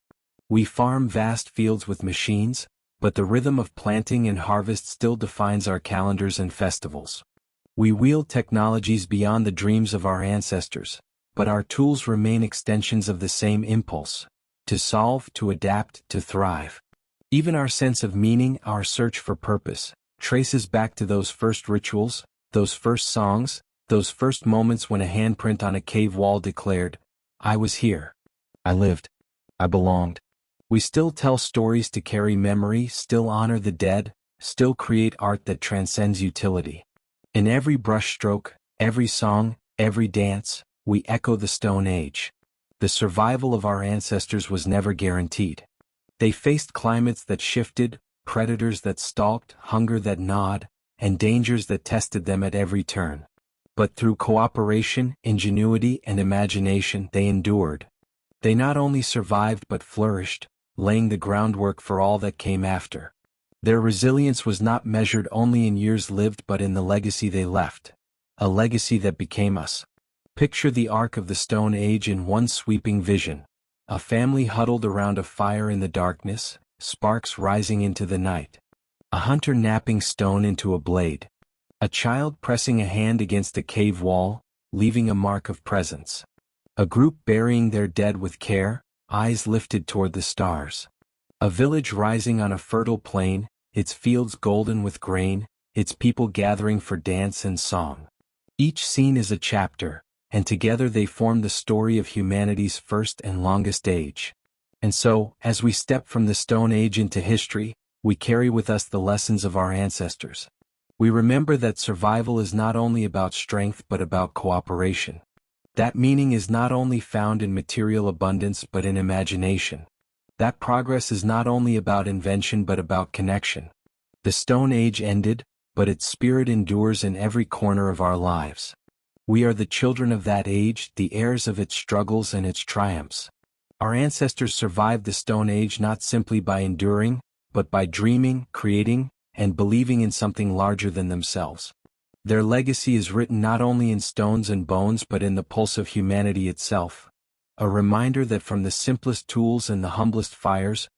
We farm vast fields with machines, but the rhythm of planting and harvest still defines our calendars and festivals. We wield technologies beyond the dreams of our ancestors, but our tools remain extensions of the same impulse: to solve, to adapt, to thrive. Even our sense of meaning, our search for purpose, traces back to those first rituals, those first songs, those first moments when a handprint on a cave wall declared, "I was here. I lived. I belonged." We still tell stories to carry memory, still honor the dead, still create art that transcends utility. In every brushstroke, every song, every dance, we echo the Stone Age. The survival of our ancestors was never guaranteed. They faced climates that shifted, predators that stalked, hunger that gnawed, and dangers that tested them at every turn. But through cooperation, ingenuity, and imagination, they endured. They not only survived but flourished, laying the groundwork for all that came after. Their resilience was not measured only in years lived but in the legacy they left. A legacy that became us. Picture the arc of the Stone Age in one sweeping vision. A family huddled around a fire in the darkness, sparks rising into the night. A hunter napping stone into a blade. A child pressing a hand against a cave wall, leaving a mark of presence. A group burying their dead with care, eyes lifted toward the stars. A village rising on a fertile plain, its fields golden with grain, its people gathering for dance and song. Each scene is a chapter, and together they form the story of humanity's first and longest age. And so, as we step from the Stone Age into history, we carry with us the lessons of our ancestors. We remember that survival is not only about strength but about cooperation. That meaning is not only found in material abundance but in imagination. That progress is not only about invention but about connection. The Stone Age ended, but its spirit endures in every corner of our lives. We are the children of that age, the heirs of its struggles and its triumphs. Our ancestors survived the Stone Age not simply by enduring, but by dreaming, creating, and believing in something larger than themselves. Their legacy is written not only in stones and bones but in the pulse of humanity itself. A reminder that from the simplest tools and the humblest fires,